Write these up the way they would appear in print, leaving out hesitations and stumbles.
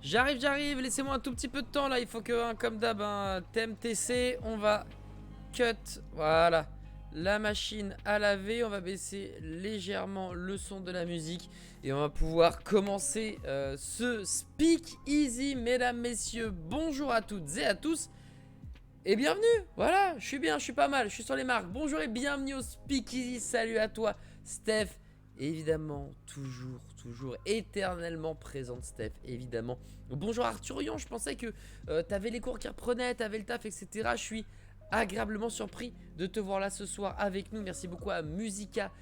J'arrive, laissez-moi un tout petit peu de temps là, il faut que, comme d'hab, thème TC, on va cut, voilà, la machine à laver, on va baisser légèrement le son de la musique et on va pouvoir commencer ce Speak Easy, mesdames, messieurs, bonjour à toutes et à tous. Et bienvenue, voilà, je suis bien, je suis pas mal, je suis sur les marques. Bonjour et bienvenue au Speak Easy, salut à toi Steph. Évidemment, toujours, éternellement présente Steph, évidemment. Bonjour Arthurion, je pensais que t'avais les cours qui reprenaient, t'avais le taf, etc. Je suis agréablement surpris de te voir là ce soir avec nous. Merci beaucoup à Musica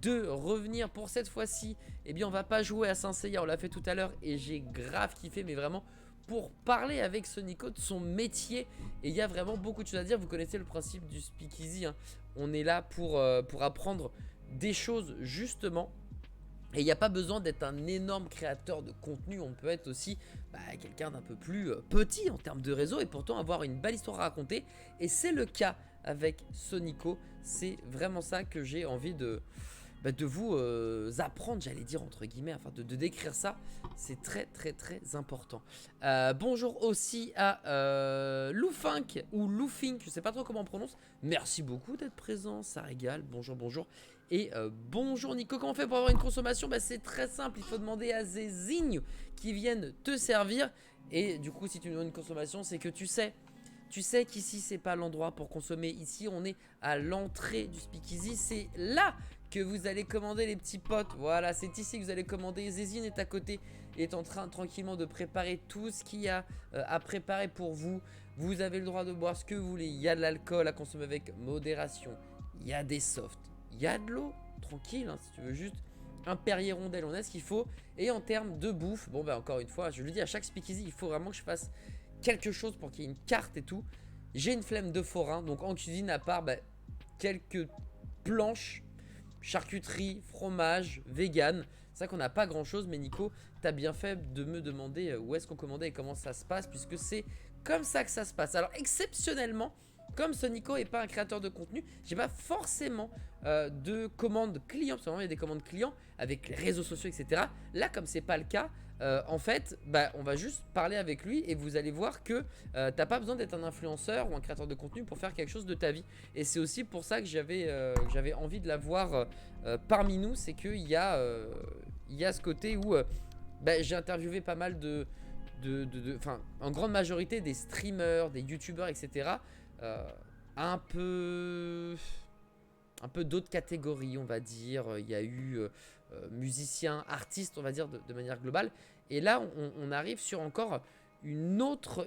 de revenir pour cette fois-ci. Eh bien, on va pas jouer à Saint-Seiya, on l'a fait tout à l'heure et j'ai grave kiffé, mais vraiment pour parler avec Sonico de son métier. Et il y a vraiment beaucoup de choses à dire. Vous connaissez le principe du speakeasy, hein. On est là pour apprendre des choses justement. Et il n'y a pas besoin d'être un énorme créateur de contenu. On peut être aussi quelqu'un d'un peu plus petit en termes de réseau et pourtant avoir une belle histoire à raconter. Et c'est le cas avec Sonico. C'est vraiment ça que j'ai envie de vous apprendre, j'allais dire entre guillemets, enfin de décrire ça. C'est très important. Bonjour aussi à Loufink ou Loufink, je sais pas trop comment on prononce. Merci beaucoup d'être présent, ça régale. Bonjour. Et bonjour Nico, comment on fait pour avoir une consommation? C'est très simple, il faut demander à Zézigne qui viennent te servir. Et du coup, si tu me donnes une consommation, c'est que tu sais qu'ici c'est pas l'endroit pour consommer. Ici on est à l'entrée du speakeasy, c'est là que vous allez commander les petits potes. Voilà, c'est ici que vous allez commander. Zézine est à côté, est en train tranquillement de préparer tout ce qu'il y a à préparer pour vous. Vous avez le droit de boire ce que vous voulez. Il y a de l'alcool à consommer avec modération. Il y a des softs. Il y a de l'eau, tranquille, hein, si tu veux juste un Perrier rondelle, on a ce qu'il faut. Et en termes de bouffe, encore une fois, je le dis à chaque speakeasy, il faut vraiment que je fasse quelque chose pour qu'il y ait une carte et tout. J'ai une flemme de forain, donc en cuisine, à part quelques planches, charcuterie, fromage, vegan. C'est vrai qu'on n'a pas grand chose, mais Nico, t'as bien fait de me demander où est-ce qu'on commandait et comment ça se passe, puisque c'est comme ça que ça se passe. Alors exceptionnellement, comme ce Nico est pas un créateur de contenu, j'ai pas forcément de commandes clients, parce que il y a des commandes clients avec les réseaux sociaux, etc. Là, comme c'est pas le cas, en fait, on va juste parler avec lui et vous allez voir que t'as pas besoin d'être un influenceur ou un créateur de contenu pour faire quelque chose de ta vie. Et c'est aussi pour ça que j'avais envie de l'avoir parmi nous, c'est qu'il y a ce côté où j'ai interviewé pas mal en grande majorité des streamers, des youtubeurs, etc. Un peu d'autres catégories, on va dire. Il y a eu musiciens, artistes, on va dire de manière globale. Et là, on arrive sur encore une autre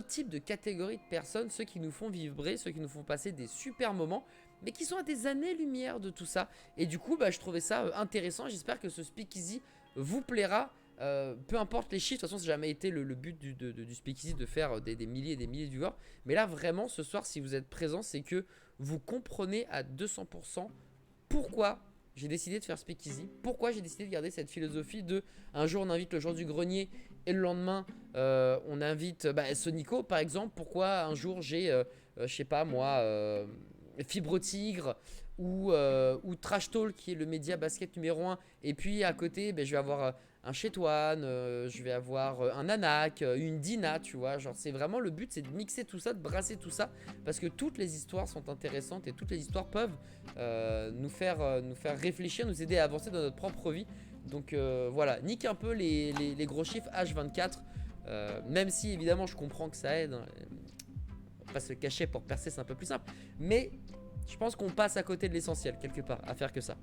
type de catégorie de personnes, ceux qui nous font vibrer, ceux qui nous font passer des super moments, mais qui sont à des années-lumière de tout ça. Et du coup, je trouvais ça intéressant. J'espère que ce speakeasy vous plaira. Peu importe les chiffres, de toute façon, ça n'a jamais été le but du speakeasy de faire des milliers et des milliers de viewers. Mais là, vraiment, ce soir, si vous êtes présents, c'est que vous comprenez à 200% pourquoi j'ai décidé de faire speakeasy, pourquoi j'ai décidé de garder cette philosophie de un jour on invite le jour du grenier et le lendemain on invite Sonico par exemple. Pourquoi un jour j'ai je sais pas moi Fibre Tigre ou Trash Talk qui est le média basket numéro 1, et puis à côté je vais avoir un Chetouane, je vais avoir un Anak, une Dina, tu vois. Genre, c'est vraiment le but, c'est de mixer tout ça, de brasser tout ça, parce que toutes les histoires sont intéressantes et toutes les histoires peuvent nous faire réfléchir, nous aider à avancer dans notre propre vie. Donc voilà, nique un peu les gros chiffres H24, même si évidemment je comprends que ça aide, hein. On va pas se cacher, pour percer c'est un peu plus simple, mais je pense qu'on passe à côté de l'essentiel quelque part à faire que ça.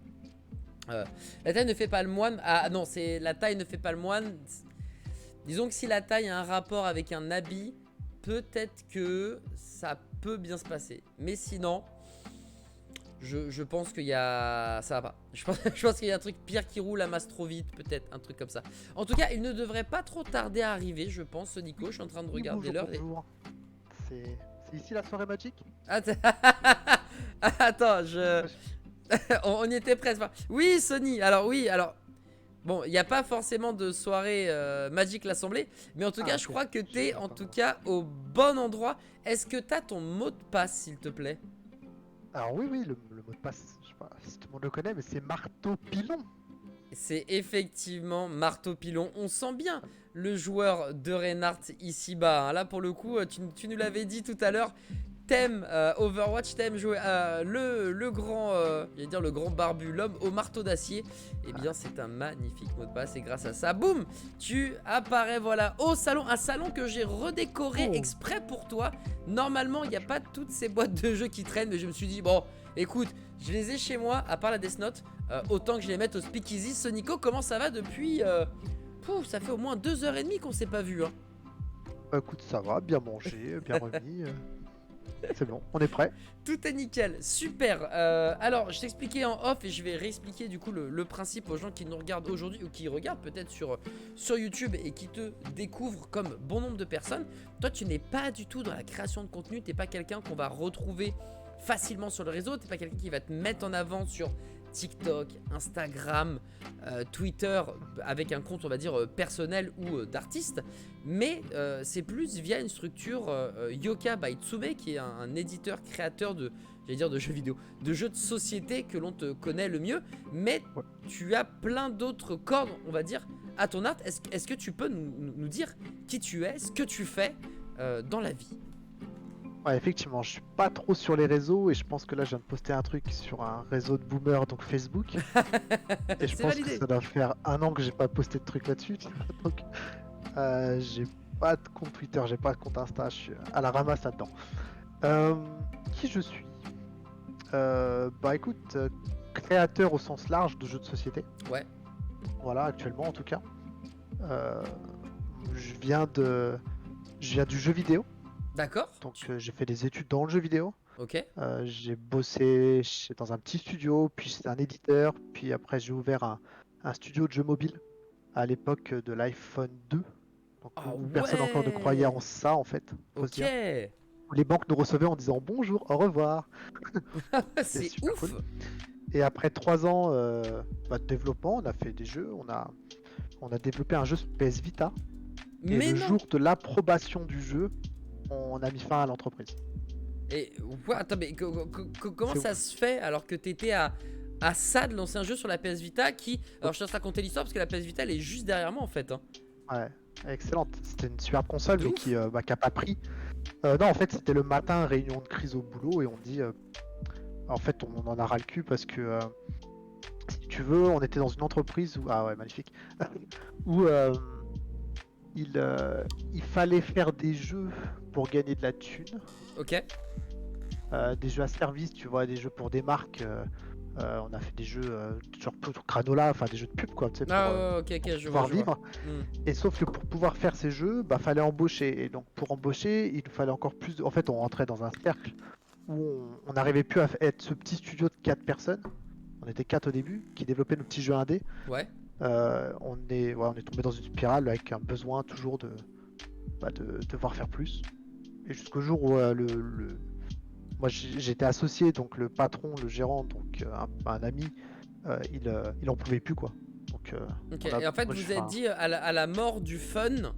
La taille ne fait pas le moine. Ah non, c'est la taille ne fait pas le moine. Disons que si la taille a un rapport avec un habit, peut-être que ça peut bien se passer. Mais sinon, je pense qu'il y a... Ça va pas. Je pense qu'il y a un truc pire qui roule à masse trop vite, peut-être, un truc comme ça. En tout cas, il ne devrait pas trop tarder à arriver, je pense, Nico. Je suis en train de regarder l'heure. Bonjour. C'est ici la soirée magique? Attends, on y était presque. Oui, Sony. Alors, bon, il n'y a pas forcément de soirée Magic l'Assemblée, mais en tout cas, je crois que t'es en tout cas au bon endroit. Est-ce que t'as ton mot de passe, s'il te plaît? Alors oui, le mot de passe, je sais pas si tout le monde le connaît, mais c'est marteau pilon. C'est effectivement Marteau Pilon. On sent bien le joueur de Reinhardt ici-bas. Hein. Là, pour le coup, tu nous l'avais dit tout à l'heure. T'aimes Overwatch, t'aimes jouer le grand, j'allais dire le grand barbu, l'homme au marteau d'acier. Eh bien, c'est un magnifique mot de passe et grâce à ça, boum, tu apparais voilà au salon, un salon que j'ai redécoré exprès pour toi. Normalement, il n'y a pas toutes ces boîtes de jeux qui traînent, mais je me suis dit bon, écoute, je les ai chez moi, à part la Death Note, autant que je les mette au Speakeasy. Sonico, comment ça va depuis ça fait au moins 2h30 qu'on s'est pas vu. Hein. Bah, écoute, ça va, bien mangé, bien remis. C'est bon, on est prêt. Tout est nickel, super. Alors, je t'expliquais en off et je vais réexpliquer du coup le principe aux gens qui nous regardent aujourd'hui ou qui regardent peut-être sur YouTube et qui te découvrent comme bon nombre de personnes. Toi, tu n'es pas du tout dans la création de contenu, t'es pas quelqu'un qu'on va retrouver facilement sur le réseau, t'es pas quelqu'un qui va te mettre en avant sur TikTok, Instagram, Twitter avec un compte on va dire personnel ou d'artiste, mais c'est plus via une structure Yoka by Tsume qui est un éditeur créateur de, j'allais dire de jeux vidéo, de jeux de société que l'on te connaît le mieux, mais tu as plein d'autres cordes on va dire à ton art. Est-ce que tu peux nous dire qui tu es, ce que tu fais dans la vie? Ouais, effectivement, je suis pas trop sur les réseaux et je pense que là, je viens de poster un truc sur un réseau de boomers, donc Facebook. Et je pense que ça doit faire 1 an que j'ai pas posté de truc là-dessus. Donc, j'ai pas de compte Twitter, j'ai pas de compte Insta, je suis à la ramasse là-dedans. Qui je suis? Bah écoute, créateur au sens large de jeux de société. Ouais. Voilà, actuellement en tout cas. Je viens du jeu vidéo. D'accord. Donc j'ai fait des études dans le jeu vidéo. Ok. J'ai bossé dans un petit studio, puis c'est un éditeur, puis après j'ai ouvert un studio de jeux mobile à l'époque de l'iPhone 2. Donc où personne encore ne croyait en ça en fait. Faut se dire. Où les banques nous recevaient en disant bonjour, au revoir. C'est ouf. Cool. Et après 3 ans de développement, on a fait des jeux, on a développé un jeu sur PS Vita. Et le jour de l'approbation du jeu, on a mis fin à l'entreprise. Et attends, mais comment ça se fait alors que t'étais à ça de lancer un jeu sur la PS Vita qui... Alors je te laisse raconter l'histoire parce que la PS Vita elle est juste derrière moi en fait. Hein. Ouais, excellente. C'était une superbe console mais qui a pas pris. Non, en fait c'était le matin, réunion de crise au boulot et on dit... en fait on en a ras le cul parce que... si tu veux, on était dans une entreprise où... Ah ouais, magnifique. où... il fallait faire des jeux pour gagner de la thune. Ok. Des jeux à service, tu vois, des jeux pour des marques. On a fait des jeux genre Granola, enfin des jeux de pub quoi, tu sais, pour pouvoir vivre. Et sauf que pour pouvoir faire ces jeux, bah fallait embaucher. Et donc pour embaucher, il fallait encore plus. En fait, on rentrait dans un cercle où on n'arrivait plus à être ce petit studio de 4 personnes. On était 4 au début, qui développaient nos petits jeux indés. Ouais. On est tombé dans une spirale avec un besoin toujours de devoir faire plus. Et jusqu'au jour où moi j'étais associé, donc le patron, le gérant, donc un ami, il en pouvait plus quoi. Donc, et en fait vous êtes dit à la mort du fun.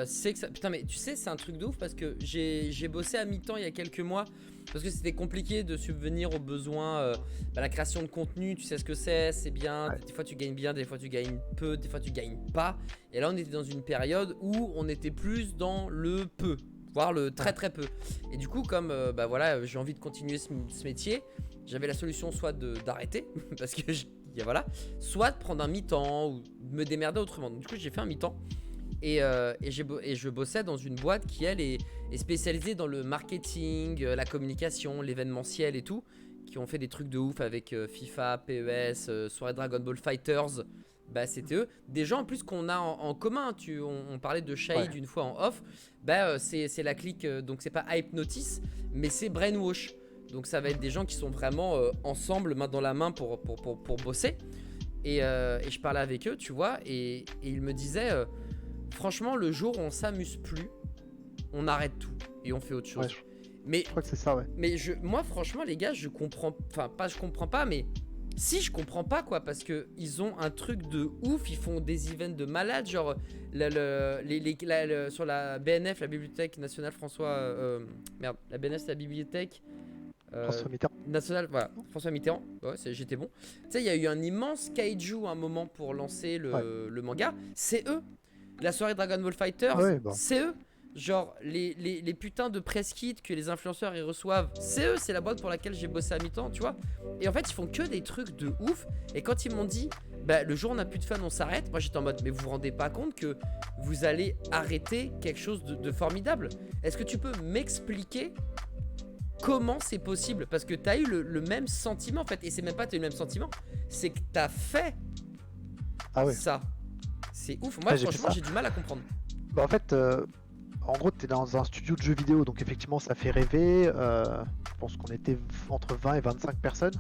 C'est que ça... Putain mais tu sais c'est un truc de ouf parce que j'ai bossé à mi-temps il y a quelques mois parce que c'était compliqué de subvenir aux besoins, la création de contenu, tu sais ce que c'est bien, des fois tu gagnes bien, des fois tu gagnes peu, des fois tu gagnes pas. Et là on était dans une période où on était plus dans le peu, voire le très très peu. Et du coup comme voilà, j'ai envie de continuer ce métier, j'avais la solution soit d'arrêter parce que voilà, soit de prendre un mi-temps ou de me démerder autrement. Donc du coup j'ai fait un mi-temps. Et je bossais dans une boîte qui elle est spécialisée dans le marketing, la communication, l'événementiel et tout, qui ont fait des trucs de ouf avec FIFA, PES, soirée Dragon Ball Fighters. Bah c'était eux, des gens en plus qu'on a en commun. On parlait de Shahid une fois en off. C'est la clique, donc c'est pas Hypnotis mais c'est Brainwash. Donc ça va être des gens qui sont vraiment ensemble, main dans la main pour bosser. Et je parlais avec eux, tu vois, et ils me disaient franchement, le jour où on s'amuse plus, on arrête tout et on fait autre chose. Mais je crois que c'est ça, ouais. Mais moi, franchement, les gars, je comprends. Enfin, pas je comprends pas, mais si je comprends pas quoi, parce que ils ont un truc de ouf. Ils font des events de malades, genre sur la BNF, la Bibliothèque nationale François. La BNF, c'est la bibliothèque François Mitterrand. national, voilà, François Mitterrand, ouais, j'étais bon. Tu sais, il y a eu un immense kaiju à un moment pour lancer Ouais. le manga. C'est eux. La soirée Dragon Ball Fighters, Ouais, bah. c'est eux. Genre, les putains de press kits que les influenceurs ils reçoivent, c'est eux, c'est la boîte pour laquelle j'ai bossé à mi-temps, tu vois. Et en fait, ils font que des trucs de ouf. Et quand ils m'ont dit, bah, le jour où on a plus de fun, on s'arrête, moi j'étais en mode, mais vous vous rendez pas compte que vous allez arrêter quelque chose de formidable? Est-ce que tu peux m'expliquer comment c'est possible? Parce que t'as eu le même sentiment en fait. Et c'est même pas t'as eu le même sentiment, c'est que t'as fait Ah ouais. ça. C'est ouf. Moi, Ouais, j'ai fait franchement, ça. j'ai du mal à comprendre. Bah, en fait, en gros, t'es dans un studio de jeux vidéo, donc effectivement, ça fait rêver. Je pense qu'on était entre 20 et 25 personnes.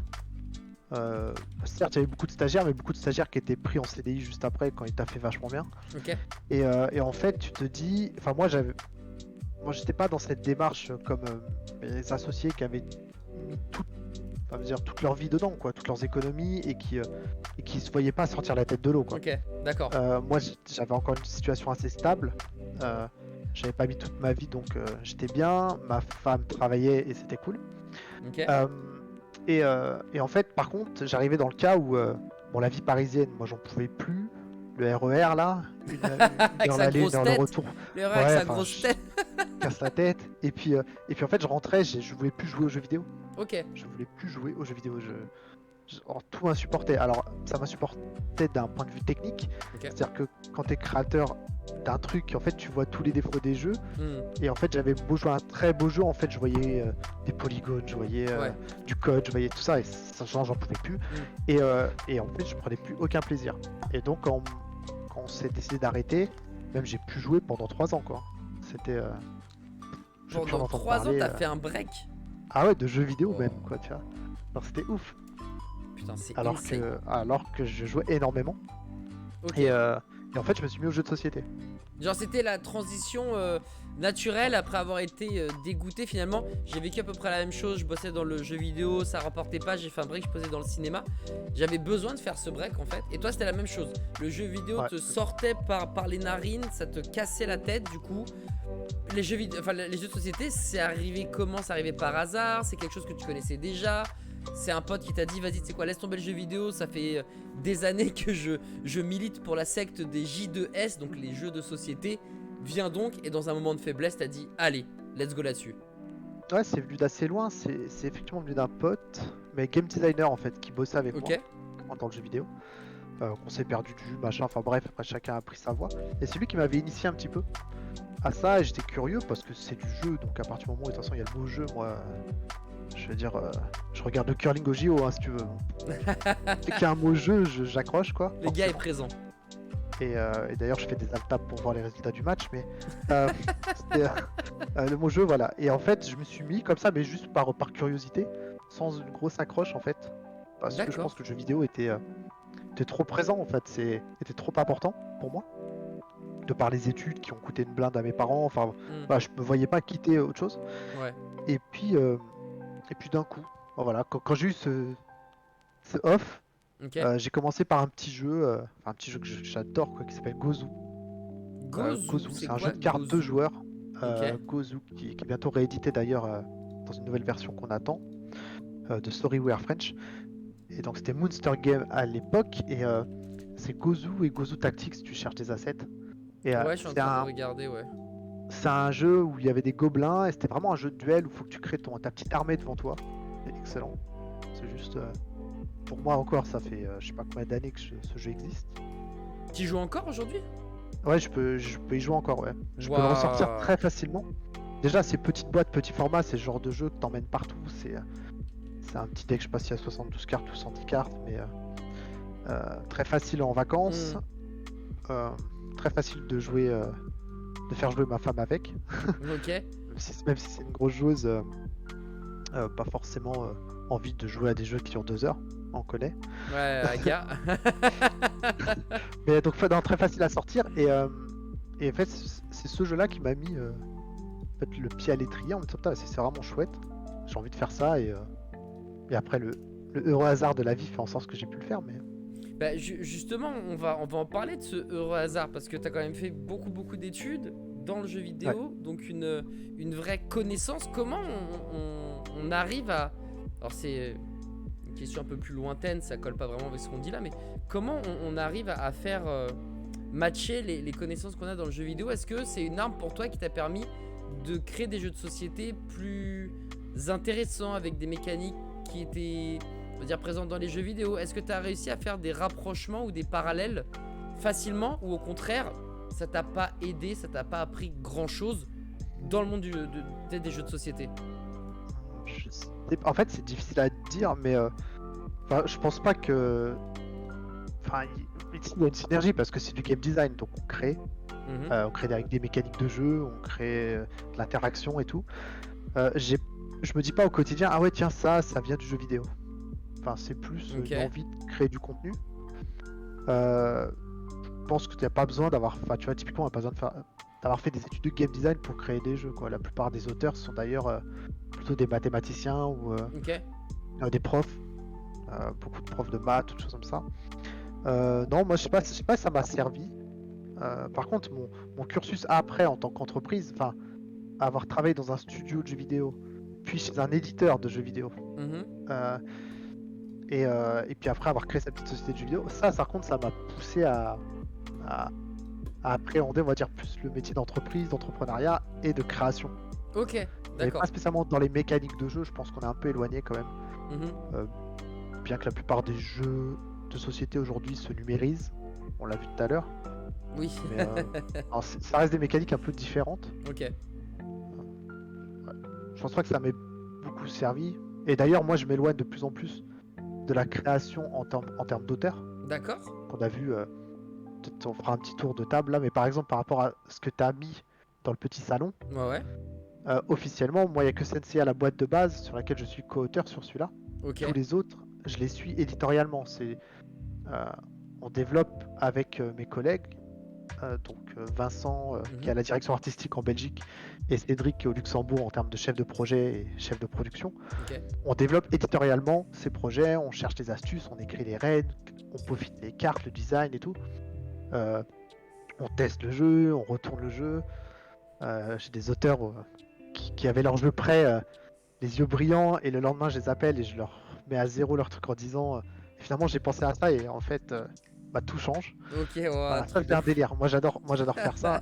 Certes, il y avait beaucoup de stagiaires, mais beaucoup de stagiaires qui étaient pris en CDI juste après quand ils t'a fait vachement bien. Ok. Et en fait, tu te dis, enfin moi j'étais pas dans cette démarche comme mes associés qui avaient mis toute leur vie dedans, quoi, toutes leurs économies et qui se voyaient pas sortir la tête de l'eau, quoi. Ok, d'accord. Moi, j'avais encore une situation assez stable. J'avais pas mis toute ma vie, donc j'étais bien. Ma femme travaillait et c'était cool. Ok. Et en fait, par contre, j'arrivais dans le cas où, bon, la vie parisienne, moi, j'en pouvais plus. Le RER là, une Avec heure sa l'aller, grosse une heure le tête. retour, Le rêve avec sa enfin, grosse je tête. casse la tête. Et puis en fait, je rentrais, je voulais plus jouer aux jeux vidéo. Ok. Je voulais plus jouer aux jeux vidéo. Tout m'insupportait. Alors, ça m'insupportait d'un point de vue technique. Ok. C'est-à-dire que quand tu es créateur d'un truc, en fait, tu vois tous les défauts des jeux. Hmm. Et en fait, j'avais beau jouer un très beau jeu, en fait, je voyais des polygones, je voyais Ouais. du code, je voyais tout ça, et ça, j'en pouvais plus. Et en fait, je prenais plus aucun plaisir. Et donc, quand on s'est décidé d'arrêter, même j'ai pu jouer pendant 3 ans, quoi. C'était. Je peux en Pendant entendre 3 ans, parler, t'as fait un break. Ah ouais, de jeux vidéo Oh. même, quoi, tu vois. Alors, c'était ouf. Putain, c'est Alors insane. que je jouais énormément. Ok. Et en fait, je me suis mis aux jeux de société. Genre, c'était la transition naturelle après avoir été dégoûté finalement. J'ai vécu à peu près la même chose. Je bossais dans le jeu vidéo, ça rapportait pas. J'ai fait un break, je posais dans le cinéma. J'avais besoin de faire ce break en fait. Et toi, c'était la même chose. Le jeu vidéo Ouais. te sortait par les narines, ça te cassait la tête. Du coup, les jeux vidéo, enfin les jeux de société, c'est arrivé comment? C'est arrivé par hasard? C'est quelque chose que tu connaissais déjà? C'est un pote qui t'a dit vas-y, tu sais quoi, laisse tomber le jeu vidéo. Ça fait des années que je milite pour la secte des J2S, donc les jeux de société. Viens donc, et dans un moment de faiblesse, t'as dit allez, let's go là-dessus. Ouais, c'est venu d'assez loin. C'est effectivement venu d'un pote, mais game designer en fait, qui bossait avec Ok. moi dans le jeu vidéo. Qu'on s'est perdu de vue, machin. Enfin bref, après chacun a pris sa voie. Et c'est lui qui m'avait initié un petit peu à ça. Et j'étais curieux parce que c'est du jeu. Donc à partir du moment où de toute façon il y a le mot jeu, moi, je veux dire, je regarde le curling au JO, hein, si tu veux. Dès qu'il y a un mot jeu, j'accroche, quoi. Le gars est présent. Et d'ailleurs, je fais des alt-tabs pour voir les résultats du match, mais c'était le mot jeu, voilà. Et en fait, je me suis mis comme ça, mais juste par curiosité, sans une grosse accroche, en fait, parce que je D'accord. pense que le jeu vidéo était trop présent, en fait, était trop important pour moi, de par les études qui ont coûté une blinde à mes parents. Enfin, voilà, je me voyais pas quitter autre chose. Ouais. Et puis d'un coup, voilà, quand j'ai eu ce off. Ok. J'ai commencé par un petit jeu, enfin un petit jeu que j'adore, quoi, qui s'appelle Gozu. Gozu, C'est un quoi, jeu de cartes Gozu? 2 joueurs. Ok. Gozu, qui est bientôt réédité d'ailleurs dans une nouvelle version qu'on attend, de Story We Are French. Et donc c'était Monster Game à l'époque, et c'est Gozu et Gozu Tactics si tu cherches des assets. Et Ouais, je suis en train de regarder, ouais. c'est un jeu où il y avait des gobelins, et c'était vraiment un jeu de duel où il faut que tu crées ta petite armée devant toi. C'est excellent. C'est juste... pour moi encore, ça fait je sais pas combien d'années que ce jeu existe. Tu joues encore aujourd'hui? Ouais, je peux y jouer encore, ouais. Je peux le Waouh. ressortir très facilement. Déjà, ces petites boîtes, petits formats, c'est le genre de jeu que t'emmènes partout. C'est un petit deck, je sais pas s'il y a 72 cartes ou 110 cartes, mais très facile en vacances. Très facile de jouer, de faire jouer ma femme avec. Ok. Même si c'est une grosse joueuse, pas forcément envie de jouer à des jeux qui durent 2 heures, on connaît. Ouais, Aga. Mais donc non, très facile à sortir, et en fait c'est ce jeu là qui m'a mis en fait, le pied à l'étrier en me disant putain, c'est vraiment chouette, j'ai envie de faire ça, et après le heureux hasard de la vie fait en sorte que j'ai pu le faire. Mais Bah, justement, on va en parler de ce heureux hasard parce que t'as quand même fait beaucoup d'études, dans le jeu Ouais. vidéo, donc une vraie connaissance. Comment on arrive à... Alors c'est une question un peu plus lointaine, ça colle pas vraiment avec ce qu'on dit là, mais comment on arrive à faire matcher les connaissances qu'on a dans le jeu vidéo? Est-ce que c'est une arme pour toi qui t'a permis de créer des jeux de société plus intéressants, avec des mécaniques qui étaient, on va dire, présentes dans les jeux vidéo? Est-ce que tu as réussi à faire des rapprochements ou des parallèles facilement, ou au contraire, ça t'a pas aidé, ça t'a pas appris grand chose dans le monde des jeux de société? En fait, c'est difficile à dire, mais enfin, je pense pas que. Enfin, il y a une synergie parce que c'est du game design, donc Mhm. on crée avec des mécaniques de jeu, on crée de l'interaction et tout. Je me dis pas au quotidien, ah ouais, tiens, ça vient du jeu vidéo. Enfin, c'est plus Ok. une envie de créer du contenu. Je pense que tu n'as pas besoin d'avoir. Enfin, tu vois, typiquement, on n'a pas besoin d'avoir fait des études de game design pour créer des jeux, quoi. La plupart des auteurs sont d'ailleurs plutôt des mathématiciens ou Ok. des profs, beaucoup de profs de maths, toutes choses comme ça. Non, moi, je sais pas si ça m'a servi. Par contre, mon cursus après, en tant qu'entreprise, enfin, avoir travaillé dans un studio de jeux vidéo, puis chez un éditeur de jeux vidéo, Mhm. euh, et puis après avoir créé sa petite société de jeux vidéo, ça, par contre, ça m'a poussé à appréhender, on va dire, plus le métier d'entreprise, d'entrepreneuriat et de création. Ok, Mais pas d'accord. spécialement dans les mécaniques de jeu, je pense qu'on est un peu éloigné quand même. Mhm. Euh, Bien que la plupart des jeux de société aujourd'hui se numérisent, on l'a vu tout à l'heure, Oui. mais alors, ça reste des mécaniques un peu différentes. Ok. Ouais. Je pense pas que ça m'ait beaucoup servi. Et d'ailleurs, moi, je m'éloigne de plus en plus de la création en termes d'auteur, D'accord. qu'on a vu. Peut-être on fera un petit tour de table là, mais par exemple, par rapport à ce que tu as mis dans le petit salon, Ouais, ouais. officiellement, moi, il n'y a que Sensei à la boîte de base sur laquelle je suis co-auteur sur celui-là. Ok. Tous les autres, je les suis éditorialement. Euh, on développe avec mes collègues, donc Vincent qui est à Mhm. la direction artistique en Belgique et Cédric qui est au Luxembourg en termes de chef de projet et chef de production. Ok. On développe éditorialement ces projets, on cherche des astuces, on écrit les règles, on peaufine les cartes, le design et tout. Euh, on teste le jeu, on retourne le jeu. J'ai des auteurs qui avaient leur jeu prêt, les yeux brillants, et le lendemain je les appelle et je leur mets à zéro leur truc en disant finalement j'ai pensé à ça et en fait bah, tout change. Ok, ouais, Voilà, ça truc c'est de un fou. délire. Moi j'adore faire ça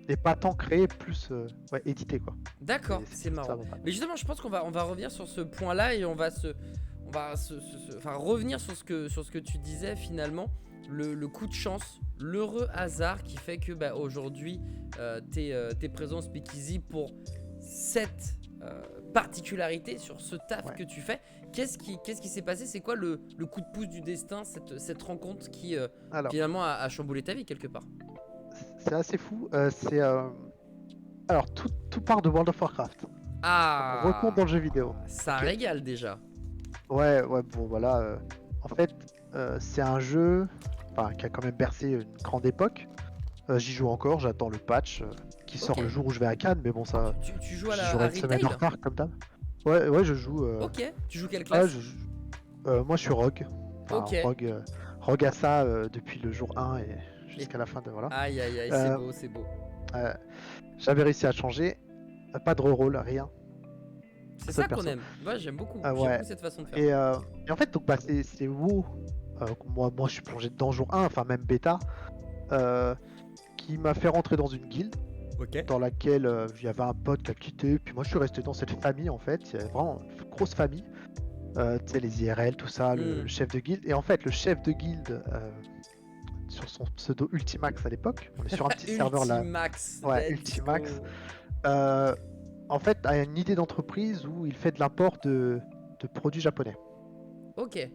et pas tant créer, plus ouais, éditer quoi. D'accord, C'est c'est plus ça marrant. mon mal. Mais justement, je pense on va revenir sur ce point-là, et enfin, revenir sur ce que tu disais finalement, le coup de chance, l'heureux hasard qui fait que bah, aujourd'hui, t'es présent au Speakeasy pour cette particularité, sur ce taf Ouais. que tu fais. Qu'est-ce qui s'est passé? C'est quoi le coup de pouce du destin, cette rencontre qui Alors, finalement a chamboulé ta vie quelque part? c'est assez fou. Alors tout part de World of Warcraft. Donc on retourne dans le jeu vidéo. Ah, ça Ok. régale déjà. Ouais, ouais, bon voilà. En fait, c'est un jeu enfin, qui a quand même bercé une grande époque. J'y joue encore, j'attends le patch qui Ok. sort le jour où je vais à Cannes, mais bon, ça, Tu joues j'aurai à une semaine en retail? retard comme d'hab. Ouais, ouais, je joue. Ok. Tu joues quelle Ouais, classe? moi, je suis Rogue. Enfin, Ok. Rogue à ça depuis le jour 1 et Et... jusqu'à la fin de. Voilà. Aïe aïe aïe, c'est Euh, beau, c'est beau. euh, J'avais réussi à changer. Pas de reroll, rien. C'est Un seul ça qu'on perso. aime. Ouais, j'aime Ouais. beaucoup cette façon de faire. Et en fait, donc, bah, c'est WoW. Moi, je suis plongé dedans jour 1, enfin, même bêta. euh, qui m'a fait rentrer dans une guilde Ok. dans laquelle il y avait un pote qui a quitté, puis moi je suis resté dans cette famille en fait, il y avait vraiment une grosse famille, tu sais les IRL, tout ça, le Hmm. chef de guilde, et en fait le chef de guilde, sur son pseudo Ultimax à l'époque, on est sur un petit serveur là, Ultimax, ouais let's Ultimax, go. euh, en fait a une idée d'entreprise où il fait de l'import de produits japonais. Ok.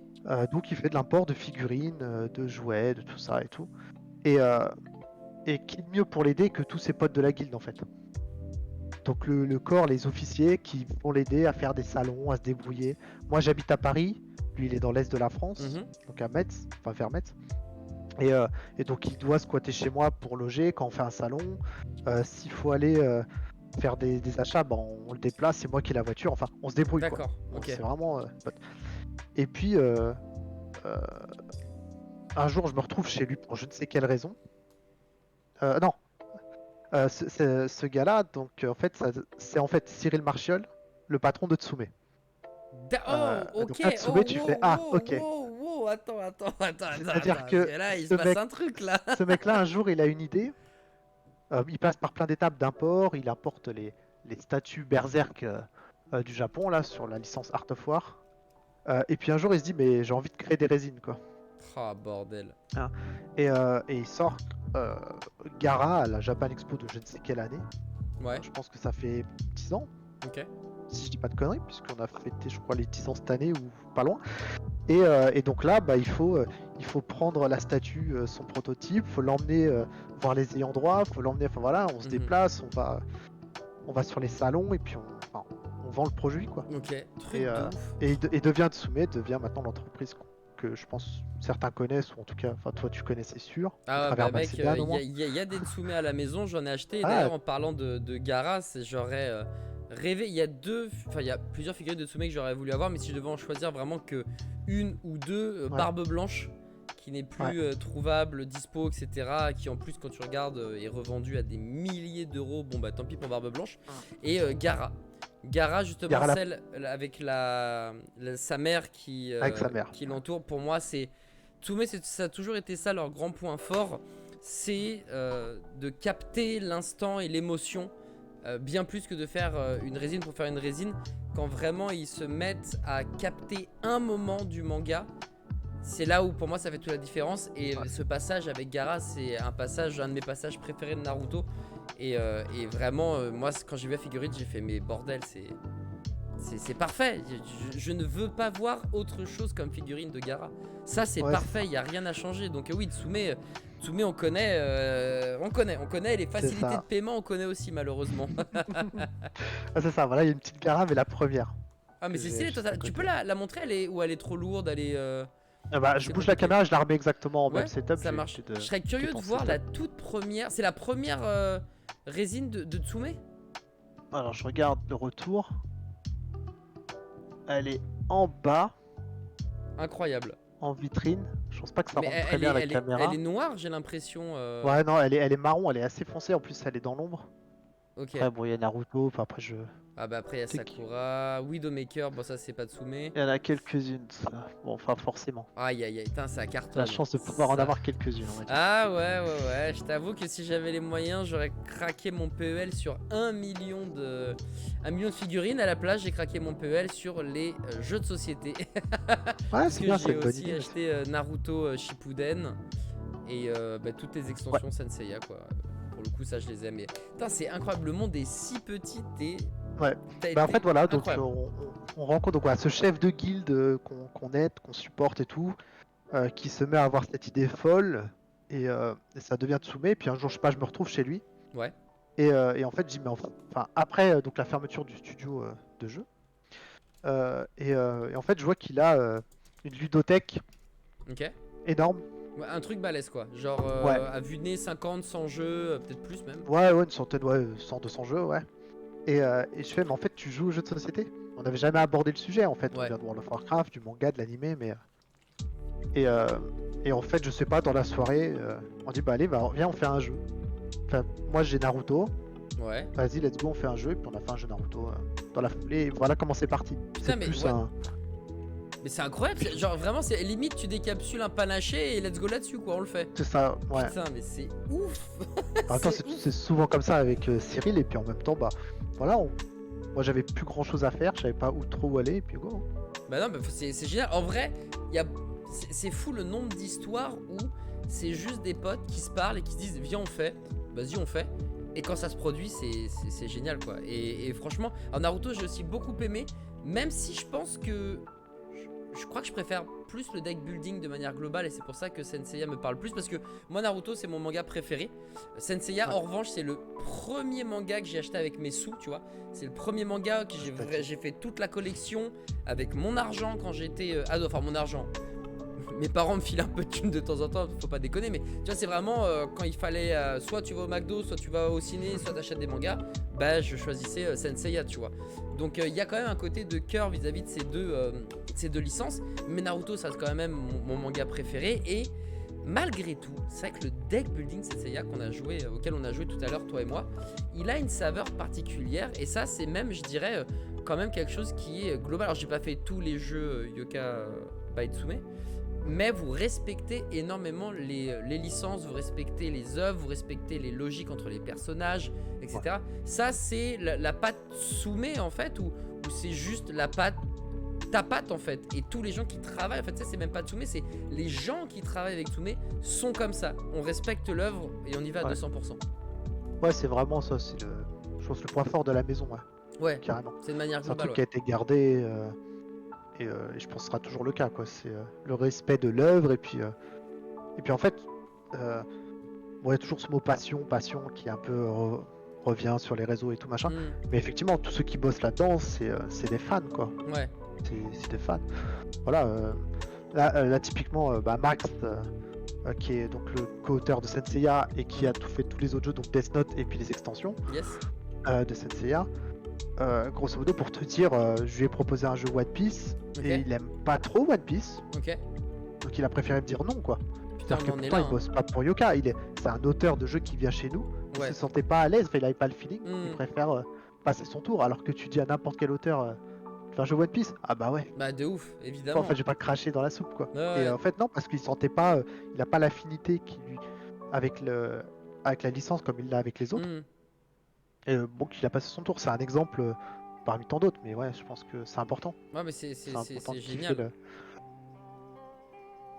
Donc il fait de l'import de figurines, de jouets, de tout ça et tout. Et, euh, et qui de mieux pour l'aider que tous ses potes de la guilde en fait. Donc le corps, les officiers qui vont l'aider à faire des salons, à se débrouiller. Moi j'habite à Paris, lui il est dans l'est de la France, Mhm. donc à Metz, enfin vers Metz. Et, euh, et donc il doit squatter chez moi pour loger quand on fait un salon. S'il faut aller faire des achats, bah, on le déplace, c'est moi qui ai la voiture, enfin on se débrouille quoi. D'accord. Ok. C'est vraiment... Et puis euh, un jour je me retrouve chez lui pour je ne sais quelle raison. Non, Ce gars-là, donc en fait, c'est en fait Cyril Marchiol, le patron de Tsume. Oh, Donc ok. là, Oh, Tsume, tu fais ah, ok. wow. Attends. C'est-à-dire Parce que que là, il se ce passe mec, un truc là. ce mec-là, un jour, il a une idée. Il passe par plein d'étapes d'import. Il importe les statues Berserk du Japon là sur la licence Art of War. Et puis un jour, il se dit mais j'ai envie de créer des résines quoi. Oh, bordel. Hein. Et il sort euh, Gara à la Japan Expo de je ne sais quelle année. Ouais, Je pense que ça fait 10 ans, ok. si je dis pas de conneries, puisqu'on a fêté, je crois, les 10 ans cette année ou pas loin. Et donc là, bah, il faut prendre la statue, son prototype, faut l'emmener voir les ayants droit, faut l'emmener, enfin voilà, on se Mhm. déplace, on va sur les salons et puis enfin, on vend le produit quoi. Ok, truc Et, de euh, ouf. et devient Tsume, devient maintenant l'entreprise que je pense certains connaissent, ou en tout cas, enfin toi tu connais c'est sûr, à Ah, travers bah mec, Maximian au moins. y a des Tsume à la maison, j'en ai acheté. Et Ah, d'ailleurs, en parlant de Gara, j'aurais rêvé. Il y a il y a plusieurs figurines de Tsume que j'aurais voulu avoir, mais si je devais en choisir vraiment que une ou deux, ouais, Barbe Blanche, qui n'est ouais, plus trouvable, dispo, etc. Qui en plus, quand tu regardes, est revendu à des milliers d'euros. Bon, bah tant pis pour Barbe Blanche. Et Gara. Gara, justement, Gara la- celle avec sa mère avec sa mère. qui l'entoure, pour moi, c'est. Tsume, ça a toujours été ça leur grand point fort, c'est de capter l'instant et l'émotion, bien plus que de faire une résine pour faire une résine. Quand vraiment ils se mettent à capter un moment du manga, c'est là où pour moi ça fait toute la différence. Et Ouais. ce passage avec Gara, c'est un de mes passages préférés de Naruto. Et vraiment, moi quand j'ai vu la figurine, j'ai fait mais bordel, c'est parfait. Je ne veux pas voir autre chose comme figurine de Gara. Ça c'est Ouais, c'est parfait, il n'y a rien à changer. Donc oui, Tsume on connaît, on connaît les c'est facilités de ça. paiement, on connaît aussi malheureusement. Ah, c'est ça, voilà, il y a une petite Gara, mais la première Ah mais que c'est j'ai stylé, toi, juste à tu peux côté. la montrer, ou elle est trop lourde, Ah bah, ou je c'est bouge la compliqué? caméra, je la remets exactement en même Ouais, setup. Je ça vais marche. éviter de Je serais piquer curieux de ton voir setup. la toute première, c'est la première résine de Tsume. Alors, je regarde le retour. Elle est en bas, Incroyable. en vitrine. Je pense pas que ça Mais rentre très bien à la elle est caméra. noire, j'ai l'impression. Ouais, non, elle est marron, elle est assez foncée. En plus, elle est dans l'ombre. Ok. Après, bon, il y a Naruto. Enfin, après, je. Ah bah après il y a Tic. Sakura, Widowmaker, bon ça c'est pas Tsume. Il y en a quelques-unes, ça. Bon, enfin, forcément. Aïe, putain ça La cartonne. chance de pouvoir en Ça. avoir quelques-unes, on va dire. Ah ouais, je t'avoue que si j'avais les moyens, j'aurais craqué mon PEL sur 1 million de figurines. À la place, j'ai craqué mon PEL sur les jeux de société. Ouais, c'est Puisque bien, c'est j'ai une bonne aussi idée. acheté Naruto Shippuden et bah, toutes les Ouais, extensions Senseiya quoi. Pour le coup ça je les aime. Mais putain c'est incroyable, le monde est si petit et ouais. t'as Bah, en été fait, voilà, donc incroyable. on rencontre donc, voilà, ce chef de guilde qu'on aide, qu'on supporte et tout, qui se met à avoir cette idée folle, et ça devient Tsume. Et puis un jour, je sais pas, je me retrouve chez lui. Ouais, Et en fait, je dis, mais enfin, après donc la fermeture du studio de jeu, et en fait, je vois qu'il a une ludothèque ok. énorme. Ouais, un truc balèze quoi. Genre Ouais, à vue de nez 50, 100 jeux, peut-être plus même. ouais, une centaine, ouais, 100, 200 jeux, ouais. Et je fais, mais en fait, tu joues aux jeux de société? On n'avait jamais abordé le sujet, en fait. On Ouais. vient de World of Warcraft, du manga, de l'animé, mais. Et, euh, et en fait, je sais pas, dans la soirée, on dit, bah allez, viens, on fait un jeu. Enfin, moi j'ai Naruto, Ouais. vas-y, let's go, on fait un jeu, et puis on a fait un jeu Naruto dans la foulée, et voilà comment c'est parti. Putain C'est mais plus ouais. un. Mais c'est incroyable, genre vraiment c'est limite tu décapsules un panaché et let's go là-dessus quoi, on le fait. C'est ça, ouais. Putain mais c'est ouf. En même temps, C'est ouf. c'est souvent comme ça avec Cyril, et puis en même temps, bah voilà, moi j'avais plus grand chose à faire, je savais pas où trop où aller, et puis go. Bah non, mais c'est génial. En vrai, c'est fou le nombre d'histoires où c'est juste des potes qui se parlent et qui se disent viens on fait, vas-y on fait. Et quand ça se produit, c'est génial quoi. Et franchement, en Naruto j'ai aussi beaucoup aimé, même si je pense que je crois que je préfère plus le deck building de manière globale et c'est pour ça que Senseiya me parle plus parce que moi Naruto c'est mon manga préféré. Senseiya Ouais. en revanche c'est le premier manga que j'ai acheté avec mes sous, tu vois. C'est le premier manga que j'ai fait toute la collection avec mon argent quand j'étais ado, enfin mon argent. Mes parents me filaient un peu de thunes de temps en temps, faut pas déconner, mais tu vois c'est vraiment quand il fallait soit tu vas au McDo, soit tu vas au ciné, soit t'achètes des mangas, bah je choisissais Senseiya, tu vois. Donc il y a quand même un côté de cœur vis-à-vis de ces deux licences, mais Naruto ça reste quand même mon manga préféré et malgré tout, c'est vrai que le deck building Senseiya auquel on a joué tout à l'heure, toi et moi, il a une saveur particulière. Et ça, c'est même, je dirais, quand même quelque chose qui est global. Alors, j'ai pas fait tous les jeux Yoka Baitsume, mais vous respectez énormément les licences, vous respectez les œuvres, vous respectez les logiques entre les personnages, etc. Ouais. Ça, c'est la patte Sume, en fait, ou c'est juste ta patte, en fait. Et tous les gens qui travaillent, en fait, ça, c'est même pas Tsume, c'est les gens qui travaillent avec Tsume sont comme ça. On respecte l'œuvre et on y va à 200%. Ouais, c'est vraiment ça, c'est je pense le point fort de la maison, ouais carrément. C'est de manière globale. C'est un truc qui a été gardé. Et je pense que ce sera toujours le cas, quoi. C'est le respect de l'œuvre et puis en fait, il y a toujours ce mot passion qui un peu revient sur les réseaux et tout machin. Mais effectivement, tous ceux qui bossent là-dedans, c'est des fans, quoi. Ouais. C'est des fans. Voilà. Là, typiquement, Max, qui est donc le co-auteur de Senseiya et qui a fait tous les autres jeux, donc Death Note et puis les extensions de Senseiya. Grosso modo, pour te dire, je lui ai proposé un jeu One Piece et il aime pas trop One Piece. Donc il a préféré me dire non, quoi. Putain, que pourtant, il bosse pas pour Yoka, c'est un auteur de jeu qui vient chez nous. Il se sentait pas à l'aise, il avait pas le feeling. Il préfère passer son tour. Alors que tu dis à n'importe quel auteur, tu fais un jeu One Piece, ah bah ouais. Bah de ouf, évidemment. En fait, je vais pas cracher dans la soupe, quoi. Et en fait, non, parce qu'il sentait pas, il a pas l'affinité avec la licence comme il l'a avec les autres. Et bon, qu'il a passé son tour, c'est un exemple parmi tant d'autres, mais ouais, je pense que c'est important. Ouais, mais c'est génial.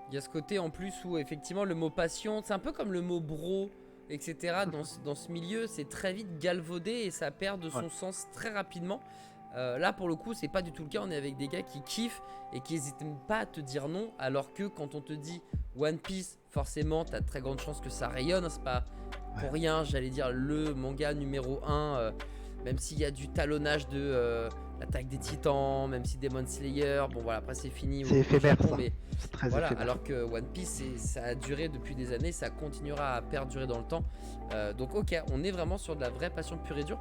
Il y a ce côté en plus où effectivement le mot passion, c'est un peu comme le mot bro, etc. Dans ce milieu, c'est très vite galvaudé et ça perd de son sens très rapidement. Là pour le coup c'est pas du tout le cas, on est avec des gars qui kiffent et qui hésitent pas à te dire non, alors que quand on te dit One Piece, forcément t'as de très grandes chances que ça rayonne, c'est pas pour rien, j'allais dire le manga numéro 1, même s'il y a du talonnage de l'attaque des titans, même si Demon Slayer, bon voilà, après c'est fini, c'est éphémère, Japon, mais c'est très voilà, éphémère. alors que One Piece ça a duré depuis des années, ça continuera à perdurer dans le temps. Donc ok, on est vraiment sur de la vraie passion pure et dure.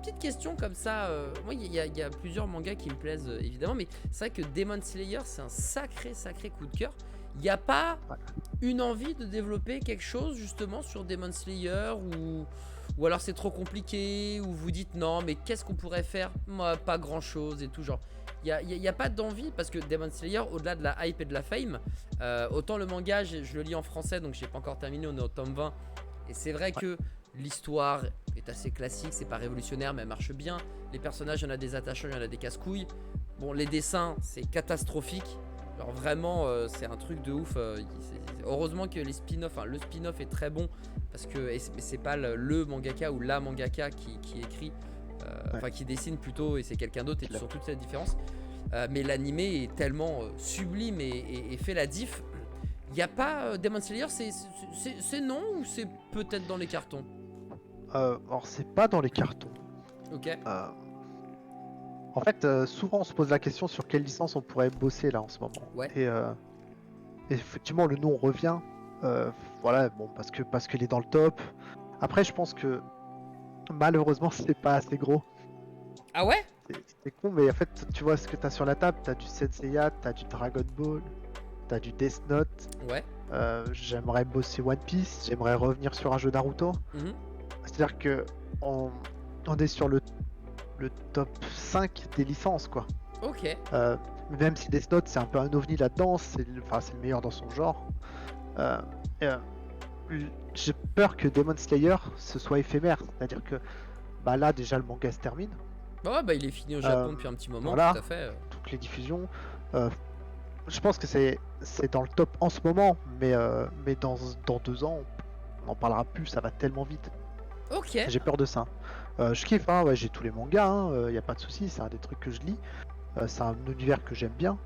Petite question comme ça, moi il y a plusieurs mangas qui me plaisent évidemment, mais c'est vrai que Demon Slayer c'est un sacré coup de cœur. Il n'y a pas une envie de développer quelque chose justement sur Demon Slayer ou alors c'est trop compliqué, ou vous dites non mais qu'est-ce qu'on pourrait faire? Moi pas grand chose et tout, genre il n'y a pas d'envie, parce que Demon Slayer, au-delà de la hype et de la fame, autant le manga je le lis en français donc j'ai pas encore terminé, on est au tome 20 et c'est vrai que l'histoire est assez classique, c'est pas révolutionnaire mais elle marche bien, les personnages il y en a des attachants, il y en a des casse-couilles, bon les dessins c'est catastrophique. Alors vraiment c'est un truc de ouf, heureusement que les spin-off, enfin, le spin-off est très bon parce que c'est pas le mangaka ou la mangaka qui écrit, enfin qui dessine plutôt, et c'est quelqu'un d'autre et tu sens toute la différence, mais l'animé est tellement sublime et fait la diff. Il n'y a pas Demon Slayer, c'est non, ou c'est peut-être dans les cartons? Alors c'est pas dans les cartons. Ok. En fait, souvent on se pose la question sur quelle licence on pourrait bosser là en ce moment. Et effectivement, le nom revient. Voilà, bon, parce qu'il est dans le top. Après, je pense que malheureusement, c'est pas assez gros. Ah ouais? C'est con, mais en fait, tu vois ce que t'as sur la table. T'as du Senseiya, t'as du Dragon Ball, t'as du Death Note. Ouais. J'aimerais bosser One Piece. J'aimerais revenir sur un jeu Naruto. C'est-à-dire que on est sur le top 5 des licences, quoi. Ok. Même si Death Note c'est un peu un ovni là-dedans, c'est le meilleur dans son genre. J'ai peur que Demon Slayer ce soit éphémère, c'est-à-dire que là déjà le manga se termine. Il est fini au Japon depuis un petit moment, voilà, tout à fait. Toutes les diffusions. Je pense que c'est dans le top en ce moment, mais dans 2 ans on n'en parlera plus, ça va tellement vite. Ok. J'ai peur de ça. Je kiffe, j'ai tous les mangas, y a pas de souci, c'est un des trucs que je lis. C'est un univers que j'aime bien.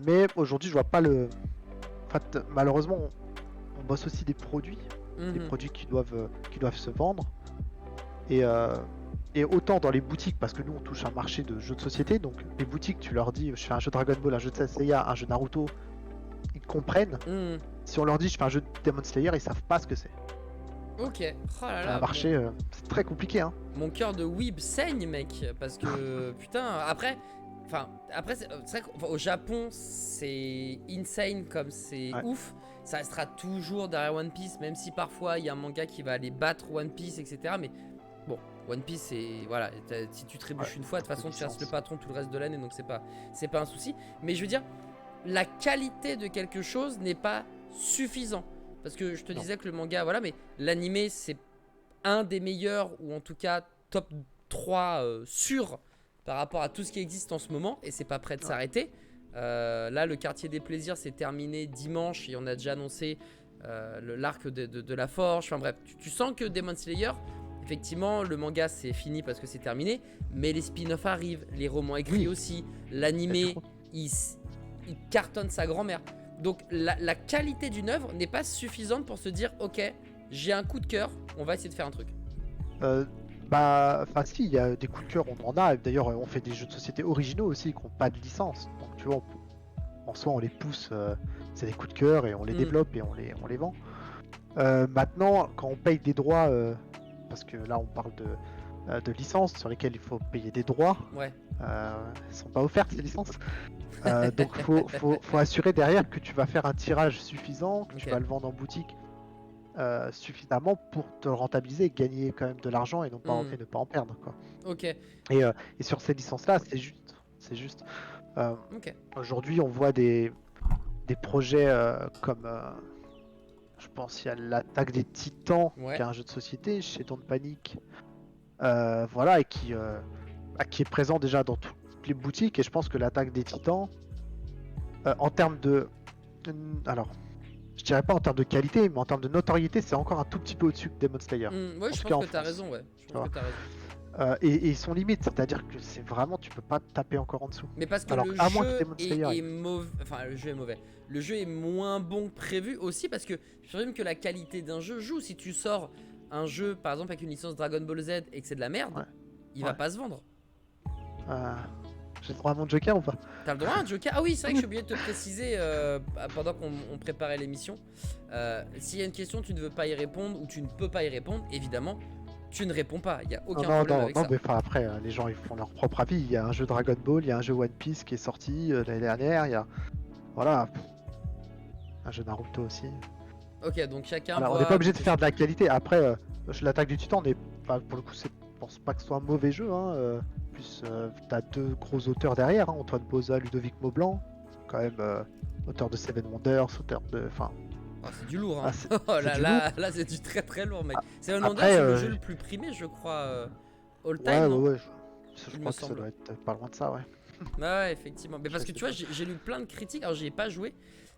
Mais aujourd'hui, je vois pas le. En fait, malheureusement, on bosse aussi des produits. Des produits qui doivent se vendre. Et autant dans les boutiques, parce que nous on touche un marché de jeux de société, donc les boutiques, tu leur dis je fais un jeu Dragon Ball, un jeu de Senseiya, un jeu Naruto, ils comprennent. Si on leur dit je fais un jeu de Demon Slayer, ils savent pas ce que c'est. Ok. Oh là là, un marché, c'est très compliqué, hein. Mon cœur de weeb saigne, mec, parce que putain, après c'est vrai qu'au Japon c'est insane comme c'est ouf. ça restera toujours derrière One Piece, même si parfois il y a un manga qui va aller battre One Piece, etc. Mais bon, One Piece, c'est voilà, si tu trébuches une fois, de toute façon, tu restes le patron tout le reste de l'année, donc c'est pas un souci. Mais je veux dire, la qualité de quelque chose n'est pas suffisant. Parce que je te disais que le manga, voilà, mais l'animé, c'est un des meilleurs, ou en tout cas top 3 sûr par rapport à tout ce qui existe en ce moment, et c'est pas prêt de s'arrêter. Là, le quartier des plaisirs s'est terminé dimanche, et on a déjà annoncé l'arc de la forge. Enfin bref, tu sens que Demon Slayer, effectivement, le manga c'est fini parce que c'est terminé, mais les spin-offs arrivent, les romans écrits aussi, l'animé, il cartonne sa grand-mère. Donc la qualité d'une œuvre n'est pas suffisante pour se dire ok, j'ai un coup de cœur, on va essayer de faire un truc. Enfin si, il y a des coups de cœur, on en a. D'ailleurs, on fait des jeux de société originaux aussi qui n'ont pas de licence. Donc tu vois, en soi, on les pousse, c'est des coups de cœur et on les développe et on les vend. Maintenant, quand on paye des droits, parce que là on parle de licences sur lesquelles il faut payer des droits, ouais. Elles sont pas offertes ces licences. Donc faut assurer derrière que tu vas faire un tirage suffisant, que tu vas le vendre en boutique suffisamment pour te le rentabiliser et gagner quand même de l'argent et, et ne pas en perdre, quoi. Ok. Et sur ces licences-là, c'est juste. Aujourd'hui, on voit des projets comme, je pense, il y a l'Attaque des Titans, qui est un jeu de société chez Don't Panic, voilà, et qui est présent déjà dans toutes les boutiques. Et je pense que l'Attaque des Titans, en termes de, alors, je dirais pas en termes de qualité, mais en termes de notoriété, c'est encore un tout petit peu au-dessus que Demon Slayer. Ouais, je pense que t'as raison, ouais. Je pense que t'as raison. Et ils sont limites, c'est-à-dire que c'est vraiment, tu peux pas taper encore en dessous. Mais parce que le jeu est mauvais, enfin le jeu est mauvais. Le jeu est moins bon que prévu aussi parce que je présume que la qualité d'un jeu joue. Si tu sors un jeu par exemple avec une licence Dragon Ball Z et que c'est de la merde, il va pas se vendre. J'ai le droit à mon joker ou pas? T'as le droit à un joker? Ah oui, c'est vrai que j'ai oublié de te préciser pendant qu'on préparait l'émission. S'il y a une question, tu ne veux pas y répondre ou tu ne peux pas y répondre, évidemment, tu ne réponds pas. Il n'y a aucun problème avec ça. Non, mais après, les gens ils font leur propre avis. Il y a un jeu Dragon Ball, il y a un jeu One Piece qui est sorti l'année dernière. Il y a, voilà, un jeu Naruto aussi. Ok, donc chacun. On n'est pas obligé de faire de la qualité. Après, l'Attaque du Titan, pour le coup, je pense pas que ce soit un mauvais jeu. Plus, t'as deux gros auteurs derrière, Antoine Boza, Ludovic Maublanc, quand même auteur de Seven Wonders, auteur de, c'est du lourd, oh là, c'est du très très lourd, mec. Seven Wonders, c'est le jeu le plus primé, je crois, all time. Ouais. Je crois que ça doit être pas loin de ça, ouais. Ouais, effectivement. Mais parce que tu vois, j'ai lu plein de critiques. Alors, j'y ai pas joué,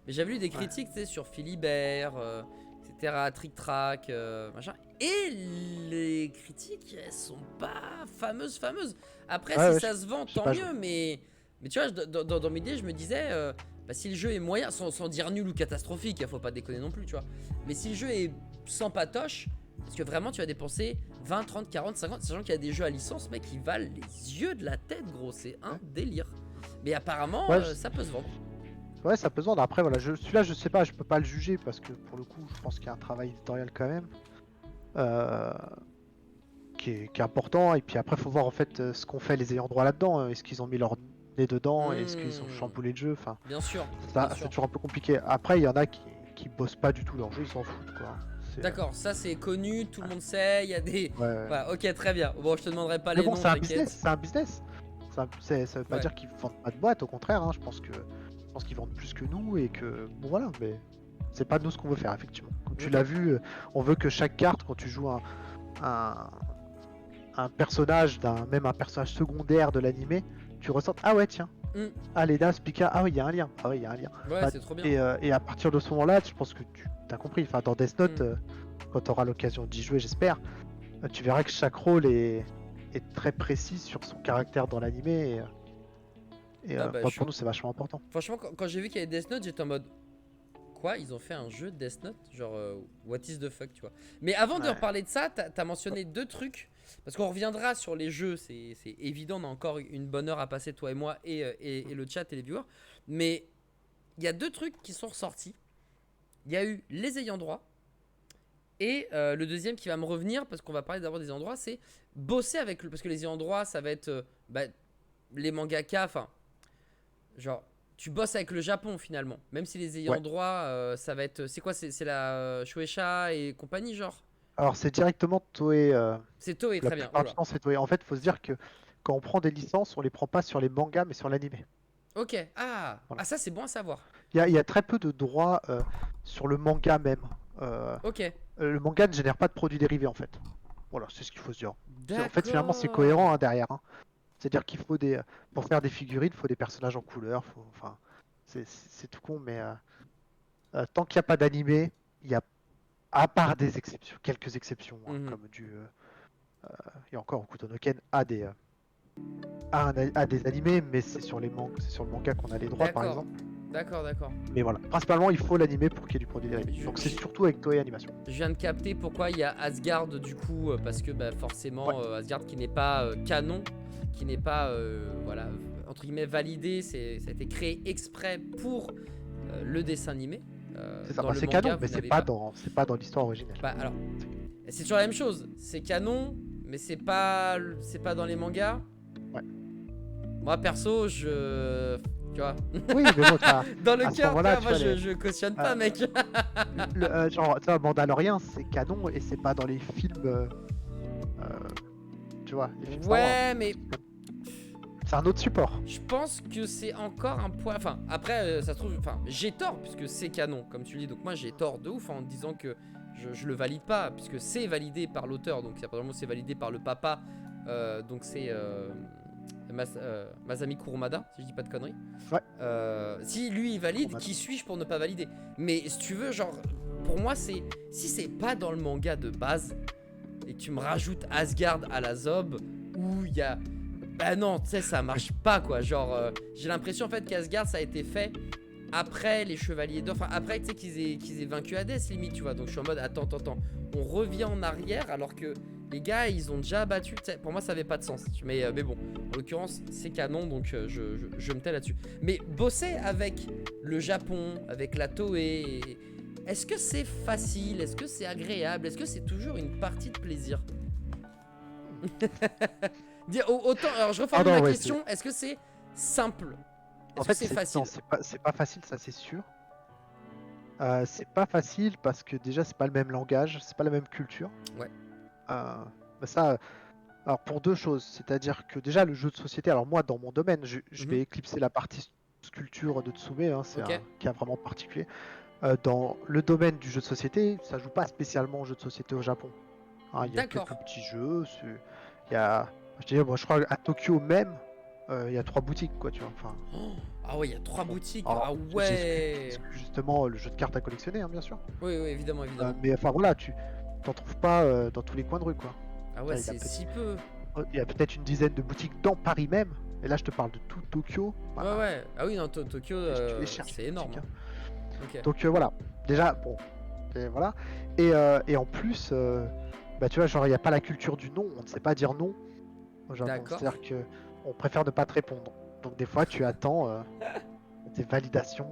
mais j'avais lu des critiques, tu sais, sur Philibert, etc., Trick Track, machin. Et les critiques, elles sont pas fameuses. Après, si ça se vend, tant mieux. Mais tu vois, dans mes idées, je me disais, si le jeu est moyen, sans dire nul ou catastrophique, faut pas déconner non plus, tu vois. Mais si le jeu est sans patoche, est-ce que vraiment tu vas dépenser 20, 30, 40, 50, sachant qu'il y a des jeux à licence, mec, qui valent les yeux de la tête, gros. C'est un délire. Mais apparemment, ça peut se vendre. Ouais, ça peut se vendre. Après, voilà, celui-là, je sais pas, je peux pas le juger parce que pour le coup, je pense qu'il y a un travail éditorial quand même qui est important. Et puis après, faut voir en fait ce qu'ont fait les ayants droit là-dedans. Est-ce qu'ils ont mis leur nez dedans? Est-ce qu'ils ont chamboulé le jeu? Enfin, bien sûr. C'est toujours un peu compliqué. Après, il y en a qui bossent pas du tout leur jeu, ils s'en foutent, quoi. D'accord, ça c'est connu, tout le monde sait, il y a des... Voilà, ok, très bien. Bon, je te demanderai pas les noms, c'est un business. Ça veut pas dire qu'ils vendent pas de boîte, au contraire, je pense qu'ils vendent plus que nous et que... Bon voilà, mais c'est pas nous ce qu'on veut faire, effectivement. Comme tu l'as vu, on veut que chaque carte, quand tu joues un personnage, même un personnage secondaire de l'animé, tu ressentes, ah ouais tiens, Leda, Spica, ah oui, il y a un lien. Ouais, c'est trop bien. Et à partir de ce moment-là, je pense que tu as compris. Enfin, dans Death Note, quand tu auras l'occasion d'y jouer, j'espère, tu verras que chaque rôle est très précis sur son caractère dans l'animé. Et pour nous, c'est vachement important. Franchement, quand j'ai vu qu'il y avait Death Note, j'étais en mode... Quoi? Ils ont fait un jeu de Death Note? Genre, what is the fuck, tu vois? Mais avant de reparler de ça, t'as mentionné deux trucs. Parce qu'on reviendra sur les jeux, c'est évident, on a encore une bonne heure à passer, toi et moi, et le chat et les viewers. Mais il y a deux trucs qui sont ressortis. Il y a eu les ayants droit. Et le deuxième qui va me revenir, parce qu'on va parler d'abord des ayants droit, c'est bosser avec... Parce que les ayants droit, ça va être les mangaka, enfin... Genre, tu bosses avec le Japon finalement. Même si les ayants Ouais. droit, ça va être. C'est quoi? C'est la Shueisha et compagnie, genre? Alors c'est directement Toei. C'est Toei, La très bien. plupart du Oula. temps c'est Toei. En fait, faut se dire que quand on prend des licences, on les prend pas sur les mangas mais sur l'animé. Ok. Ah, Voilà. ah ça c'est bon à savoir. Il y a très peu de droits sur le manga même. Euh, Ok. le manga ne génère pas de produits dérivés en fait. Voilà, c'est ce qu'il faut se dire. En fait, finalement, c'est D'accord. cohérent hein, derrière. Hein. C'est-à-dire qu'il faut des. Pour faire des figurines, il faut des personnages en couleur. Enfin, c'est tout con, mais tant qu'il n'y a pas d'animé, il y a. À part des exceptions, quelques exceptions, hein, Mhm. comme et encore, Hokuto no Ken a des animés, mais c'est sur le manga qu'on a les droits, par D'accord. exemple. D'accord, d'accord. Mais voilà, principalement, il faut l'animé pour qu'il y ait du produit dérivé. Je, Donc c'est je- surtout avec Toei Animation. je viens de capter pourquoi il y a Asgard du coup, parce que bah, Ouais, forcément Asgard qui n'est pas canon, qui n'est pas voilà entre guillemets validé, ça a été créé exprès pour le dessin animé. c'est ça. Dans Bah, le c'est manga, canon, mais vous n'avez pas. c'est pas dans l'histoire originelle. Bah alors, c'est toujours la même chose. C'est canon, mais c'est pas dans les mangas. Ouais. Moi perso, tu vois, Oui, mais bon, dans le à ce cœur, tu moment-là, vois, tu moi vois, je cautionne pas, euh, mec. genre, tu vois, Mandalorian, c'est canon et c'est pas dans les films, tu vois, les films Star Wars. Ouais, mais C'est un autre support. je pense que c'est encore un point. Enfin, après, ça se trouve. Enfin, j'ai tort, puisque c'est canon, comme tu le dis. Donc, moi, j'ai tort de ouf en disant que je le valide pas, puisque c'est validé par l'auteur. Donc, apparemment, c'est validé par le papa. Donc, c'est Masami Kurumada, si je dis pas de conneries. Ouais, Si lui, il valide, Kurumada. qui suis-je pour ne pas valider? Mais si tu veux, genre, pour moi, c'est. Si c'est pas dans le manga de base, et que tu me rajoutes Asgard à la Zob, où il y a. Bah non, tu sais, ça marche pas quoi. Genre, j'ai l'impression en fait qu'Asgard ça a été fait après les Chevaliers d'Or. Enfin, après, tu sais, qu'ils aient vaincu Hadès limite, tu vois. Donc je suis en mode, attends. On revient en arrière alors que les gars, ils ont déjà battu. Pour moi, ça avait pas de sens. Mais bon, en l'occurrence, c'est canon, donc je me tais là-dessus. Mais bosser avec le Japon, avec la Toei, est-ce que c'est facile? Est-ce que c'est agréable? Est-ce que c'est toujours une partie de plaisir? Autant, alors je reformule Pardon, ma ouais, question, est-ce que c'est simple? en Est-ce que fait, c'est facile? non, c'est pas facile, ça c'est sûr. C'est pas facile parce que déjà, c'est pas le même langage, c'est pas la même culture. Ouais. Bah ça, alors pour deux choses, c'est-à-dire que déjà le jeu de société, alors moi dans mon domaine, je vais Mhm. éclipser la partie sculpture de Tsume, hein, c'est Ok. un cas vraiment particulier. Dans le domaine du jeu de société, ça joue pas spécialement au jeu de société au Japon. Hein, il y a D'accord. quelques petits jeux, il y a, je dirais, moi, je crois à Tokyo même, il y a 3 boutiques quoi, tu vois. Enfin, Oh, ah ouais, il y a 3 bon, boutiques. alors Ah j'exclus ouais. justement le jeu de cartes à collectionner, hein, bien sûr. Oui, oui, évidemment, évidemment. Mais enfin voilà, tu t'en trouves pas dans tous les coins de rue quoi. Ah ouais, Il y a c'est si peu. peut-être une dizaine de boutiques dans Paris même. Et là, je te parle de tout Tokyo. Ouais, Bah, ouais. Ah oui, non, Tokyo, tu les cherches, c'est les énorme, boutiques. hein. Hein. Ok. Donc voilà. Déjà, bon. Et voilà. Et en plus, bah, tu vois, genre, il n'y a pas la culture du non. On ne sait pas dire non au Japon. D'accord. C'est-à-dire que on préfère ne pas te répondre. Donc des fois, tu attends des validations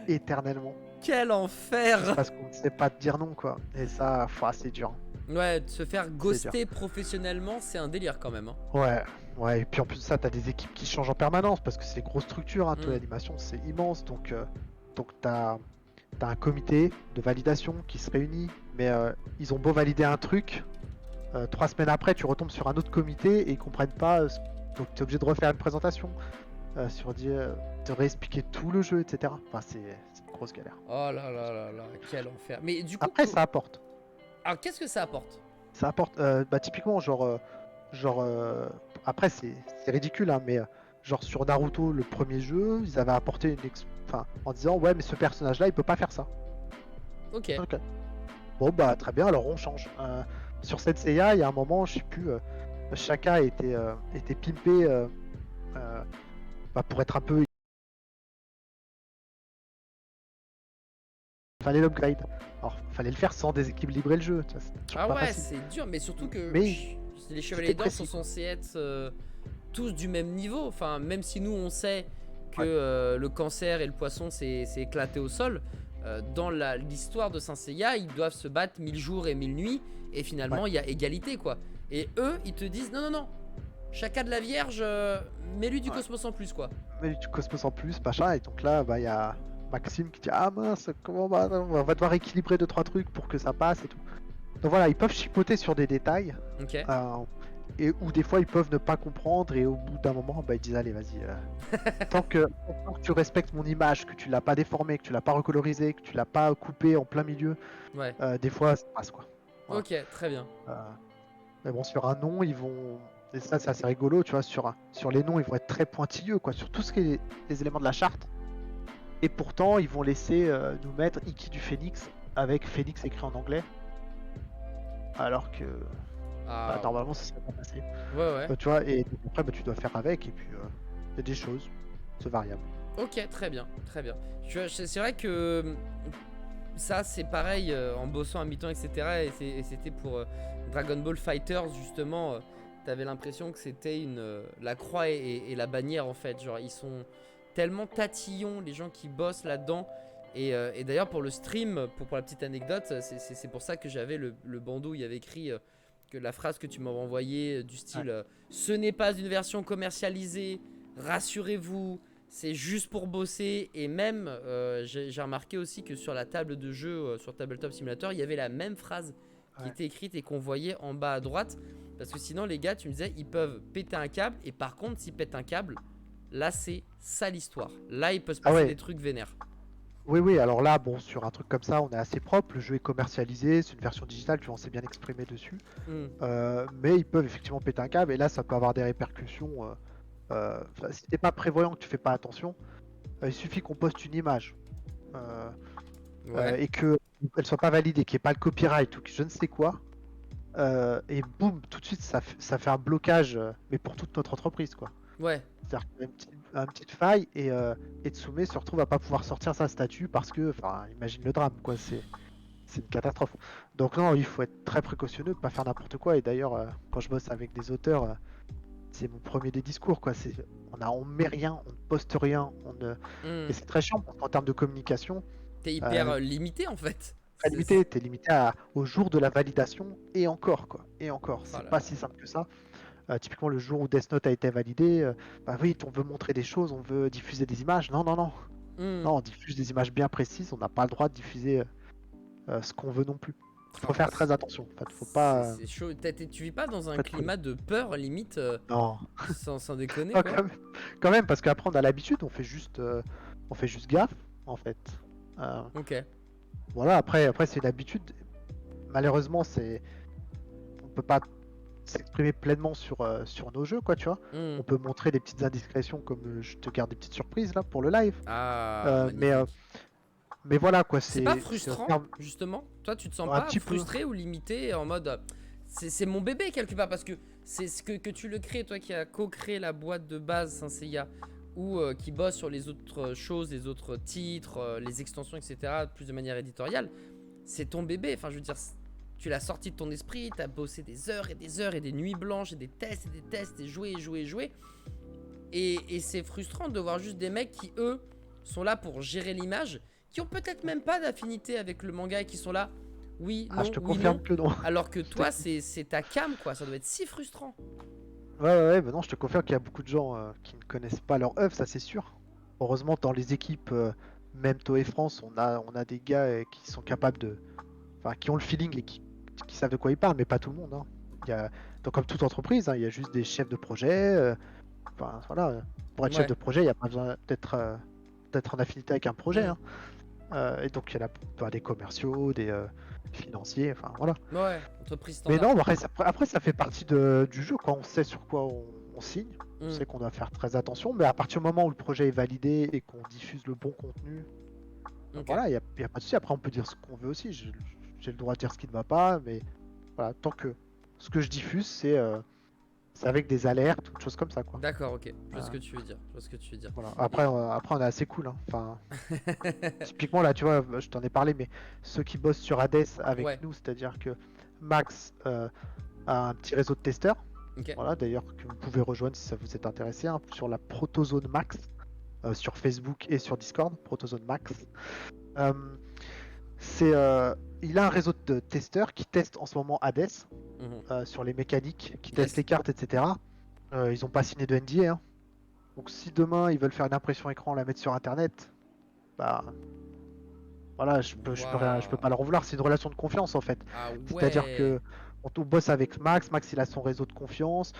éternellement. Quel Juste enfer. parce qu'on ne sait pas te dire non, quoi. Et ça, c'est dur. Ouais, de se faire C'est dur. ghoster professionnellement, c'est un délire quand même, hein. Ouais, ouais, et puis en plus de ça, t'as des équipes qui changent en permanence parce que c'est des grosses structures, hein, Toei Mm. Animation, c'est immense, donc t'as un comité de validation qui se réunit, mais ils ont beau valider un truc, 3 semaines après, tu retombes sur un autre comité et ils comprennent pas, donc t'es obligé de refaire une présentation, de réexpliquer tout le jeu, etc. Enfin, c'est une grosse galère. Oh là là là là, quel enfer. Mais du coup, Après, ça apporte. alors qu'est-ce que ça apporte? Ça apporte, bah, typiquement, genre après c'est ridicule, hein, mais genre sur Naruto, le premier jeu, ils avaient apporté enfin, en disant ouais, mais ce personnage-là, il peut pas faire ça. Ok. Ok. Bon bah très bien, alors on change. Sur Seiya, il y a un moment, je sais plus, Shaka était pimpé bah, pour être un peu. Fallait l'upgrade. Alors, fallait le faire sans déséquilibrer le jeu. Tu vois, c'est toujours Ah pas ouais, facile. c'est dur, mais surtout que Mais les Chevaliers c'était d'Or sont précis. censés être tous du même niveau. Enfin, même si nous on sait que Ouais. le cancer et le poisson c'est éclaté au sol, dans l'histoire de Saint Seiya, ils doivent se battre 1000 jours et 1000 nuits, et Ouais. finalement il y a égalité quoi. Et eux, ils te disent non, non, non, Chaka de la Vierge, mets-lui du Ouais. Cosmos en plus, quoi. Mais du Cosmos en plus, machin, et donc là, bah, il y a Maxime qui dit ah mince, comment on va devoir équilibrer 2-3 trucs pour que ça passe et tout. Donc voilà, ils peuvent chipoter sur des détails, Ok. et ou des fois ils peuvent ne pas comprendre, et au bout d'un moment, bah, ils disent allez, vas-y, tant que tu respectes mon image, que tu l'as pas déformée, que tu l'as pas recolorisée, que tu l'as pas coupée en plein milieu, Ouais. des fois ça passe quoi. Voilà. Ok, très bien. Euh, mais bon, sur un nom, ils vont. Et ça, c'est assez rigolo, tu vois. Sur les noms, ils vont être très pointilleux, quoi. Sur tout ce qui est les éléments de la charte. Et pourtant, ils vont laisser nous mettre Iki du Phénix avec Phénix écrit en anglais. Alors que bah, Ah, normalement, ça serait pas passé. ouais, ouais. Tu vois, et donc après, bah, tu dois faire avec. Et puis, il y a des choses. C'est variable. Ok, très bien, très bien. C'est vrai que ça, c'est pareil en bossant à mi-temps, etc. Et c'était pour Dragon Ball Fighters, justement. T'avais l'impression que c'était la croix et la bannière, en fait. Genre, ils sont tellement tatillons, les gens qui bossent là-dedans. Et d'ailleurs, pour le stream, pour la petite anecdote, c'est pour ça que j'avais le bandeau où il y avait écrit que la phrase que tu m'avais envoyée, du style Ouais. ce n'est pas une version commercialisée, rassurez-vous. C'est juste pour bosser. Et même, j'ai remarqué aussi que sur la table de jeu, sur Tabletop Simulator, il y avait la même phrase qui Ouais. était écrite et qu'on voyait en bas à droite. Parce que sinon, les gars, tu me disais, ils peuvent péter un câble. Et par contre, s'ils pètent un câble, là, c'est ça l'histoire. Là, il peut se Ah passer ouais. des trucs vénères. Oui, oui, alors là, bon, sur un truc comme ça, on est assez propre. Le jeu est commercialisé, c'est une version digitale, tu vois, on s'est bien exprimé dessus. Hmm. Mais ils peuvent effectivement péter un câble, et là, ça peut avoir des répercussions. Si t'es pas prévoyant, que tu fais pas attention, il suffit qu'on poste une image Ouais. et que elle soit pas validée, qu'il n'y ait pas le copyright ou que je ne sais quoi, et boum, tout de suite, ça fait un blocage, mais pour toute notre entreprise, quoi. Ouais. C'est-à-dire qu'il y a une petite faille, et Tsume se retrouve à pas pouvoir sortir sa statue parce que, enfin, imagine le drame, quoi. C'est une catastrophe. Donc non, il faut être très précautionneux, pas faire n'importe quoi. Et d'ailleurs, quand je bosse avec des auteurs, c'est mon premier des discours, quoi. On met rien, on ne poste rien, Hmm. et c'est très chiant parce qu'en termes de communication, T'es hyper euh, limité, en fait. très limité. T'es limité au jour de la validation, et encore, quoi. Et encore, Oh c'est là pas là. si simple que ça. Typiquement, le jour où Death Note a été validé, bah oui, on veut montrer des choses, on veut diffuser des images. Non, non, non. Hmm. Non, on diffuse des images bien précises, on n'a pas le droit de diffuser ce qu'on veut non plus. Il faut Oh, faire très attention. En fait, faut pas. c'est chaud. Tu vis pas dans un Faut être prudent. climat de peur, limite, Non. sans déconner, Non, quoi. quand même, parce qu'après on a l'habitude, on fait juste gaffe, en fait. Euh, Ok. voilà, après c'est une habitude. Malheureusement, on peut pas s'exprimer pleinement sur nos jeux, quoi, tu vois. Hmm. On peut montrer des petites indiscrétions, comme je te garde des petites surprises là pour le live. Ah, Euh, mais, euh, magnifique. mais voilà, quoi, C'est pas c'est en frustrant, termes- justement? Toi, tu te sens un pas petit peu. frustré ou limité en mode c'est mon bébé quelque part parce que c'est ce que tu le crées, toi qui as co-créé la boîte de base Saint Seiya ou qui bosse sur les autres choses, les autres titres, les extensions, etc., plus de manière éditoriale. C'est ton bébé, enfin, je veux dire, tu l'as sorti de ton esprit, t'as bossé des heures et des heures et des nuits blanches et des tests et des tests et joué et joué et joué. Et c'est frustrant de voir juste des mecs qui, eux, sont là pour gérer l'image, qui ont peut-être même pas d'affinité avec le manga et qui sont là, oui, Ah, je non, te oui, non. confirme que non. Alors que Je te- toi, c'est ta cam, quoi. Ça doit être si frustrant. Ouais, bah non, je te confirme qu'il y a beaucoup de gens qui ne connaissent pas leur œuvre, ça c'est sûr. Heureusement, dans les équipes, même Toei France, on a des gars qui sont capables enfin, qui ont le feeling et qui savent de quoi ils parlent, mais pas tout le monde, hein. Donc, comme toute entreprise, hein, il y a juste des chefs de projet. Enfin, voilà, pour être chef Ouais. de projet, il n'y a pas besoin d'être en affinité avec un projet, Hmm. hein. Et donc, il y en a des commerciaux, des financiers, enfin voilà. Ouais, entreprise Mais standard, non, quoi. après, ça fait partie du jeu, quoi. On sait sur quoi on signe, on Hmm. sait qu'on doit faire très attention, mais à partir du moment où le projet est validé et qu'on diffuse le bon contenu, Ok. voilà, y a pas de souci. Après, on peut dire ce qu'on veut aussi. J'ai le droit de dire ce qui ne va pas, mais voilà, tant que ce que je diffuse, c'est avec des alertes ou des choses comme ça, quoi. D'accord, ok. Je vois ce Euh, que tu veux dire. Je vois ce que tu veux dire. voilà. Et... Après, on est assez cool, hein. Enfin, typiquement, là, tu vois, je t'en ai parlé, mais ceux qui bossent sur Hades ouais. avec nous, c'est-à-dire que Max a un petit réseau de testeurs. Ok. Voilà, d'ailleurs, que vous pouvez rejoindre si ça vous est intéressé, hein, sur la Protozone Max, sur Facebook et sur Discord, Protozone Max. Euh, c'est, il a un réseau de testeurs qui testent en ce moment Hades Mhm. sur les mécaniques, qui testent Yes. les cartes, etc. Ils ont pas signé de NDA, hein. Donc si demain ils veulent faire une impression écran, la mettre sur internet, bah voilà, je peux Waouh. pas leur en vouloir. C'est une relation de confiance en fait. Ah C'est-à-dire ouais. que on bosse avec Max, Max il a son réseau de confiance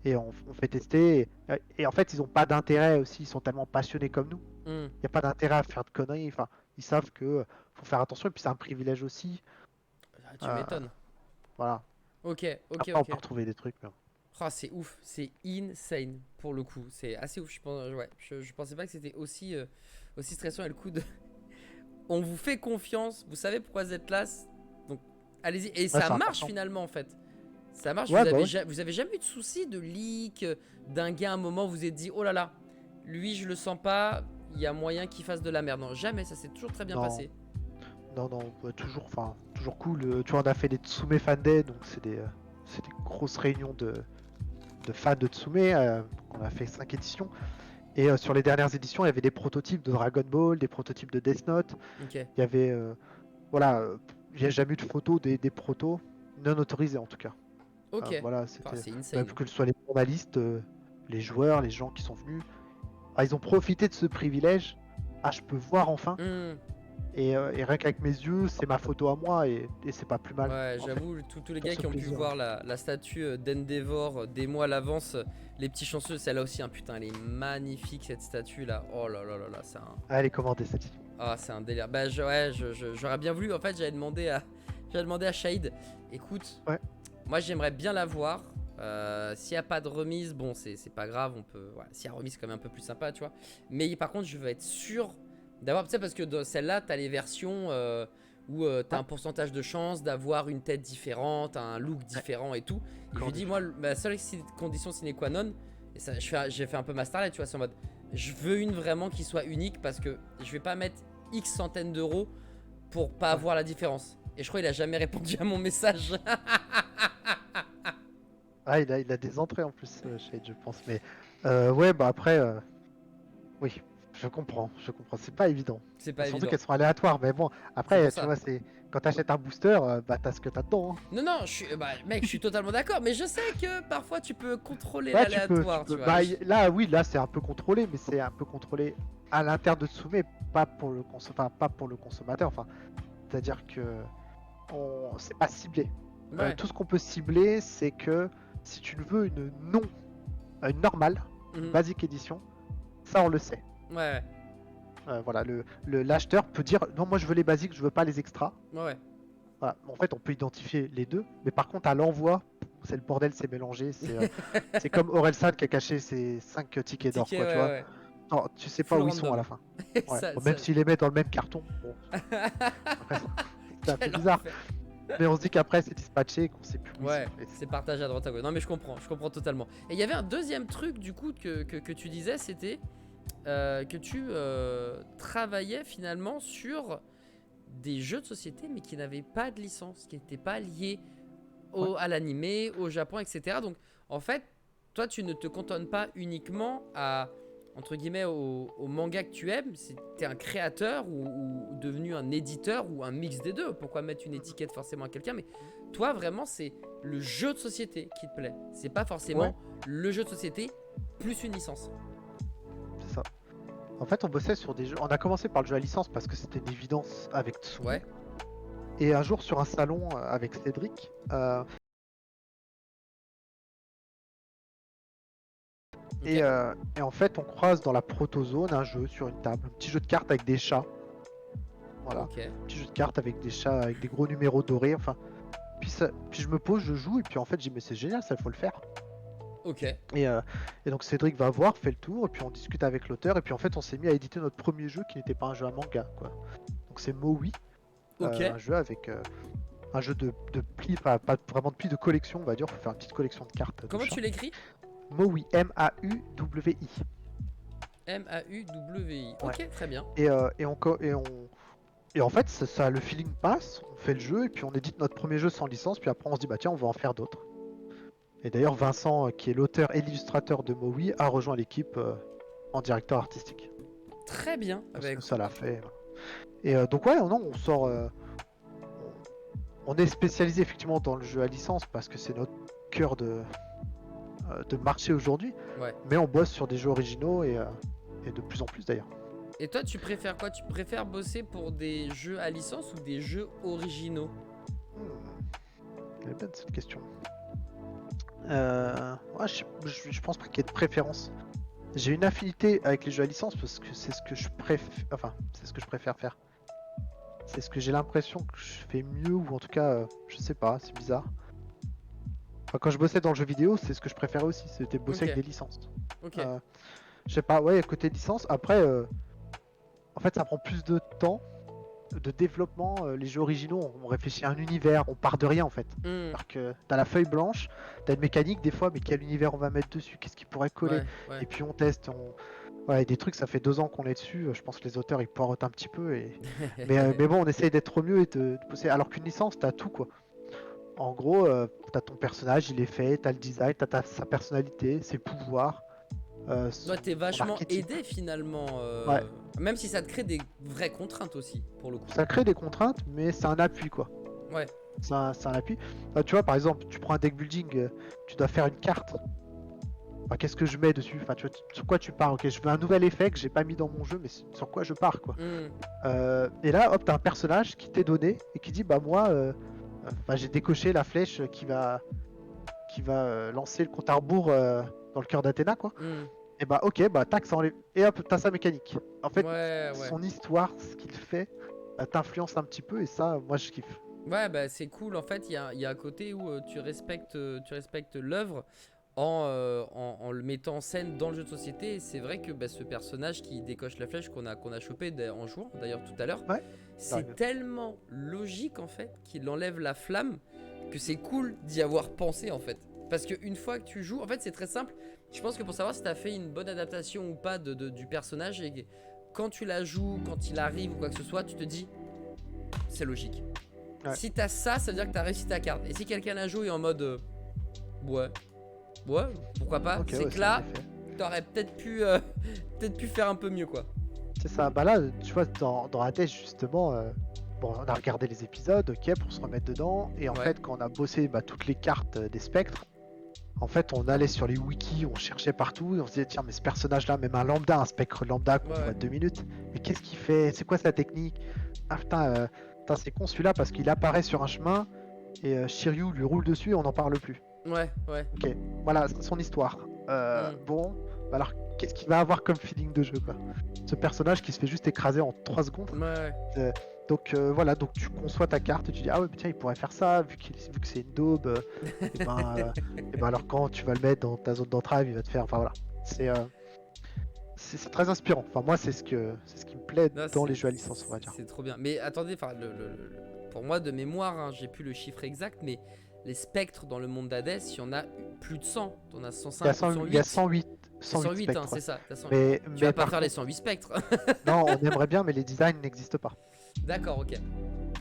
et on fait tester. Et en fait ils ont pas d'intérêt aussi, ils sont tellement passionnés comme nous. Hmm. Il n'y a pas d'intérêt à faire de conneries. Enfin, ils savent que faut faire attention et puis c'est un privilège aussi. Ah, tu Euh, m'étonnes. voilà. Ok, ok, Après on peut ok. retrouver des trucs. Ah, c'est ouf, c'est insane pour le coup. C'est assez ouf. Je pense, ouais, je pensais pas que c'était aussi stressant. Et le coup de. On vous fait confiance, vous savez pourquoi vous êtes là. Donc, allez-y. Et Ouais, ça c'est marche important. finalement en fait. Ça marche, Ouais, bah ouais. vous avez jamais eu de soucis de leak, d'un gars à un moment, vous vous êtes dit, oh là là, lui je le sens pas, il y a moyen qu'il fasse de la merde. Non, jamais, ça s'est toujours très bien Non, passé. non, bah, toujours, enfin, toujours cool. Tu vois, on a fait des Tsume Fan Day, donc c'est des grosses réunions de fans de Tsume. On a fait 5 éditions. Et sur les dernières éditions, il y avait des prototypes de Dragon Ball, des prototypes de Death Note. Ok, Il y avait, voilà, il n'y a jamais eu de photos des protos non autorisés en tout cas. ok. Voilà, Ah, c'était c'est même insane. que ce soit les journalistes, les joueurs, les gens qui sont venus. Ah, ils ont profité de ce privilège. Ah, je peux voir enfin. Hmm. Et rien qu'avec mes yeux, c'est ma photo à moi et c'est pas plus mal Ouais, en fait. j'avoue, tous les Pour gars ce qui ont pu plaisir. voir la statue d'Endeavor des mois à l'avance, les petits chanceux, celle-là aussi, hein, putain, elle est magnifique cette statue là. Oh là là là là, c'est un. Ah, elle est commandée celle-ci. Ah, c'est un délire. Bah, ouais, j'aurais bien voulu. En fait, j'avais demandé à Shade. Écoute, Ouais, moi, j'aimerais bien la voir. S'il n'y a pas de remise, bon, c'est pas grave. On peut. Voilà, s'il y a remise, c'est quand même un peu plus sympa, tu vois. Mais par contre, je veux être sûr d'avoir. Tu sais, parce que dans celle-là, t'as les versions où t'as ouais, un pourcentage de chance d'avoir une tête différente, un look ouais, différent et tout. Et je encore lui dis, moi, différent. ma seule condition sine qua non, et ça, j'ai fait un peu ma starlight, tu vois, c'est en mode. Je veux une vraiment qui soit unique parce que je vais pas mettre X centaines d'euros pour pas Ouais. avoir la différence. Et je crois qu'il a jamais répondu à mon message. Ah, il a des entrées en plus, Shade, je pense. Mais ouais, bah après, oui, je comprends, je comprends. C'est pas évident. C'est pas Surtout évident. qu'elles sont aléatoires. Mais bon, C'est pour après, tu ça. vois, c'est quand t'achètes un booster, bah t'as ce que t'as dedans, hein. Non, non, bah, mec, je suis totalement d'accord. Mais je sais que parfois tu peux contrôler Ouais, tu l'aléatoire, tu peux. vois. Bah, là, oui, là, c'est un peu contrôlé, mais c'est un peu contrôlé à l'interne de Tsume, pas pour le enfin, pas pour le consommateur. Enfin, c'est-à-dire que c'est pas ciblé. Ouais. Tout ce qu'on peut cibler, c'est que si tu veux une non, une normale, une Mhm. basic édition, ça on le sait. Ouais, Voilà, l'acheteur peut dire non, moi je veux les basiques, je veux pas les extras. ouais. Ouais. Voilà. En fait, on peut identifier les deux, mais par contre, à l'envoi, c'est le bordel, c'est mélangé. C'est comme Orelsan qui a caché ses 5 tickets d'or, Ticket, quoi, tu ouais, vois. ouais. Non, tu sais pas Full où ils sont à la random. fin. Et Ouais. ça, Bon, même ça... s'ils les mettent dans le même carton, bon, après, c'est un peu Quel bizarre. enfer. Mais on se dit qu'après, c'est dispatché et qu'on sait plus où ils sont. Ouais, c'est partagé à droite à gauche. Non, mais je comprends totalement. Et il y avait un deuxième truc, du coup, que tu disais, c'était que tu travaillais finalement sur des jeux de société, mais qui n'avaient pas de licence, qui n'étaient pas liés Ouais. à l'animé, au Japon, etc. Donc, en fait, toi, tu ne te cantonnes pas uniquement à, entre guillemets, au manga que tu aimes. T'es un créateur ou devenu un éditeur ou un mix des deux. Pourquoi mettre une Mhm. étiquette forcément à quelqu'un? Mais toi, vraiment, c'est le jeu de société qui te plaît. C'est pas Ouais, forcément le jeu de société plus une licence. c'est ça. En fait, on bossait sur des jeux. On a commencé par le jeu à licence parce que c'était une évidence avec Tsume. Ouais, Et un jour, sur un salon avec Cédric, ok, et en fait, on croise dans la protozone un jeu sur une table, un petit jeu de cartes avec des chats. Voilà, ok, un petit jeu de cartes avec des chats, avec des gros numéros dorés. Enfin, puis je me pose, je joue, et puis en fait, j'ai dit, mais c'est génial, ça, faut le faire. ok, Et, euh, et donc Cédric va voir, fait le tour, et puis on discute avec l'auteur, et puis en fait, on s'est mis à éditer notre premier jeu qui n'était pas un jeu à manga, quoi. Donc c'est Mowi, ok. un jeu avec un jeu de pli, pas vraiment de pli, de collection, on va dire. Faut faire une petite collection de cartes de Comment chats. tu l'écris? Mowi, M-A-U-W-I. Mauwi. Ouais. Ok, très bien. Et en fait, le feeling passe, on fait le jeu, et puis on édite notre premier jeu sans licence, puis après on se dit, bah tiens, on va en faire d'autres. Et d'ailleurs, Vincent, qui est l'auteur et l'illustrateur de Mowi, a rejoint l'équipe en directeur artistique. Très bien. Ah Parce bah que ça écoute. l'a fait. Et donc, ouais, non, on sort. On est spécialisé effectivement dans le jeu à licence parce que c'est notre cœur de marché aujourd'hui, Ouais. mais on bosse sur des jeux originaux et de plus en plus d'ailleurs. Et toi, tu préfères quoi? Tu préfères bosser pour des jeux à licence ou des jeux originaux? Elle est bonne cette question. Ouais, je pense pas qu'il y ait de préférence. J'ai une affinité avec les jeux à licence parce que c'est ce que je préfère. Enfin, c'est ce que je préfère faire. C'est ce que j'ai l'impression que je fais mieux, ou en tout cas, je sais pas, c'est bizarre. Enfin, quand je bossais dans le jeu vidéo, c'est ce que je préférais aussi, c'était bosser avec Ok, des licences. ok. Euh, je sais pas, ouais, côté licence, après, en fait, ça prend plus de temps de développement. Les jeux originaux, on réfléchit à un univers, on part de rien en fait. Hmm, Alors que t'as la feuille blanche, t'as une mécanique des fois, mais quel univers on va mettre dessus, qu'est-ce qui pourrait coller. ouais, ouais. Et puis on teste, ouais, des trucs, ça fait 2 ans qu'on est dessus. Je pense que les auteurs ils poireautent un petit peu. Mais bon, on essaye d'être au mieux et de pousser. Alors qu'une licence, t'as tout quoi. En gros, t'as ton personnage, il est fait, t'as le design, sa personnalité, ses pouvoirs, Toi, t'es son vachement archétype. aidé finalement, Ouais, même si ça te crée des vraies contraintes aussi, pour le coup. ça crée des contraintes, mais c'est un appui quoi. Ouais, C'est un appui. Tu vois, par exemple, tu prends un deck building, tu dois faire une carte. Enfin, qu'est-ce que je mets dessus? Enfin, tu vois, sur quoi tu pars? Ok, je veux un nouvel effet que j'ai pas mis dans mon jeu, mais sur quoi je pars quoi. hmm, Et là, hop, t'as un personnage qui t'est donné et qui dit bah moi, enfin, j'ai décoché la flèche qui va lancer le compte à rebours dans le cœur d'Athéna quoi. hmm. Et bah ok, bah tac, ça enlève. Et hop, t'as sa mécanique. En fait, Ouais, ouais. son histoire, ce qu'il fait, t'influence un petit peu et ça, moi je kiffe. Ouais, bah c'est cool. En fait, il y a un côté où tu respectes l'œuvre en le mettant en scène dans le jeu de société. Et c'est vrai que bah, ce personnage qui décoche la flèche qu'on a chopé en jouant, d'ailleurs tout à l'heure, Ouais, ça c'est arrive. tellement logique en fait qu'il enlève la flamme que c'est cool d'y avoir pensé en fait. Parce qu'une fois que tu joues, en fait, c'est très simple. Je pense que pour savoir si tu as fait une bonne adaptation ou pas du personnage, et quand tu la joues, quand il arrive ou quoi que ce soit, tu te dis, c'est logique. Ouais. Si t'as ça, ça veut dire que t'as réussi ta carte. Et si quelqu'un la joue et en mode ouais, ouais, pourquoi pas, Ok, c'est ouais, que c'est un là, effet. t'aurais peut-être pu, peut-être pu faire un peu mieux quoi. C'est ça. Bah là, tu vois, dans Hades, justement, bon, on a regardé les épisodes, ok, pour se remettre dedans. Et en Ouais, fait, quand on a bossé bah, toutes les cartes des spectres, en fait, on allait sur les wikis, on cherchait partout, et on se disait, tiens, mais ce personnage-là, même un lambda, un spectre lambda qu'on ouais, voit 2 minutes, mais qu'est-ce qu'il fait? C'est quoi sa technique? Ah putain, putain, c'est con celui-là parce qu'il apparaît sur un chemin et Shiryu lui roule dessus et on n'en parle plus. ouais, ouais. Ok, voilà, c'est son histoire. Hmm. Bon, bah alors qu'est-ce qu'il va avoir comme feeling de jeu, quoi? Ce personnage qui se fait juste écraser en 3 secondes. Ouais, ouais. Euh, donc voilà, donc tu conçois ta carte et tu dis ah ouais tiens il pourrait faire ça vu que c'est une daube, et ben alors quand tu vas le mettre dans ta zone d'entrave il va te faire, enfin voilà, c'est c'est très inspirant. Enfin moi c'est ce qui me plaît Non, dans les jeux à licence on va dire. c'est trop bien. Mais attendez, enfin, pour moi, de mémoire, hein, j'ai plus le chiffre exact, mais les spectres dans le monde d'Hadès, il y en a plus de 100. T'en as Il y a 105 ou 100 il y a 108. 108 C'est 108 108, hein, spectres, ouais. c'est ça. T'as 108. Tu vas Mais pas par faire les contre 108 spectres. non on aimerait bien mais les designs n'existent pas. D'accord, ok.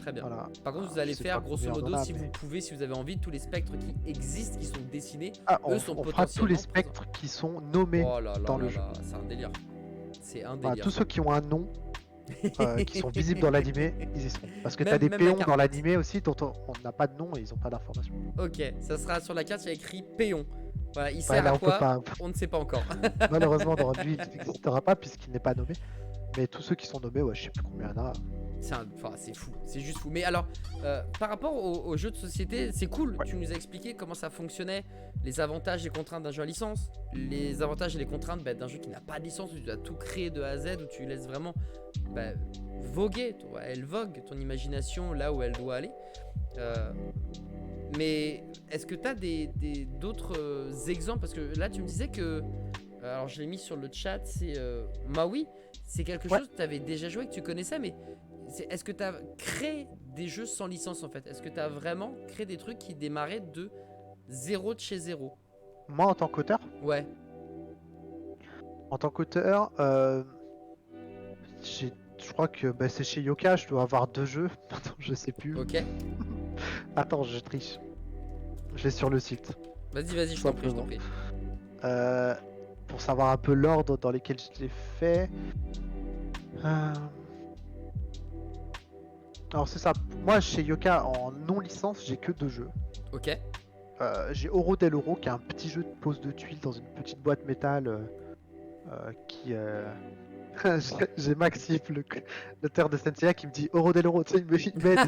Très bien. Voilà. Par contre, vous Alors, je allez sais faire, pas grosso combien on en modo, a, si vous mais pouvez, si vous avez envie, tous les spectres qui existent, qui sont dessinés, on, eux sont on fera tous les potentiellement présents. spectres qui sont nommés Oh là là dans là le jeu. là, c'est un délire. C'est un Voilà, délire tous ça. ceux qui ont un nom qui sont visibles dans l'animé, ils y seront. Parce que t'as des Même la péons carte. dans l'animé aussi dont on n'a pas de nom et ils ont pas d'informations. Ok, ça sera sur la carte, il y a écrit Péon. Voilà, il Ouais, sert à là on peut quoi? pas. On ne sait pas encore. Malheureusement, dans lui, il n'existera pas puisqu'il n'est pas nommé. Mais tous ceux qui sont nommés, ouais, je sais plus combien il y en a. Enfin, c'est fou, c'est juste fou. Mais alors, par rapport aux jeux de société, c'est cool. Ouais. Tu nous as expliqué comment ça fonctionnait, les avantages et contraintes d'un jeu à licence, les avantages et les contraintes d'un jeu qui n'a pas de licence, où tu dois tout créer de A à Z, où tu laisses vraiment voguer, elle vogue ton imagination là où elle doit aller. Mais est-ce que tu as d'autres exemples? Parce que là, tu me disais que, alors je l'ai mis sur le chat, c'est Maui. C'est quelque Ouais. chose que tu avais déjà joué, que tu connaissais, mais est-ce que tu as créé des jeux sans licence en fait? Est-ce que tu as vraiment créé des trucs qui démarraient de zéro de chez zéro? Moi, Ouais, en tant qu'auteur, je crois que bah, c'est chez Yoka, je dois avoir 2 jeux. Attends, je sais plus. ok. Attends, je triche. Je vais sur le site. Vas-y, je t'en prie, je t'en prie. Euh, pour savoir un peu l'ordre dans lesquels je l'ai fait. Alors c'est ça. Moi, chez Yoka, en non licence, j'ai que 2 jeux. Ok, j'ai Oro del Oro qui est un petit jeu de pose de tuiles dans une petite boîte métal qui. J'ai Maxif, l'auteur de Senseiya, qui me dit Oro del Oro, tu sais, il m'aide.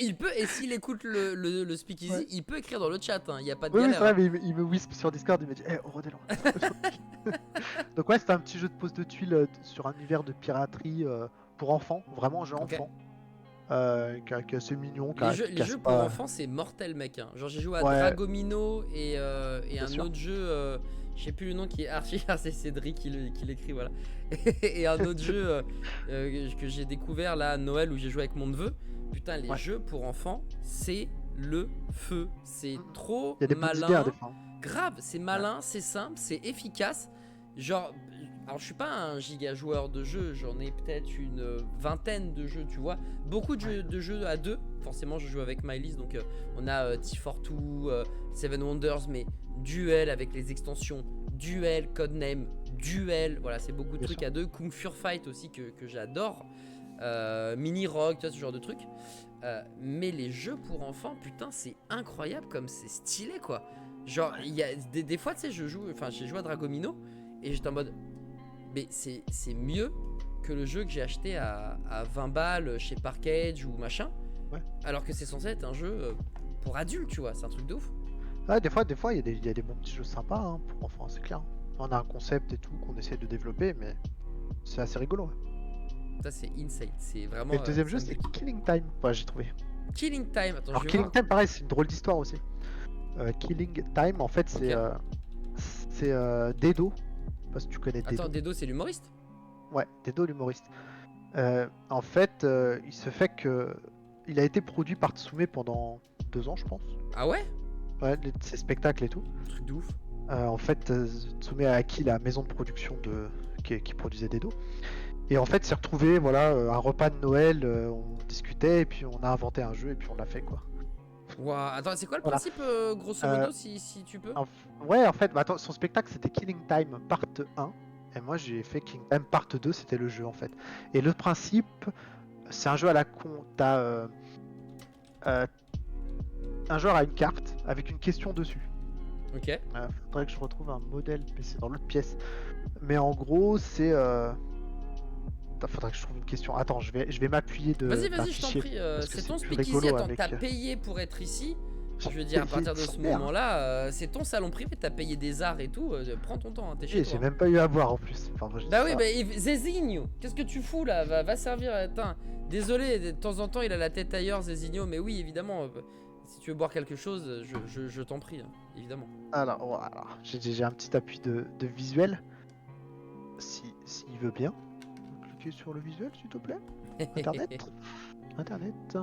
Il peut, et s'il écoute le speakeasy, Ouais. il peut écrire dans le chat, il n'y a pas de Oui, galère. c'est vrai, mais il me whispe sur Discord, il me dit Oro del Oro. Donc, ouais, c'est un petit jeu de pose de tuiles sur un univers de piraterie pour enfants, vraiment un jeu Ok. enfant. Qui est assez mignon, Les qui jeux casse pour pas. enfants, c'est mortel, mec. Hein. Genre, j'ai joué à Ouais, Dragomino et bien un sûr. autre jeu, je sais plus le nom, qui est Archie. C'est Cédric qui l'écrit, voilà. Et un autre jeu que j'ai découvert là à Noël où j'ai joué avec mon neveu. Putain, les Ouais. jeux pour enfants, c'est le feu. C'est trop Il y a des bonnes idées à malin. défendre. Grave, c'est malin, c'est simple, c'est efficace. Genre, alors je suis pas un giga joueur de jeux, j'en ai peut-être une vingtaine de jeux, tu vois. Beaucoup de jeux à deux. Forcément, je joue avec Mylis, donc on a T42, Seven Wonders, mais Duel avec les extensions, Duel, Codename, Duel, voilà, c'est beaucoup de Bien trucs sûr. à deux. Kung Fu Fight aussi que j'adore. Mini Rock, tu vois, ce genre de trucs. Mais les jeux pour enfants, putain, c'est incroyable comme c'est stylé, quoi. Genre, il y a des fois, tu sais, j'ai joué à Dragomino et j'étais en mode, mais c'est mieux que le jeu que j'ai acheté à 20 balles chez Parkage ou machin. Ouais. Alors que c'est censé être un jeu pour adultes, tu vois, c'est un truc de ouf. Ouais, des fois, il y a des bons petits jeux sympas hein, pour enfants, c'est clair. On a un concept et tout qu'on essaie de développer, mais c'est assez rigolo. Ouais. Ça, c'est insane, c'est vraiment. Et le deuxième jeu, ça me c'est dégoûte. Killing Time. Enfin, j'ai trouvé. Killing Time, attends, Alors, je vais Killing voir. Time, pareil, c'est une drôle d'histoire aussi. Killing Time, en fait, Ok. c'est Dedo. Je sais pas si tu connais Attends, Dedo. Dedo, c'est l'humoriste? Ouais, Dedo l'humoriste. En fait, il se fait que il a été produit par Tsume pendant 2 ans, je pense. Ah ouais? Ouais, ses spectacles et tout. Truc de ouf. En fait, Tsume a acquis la maison de production qui produisait Dedo. Et en fait, s'est retrouvé, voilà, un repas de Noël, on discutait et puis on a inventé un jeu et puis on l'a fait quoi. Ouah, attends, c'est quoi le Voilà. principe, grosso Euh, modo, si tu peux? Ouais, en fait, bah, attends, son spectacle c'était Killing Time Part 1 et moi j'ai fait Killing Time Part 2, c'était le jeu en fait. Et le principe, c'est un jeu à la con. T'as un joueur a une carte avec une question dessus. Ok. Faudrait que je retrouve un modèle, mais c'est dans l'autre pièce. Mais en gros, c'est. Faudrait que je trouve une question. Attends, je vais m'appuyer d'un Vas-y, je t'en fichier. prie. Parce que C'est ton c'est plus speakeasy. rigolo Attends, avec. t'as payé pour être ici. Je veux J'ai dire, à payé partir de ce sa mère, hein. moment-là, c'est ton salon privé. T'as payé des arts et tout. Prends ton temps, hein, t'es chez Et toi. j'ai Hein. même pas eu à voir en plus. Enfin, moi, je dis Bah oui, ça. bah Zézigno, qu'est-ce que tu fous là? Va servir. Attends, désolé, de temps en temps il a la tête ailleurs, Zézigno. Mais oui, évidemment. Si tu veux boire quelque chose, je t'en prie, hein, évidemment. Alors, voilà. J'ai un petit appui de visuel. S'il veut bien. Cliquez sur le visuel, s'il te plaît. Internet. Internet.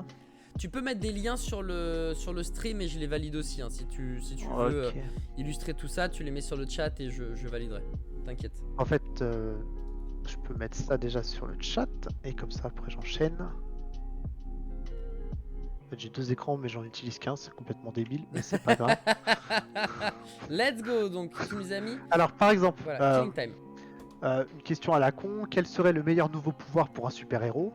Tu peux mettre des liens sur le stream et je les valide aussi. Hein, si tu veux Ok. illustrer tout ça, tu les mets sur le chat et je validerai. T'inquiète. En fait, je peux mettre ça déjà sur le chat. Et comme ça, après, j'enchaîne. En fait, j'ai 2 écrans, mais j'en utilise qu'un. C'est complètement débile, mais c'est pas grave. Let's go, donc tous mes amis. Alors, par exemple, Voilà, Killing Time. une question à la con. Quel serait le meilleur nouveau pouvoir pour un super-héros?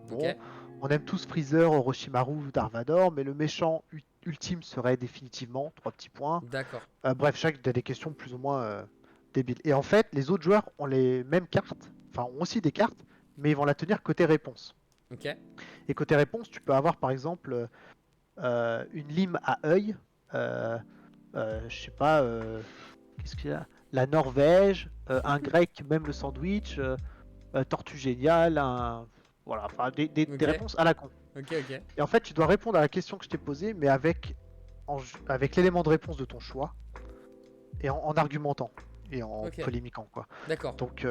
Bon, Ok. on aime tous Freezer, Orochimaru ou Dark Vador, mais le méchant ultime serait définitivement 3 petits points. D'accord. Bref, chaque a des questions plus ou moins débiles. Et en fait, les autres joueurs ont les mêmes cartes, enfin ont aussi des cartes, mais ils vont la tenir côté réponse. Ok. Et côté réponse, tu peux avoir par exemple une lime à œil, je sais pas, qu'est-ce qu'il y a? La Norvège, un grec, même le sandwich, tortue géniale, voilà, enfin des Ok. réponses à la con. Ok. Et en fait, tu dois répondre à la question que je t'ai posée, mais avec l'élément de réponse de ton choix et en argumentant et en Ok. polémiquant quoi. D'accord. Donc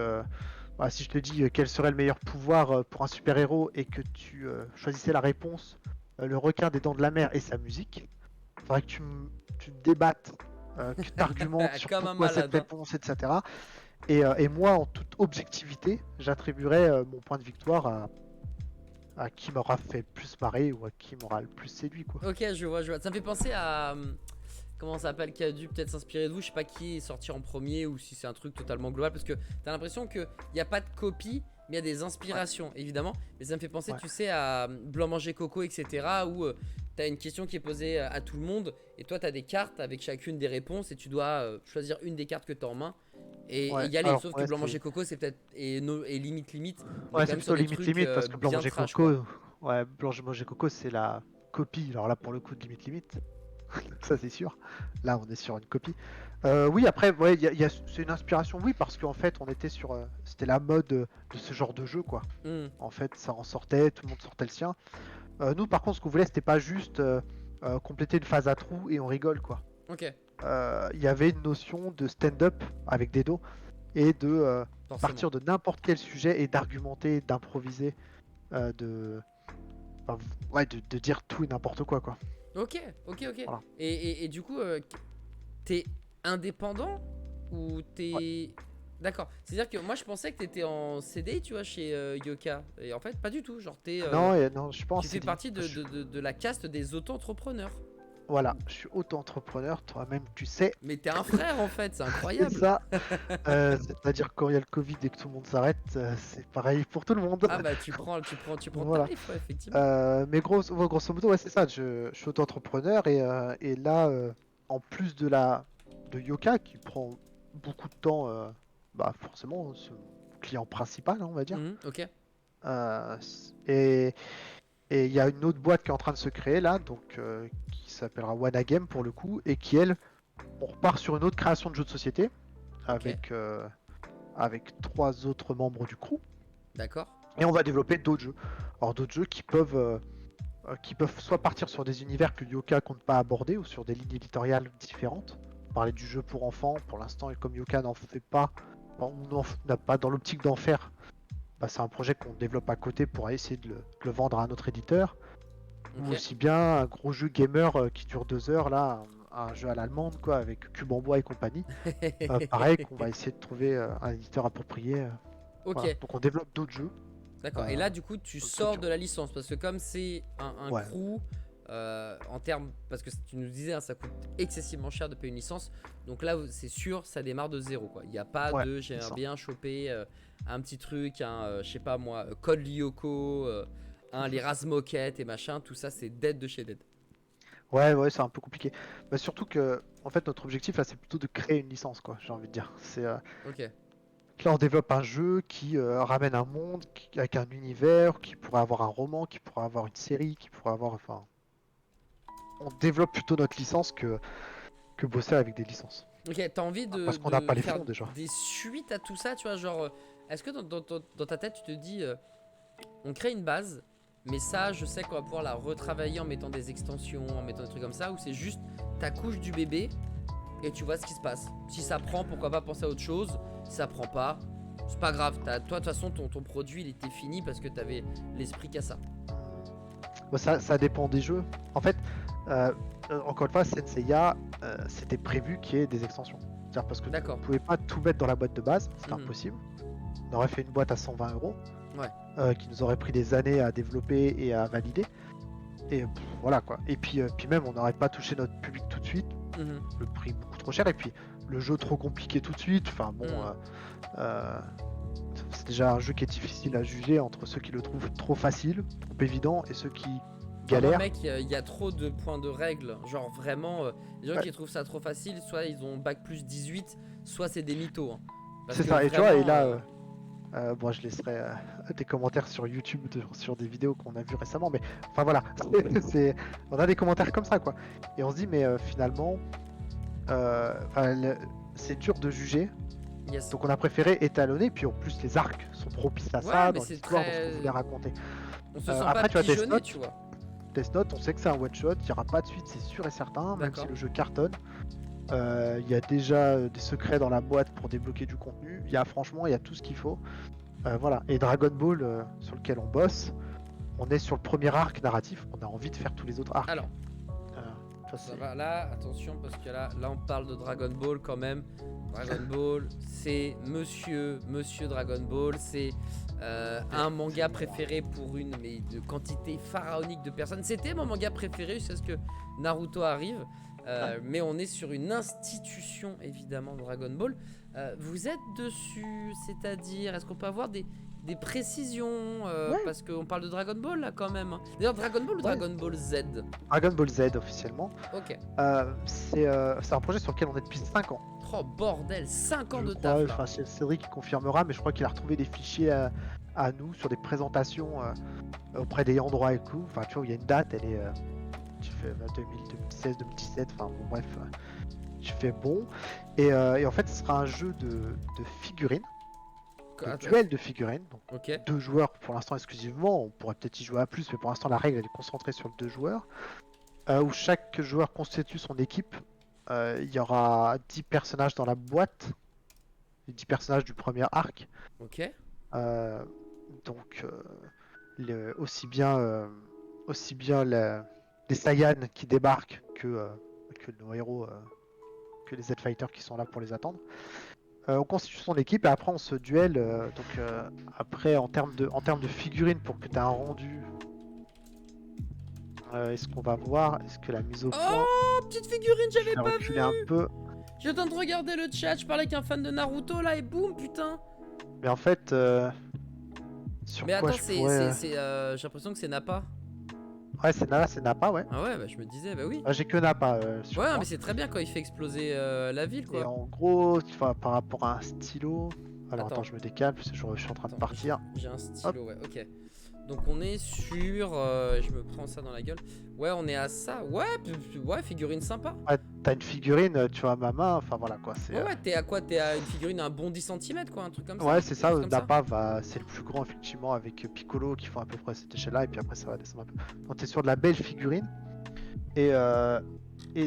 voilà, si je te dis quel serait le meilleur pouvoir pour un super-héros et que tu choisissais la réponse, le requin des dents de la mer et sa musique, il faudrait que tu te débattes, que tu argumentes sur Comme un pourquoi cette malade. Hein. réponse, etc. Et moi, en toute objectivité, j'attribuerais mon point de victoire à qui m'aura fait plus marrer ou à qui m'aura le plus séduit quoi. Ok, je vois. Ça me fait penser à. Comment ça s'appelle, qui a dû peut-être s'inspirer de vous. Je sais pas qui est sorti en premier ou si c'est un truc totalement global. Parce que t'as l'impression qu'il n'y a pas de copie, mais il y a des inspirations, évidemment. Mais ça me fait penser, Ouais. tu sais, à Blanc Manger Coco, etc. Où t'as une question qui est posée à tout le monde et toi t'as des cartes avec chacune des réponses et tu dois choisir une des cartes que t'as en main et Ouais, y aller. alors Sauf que ouais, Blanc Manger Coco c'est peut-être et limite, on est ouais, quand c'est même sur plutôt des limite trucs limite parce que blanc bien manger trash quoi. coco, ouais, blanc manger coco c'est la copie. Alors là pour le coup de limite limite, ça c'est sûr. Là on est sur une copie. Oui après ouais c'est une inspiration oui parce qu'en fait on était sur c'était la mode de ce genre de jeu quoi. En fait ça en sortait, tout le monde sortait le sien. Nous par contre ce qu'on voulait c'était pas juste compléter une phase à trous et on rigole quoi. Ok, Il y avait une notion de stand-up avec des dos et de forcément. partir de n'importe quel sujet et d'argumenter, d'improviser, de, enfin, ouais, de dire tout et n'importe quoi, quoi. Ok, ok, ok. Voilà. Et du coup, t'es indépendant ou Ouais. t'es... D'accord. C'est-à-dire que moi je pensais que t'étais en CDI, tu vois, chez Yoka. Et en fait, pas du tout. Genre, Non, non, je suis pas en tu fais CDI. partie de la caste des auto-entrepreneurs. Voilà, je suis auto-entrepreneur, toi-même tu sais. Mais t'es un frère en fait, c'est C'est incroyable. ça. C'est-à-dire quand il y a le Covid et que tout le monde s'arrête, c'est pareil pour tout le monde. Ah bah tu prends le Voilà. tarif, ouais, effectivement. Mais grosso modo, ouais, c'est ça. Je suis auto-entrepreneur et là, en plus de Yoka qui prend beaucoup de temps, bah forcément, c'est mon client principal, hein, on va dire. Mhm, ok. Euh, et et il y a une autre boîte qui est en train de se créer là, donc qui s'appellera Wanna Game pour le coup, et qui elle, on repart sur une autre création de jeu de société Ok. avec trois autres membres du crew, D'accord. et on va développer d'autres jeux. Alors d'autres jeux qui peuvent soit partir sur des univers que Yoka compte pas aborder ou sur des lignes éditoriales différentes. Parler du jeu pour enfants, pour l'instant, et comme Yoka n'en fait pas, n'a pas dans l'optique d'en faire, bah, c'est un projet qu'on développe à côté pour essayer de le vendre à un autre éditeur. Ou Ok. aussi bien un gros jeu gamer qui dure 2 heures, là, un jeu à l'allemande, quoi, avec cube en bois et compagnie. Pareil, qu'on va essayer de trouver un éditeur approprié. Voilà. Ok. Donc on développe d'autres jeux, D'accord. Et euh, là, du coup, tu d'autres sors structures. de la licence parce que comme c'est un Ouais. crew en termes, parce que tu nous disais, hein, ça coûte excessivement cher de payer une licence. Donc là, c'est sûr, ça démarre de zéro, quoi. Il n'y a pas Ouais, de, c'est j'aimerais ça. bien choper un petit truc, je sais pas moi, Code Lyoko, les Razmoket et machin. Tout ça, c'est dead de chez dead. Ouais, ouais, c'est un peu compliqué. Bah, surtout que, en fait, notre objectif là, c'est plutôt de créer une licence, quoi. J'ai envie de dire. Ok. Là, on développe un jeu qui ramène un monde, avec un univers, qui pourrait avoir un roman, qui pourrait avoir une série, qui pourrait avoir, enfin, on développe plutôt notre licence que bosser avec des licences. Ok, t'as envie Parce qu'on n'a de pas les faire fonds déjà. des suites à tout ça, tu vois, genre, est-ce que dans ta tête, tu te dis, on crée une base, mais ça, je sais qu'on va pouvoir la retravailler en mettant des extensions, en mettant des trucs comme ça, ou c'est juste ta couche du bébé et tu vois ce qui se passe. Si ça prend, pourquoi pas penser à autre chose. Si ça prend pas, c'est pas grave. Toi, de toute façon, ton produit, il était fini parce que t'avais l'esprit qu'à ça. Bon, ça dépend des jeux. En fait, euh, encore une fois, Senseiya, c'était prévu qu'il y ait des extensions. C'est-à-dire parce que on D'accord. pouvait pas tout mettre dans la boîte de base, c'était Mhm. impossible. On aurait fait une boîte à 120 euros, Ouais. qui nous aurait pris des années à développer et à valider. Et voilà quoi. Et puis même, on n'aurait pas touché notre public tout de suite, Mhm. le prix beaucoup trop cher. Et puis le jeu trop compliqué tout de suite. Enfin bon, Mhm. euh, c'est déjà un jeu qui est difficile à juger entre ceux qui le trouvent trop facile, trop évident, et ceux qui Enfin, moi, galèrent. mec, il y a trop de points de règle. Genre, vraiment, les gens Ouais, qui trouvent ça trop facile, soit ils ont bac plus 18, soit c'est des mythos, hein. Parce c'est que ça. Et tu vois, et vraiment. là, bon, je laisserai des commentaires sur YouTube sur des vidéos qu'on a vues récemment, mais enfin voilà, on a des commentaires comme ça quoi. Et on se dit, mais finalement, enfin, c'est dur de juger. Yes. Donc on a préféré étalonner, puis en plus les arcs sont propices à Ouais, ça, mais dans c'est l'histoire, dans ce qu'on voulait très. raconter. On se sent pas Après, tu vois, pigeonné, tu vois. Death Note, on sait que c'est un one shot, il n'y aura pas de suite, c'est sûr et certain, même si D'accord. le jeu cartonne. Il y a déjà des secrets dans la boîte pour débloquer du contenu. Franchement, il y a tout ce qu'il faut. Voilà. Et Dragon Ball, sur lequel on bosse, on est sur le premier arc narratif. On a envie de faire tous les autres arcs. Alors, Ça, ça va là, attention, parce que là on parle de Dragon Ball quand même. Dragon Ball, c'est Monsieur Dragon Ball, c'est un manga préféré pour une quantité pharaonique de personnes. C'était mon manga préféré jusqu'à ce que Naruto arrive. Ouais. Mais on est sur une institution évidemment Dragon Ball. Vous êtes dessus, c'est-à-dire, est-ce qu'on peut avoir des des précisions, Ouais. parce qu'on parle de Dragon Ball là quand même. D'ailleurs, Dragon Ball ou Ouais. Dragon Ball Z? Dragon Ball Z officiellement. Ok. C'est un projet sur lequel on est depuis 5 ans. Oh bordel, 5 ans Je de crois, taf là. enfin c'est Cédric qui confirmera, mais je crois qu'il a retrouvé des fichiers à nous sur des présentations auprès des endroits et tout. Enfin tu vois, il y a une date, elle est tu fais 2016, 2017, enfin bon bref, tu fais bon. Et en fait ce sera un jeu de figurines, de Attends. duel de figurines, donc Ok. 2 joueurs pour l'instant exclusivement, on pourrait peut-être y jouer à plus, mais pour l'instant la règle elle est concentrée sur le 2 joueurs, où chaque joueur constitue son équipe. Il y aura 10 personnages dans la boîte, les 10 personnages du premier arc. Ok. Euh, donc aussi bien les Saiyans qui débarquent que nos héros, que les Z-Fighters qui sont là pour les attendre. On constitue son équipe et après on se duel. Après en termes de figurines pour que tu aies un rendu. Est-ce qu'on va voir? Est-ce que la mise au point? Oh, petite figurine, Je j'avais vais pas reculer vu. un peu. J'ai en train de regarder le chat, je parlais avec un fan de Naruto là et boum, putain. Mais en fait, sur Mais quoi attends, je pourrais. j'ai l'impression que c'est Nappa. Ouais, c'est Nappa, ouais. Ah ouais, bah je me disais, bah oui. J'ai que Nappa sur Ouais, moi. mais c'est très bien quand il fait exploser la ville Et quoi. en gros, par rapport à un stylo. Alors attends, Attends. je me décale parce que je suis en train de Attends, partir. j'ai un stylo, ouais, ok. Donc on est sur... je me prends ça dans la gueule. Ouais, on est à ça. Ouais, ouais, figurine sympa. Ouais, t'as une figurine, tu vois, à ma main. Enfin voilà quoi. Ouais, ouais, t'es à quoi? T'es à une figurine à un bon 10 cm quoi, un truc comme ça? Ouais, c'est Quelque ça. chose comme ça. Nappa c'est le plus grand effectivement avec Piccolo qui font à peu près cette échelle-là. Et puis après, ça va descendre un peu. Donc t'es sur de la belle figurine. Et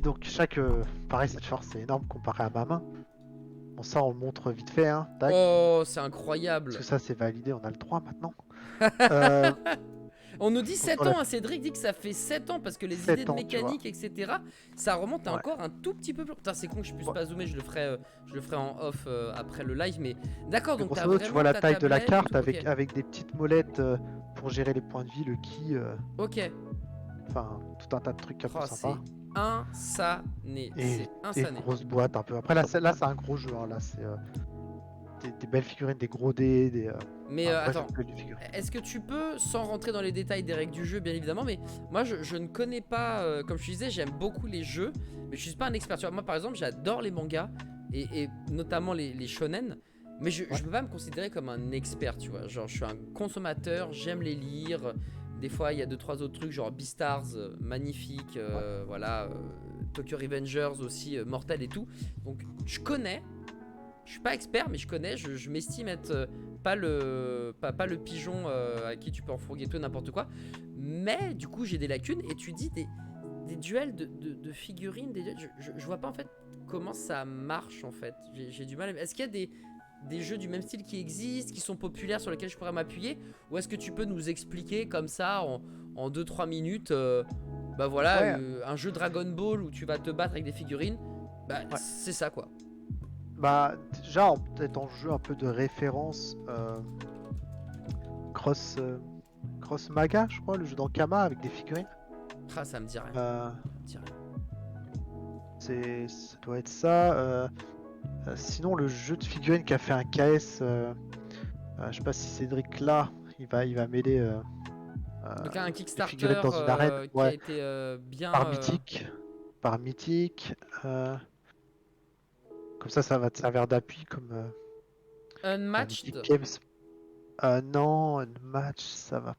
donc pareil, cette force c'est énorme comparé à ma main. Bon, ça on le montre vite fait, hein. Tac. Oh, c'est Parce incroyable. que ça c'est validé, on a le droit maintenant. Euh, On nous dit donc 7 sur la ans, hein, Cédric dit que ça fait 7 ans parce que les 7 idées de ans, tu vois. mécanique, etc., ça remonte à Ouais. encore un tout petit peu plus. Putain, c'est con que je puisse Ouais. pas zoomer, je le ferai en off après le live, mais d'accord, Mais donc t'as grosso modo, tu vois vraiment la ta taille de la tablette et carte tout, ok. avec des petites molettes pour gérer les points de vie, le ki, Ok, enfin tout un tas de trucs un peu oh, c'est sympas. insané, c'est Et insané. grosse boîte un peu. Après là, c'est un gros jeu, hein. Là c'est des belles figurines, des gros dés, Mais un vrai attends, festival de figurines. est-ce que tu peux, sans rentrer dans les détails des règles du jeu, bien évidemment, mais moi je ne connais pas, comme je te disais, j'aime beaucoup les jeux, mais je suis pas un expert. Tu vois, moi par exemple, j'adore les mangas, et notamment les shonen, mais je peux pas me considérer comme un expert, tu vois. Genre, je suis un consommateur, j'aime les lire. Des fois, il y a 2-3 autres trucs, genre Beastars, magnifique, voilà, Tokyo Revengers aussi, mortel et tout. Donc, je connais. Je suis pas expert, mais je connais. Je m'estime être pas le pigeon à qui tu peux enfourguer tout n'importe quoi. Mais du coup, j'ai des lacunes. Et tu dis des duels de figurines. Je vois pas en fait comment ça marche en fait. J'ai du mal. Est-ce qu'il y a des jeux du même style qui existent, qui sont populaires, sur lesquels je pourrais m'appuyer? Ou est-ce que tu peux nous expliquer comme ça en 2-3 minutes bah voilà, Ouais, un jeu Dragon Ball où tu vas te battre avec des figurines? Bah, ouais. c'est ça quoi. Bah déjà peut-être en jeu un peu de référence, Cross Cross Maga, je crois, le jeu d'Ankama avec des figurines. Ah, ça me dit rien. Euh, Ça me dit rien. ça doit être ça. Sinon, le jeu de figurines qui a fait un KS, je sais pas si Cédric là, il va m'aider. Donc un Les Kickstarter figurines dans une arène, qui a ouais, été bien... par mythique, par mythique. Comme ça va te servir d'appui comme unmatched. Mythic Games. Non, un match, ça va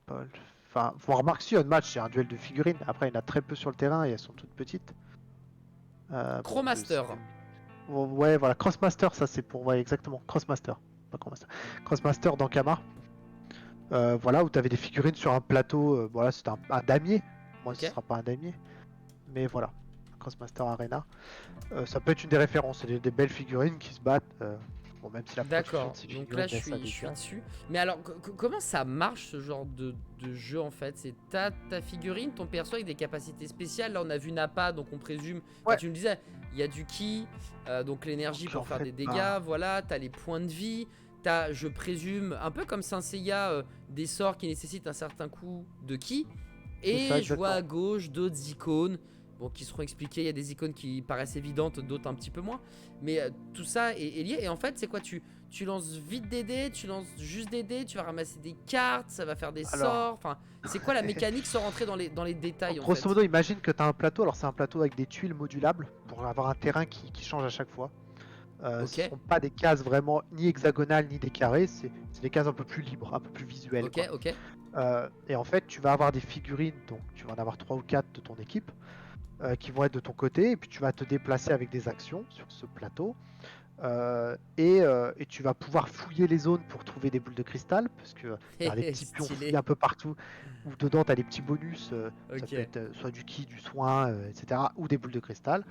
pas. Enfin, on remarque si un match, c'est un duel de figurines. Après, il y en a très peu sur le terrain et elles sont toutes petites. Bon, Crowmaster. ouais, voilà, Crossmaster, ça c'est pour. Ouais, exactement, Crossmaster. Pas Crossmaster. Crossmaster dans Kama. Voilà, où tu avais des figurines sur un plateau. Voilà, c'était un damier. Moi, ce Ok. sera pas un damier. Mais voilà, Crossmaster Arena. Ça peut être une des références. C'est des belles figurines qui se battent. Bon, même si la production D'accord. de ces Donc figurines là, je laisse à suis désirer. dessus. Mais alors, comment ça marche ce genre de jeu en fait? C'est ta figurine, ton perso avec des capacités spéciales. Là, on a vu Nappa, donc on présume. Enfin, Ouais. tu me disais, il y a du ki, donc l'énergie Donc, pour en faire fait, des dégâts. bah, Voilà, t'as les points de vie. T'as, je présume, un peu comme Saint Seiya, des sorts qui nécessitent un certain coup de ki. c'est ça Et je vois à exactement. gauche d'autres icônes bon, qui seront expliquées. Il y a des icônes qui paraissent évidentes, d'autres un petit peu moins. Mais tout ça est lié. Et en fait, c'est quoi, tu lances vite des dés, tu lances juste des dés, tu vas ramasser des cartes, ça va faire des Alors, sorts. Enfin, c'est quoi la mécanique sans rentrer dans les détails en grosso fait? modo, imagine que tu as un plateau. Alors, c'est un plateau avec des tuiles modulables pour avoir un terrain qui change à chaque fois. Ce ne Ok, sont pas des cases vraiment ni hexagonales ni des carrés, c'est des cases un peu plus libres, un peu plus visuelles, quoi. ok, ok. Et en fait, tu vas avoir des figurines, donc tu vas en avoir 3 ou 4 de ton équipe, qui vont être de ton côté, et puis tu vas te déplacer avec des actions sur ce plateau. Et tu vas pouvoir fouiller les zones pour trouver des boules de cristal, parce que y a des petits pions fouillés Stylé. un peu partout, où dedans tu as des petits bonus, ça peut Ok. être soit du ki, du soin, etc., ou des boules de cristal.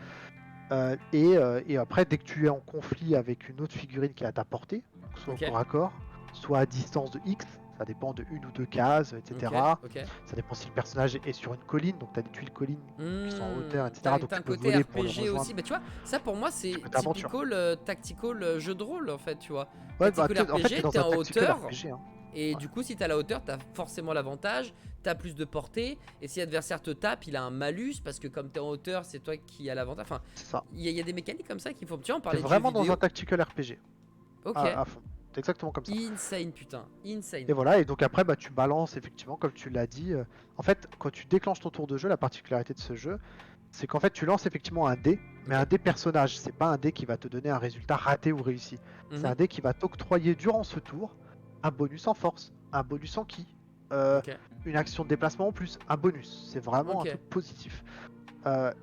Et après, dès que tu es en conflit avec une autre figurine qui est à ta portée, soit au Ok, corps à corps, soit à distance de X, ça dépend de une ou deux cases, ok, etc. ok. Ça dépend si le personnage est sur une colline, donc tu as des tuiles collines qui sont en hauteur, etc. Donc T'as tu un peux côté voler pour le RPG rejoindre. aussi. Bah tu vois, ça pour moi Tu c'est peux t'aventurer. typical tactical jeu de rôle en fait, tu vois. Ouais, bah, Tactical en fait, t'es RPG, t'es dans un en tactical hauteur. RPG. Hein. Et Ouais, du coup, si t'as la hauteur, t'as forcément l'avantage, t'as plus de portée. Et si l'adversaire te tape, il a un malus parce que comme t'es en hauteur, c'est toi qui as l'avantage. Enfin, c'est ça. il y a des mécaniques comme ça qu'il faut. Tu vois, on T'es parlait de jeux vraiment dans un vidéo. tactical RPG. Ok, À fond. C'est exactement comme ça. insane putain, insane. Et voilà, et donc après, bah, tu balances effectivement, comme tu l'as dit. En fait, quand tu déclenches ton tour de jeu, la particularité de ce jeu, c'est qu'en fait, tu lances effectivement un dé, mais Ok. un dé personnage. C'est pas un dé qui va te donner un résultat raté ou réussi. C'est Mhm. un dé qui va t'octroyer durant ce tour un bonus en force, un bonus en ki, euh, Ok, une action de déplacement en plus, un bonus. C'est vraiment un ok, truc positif.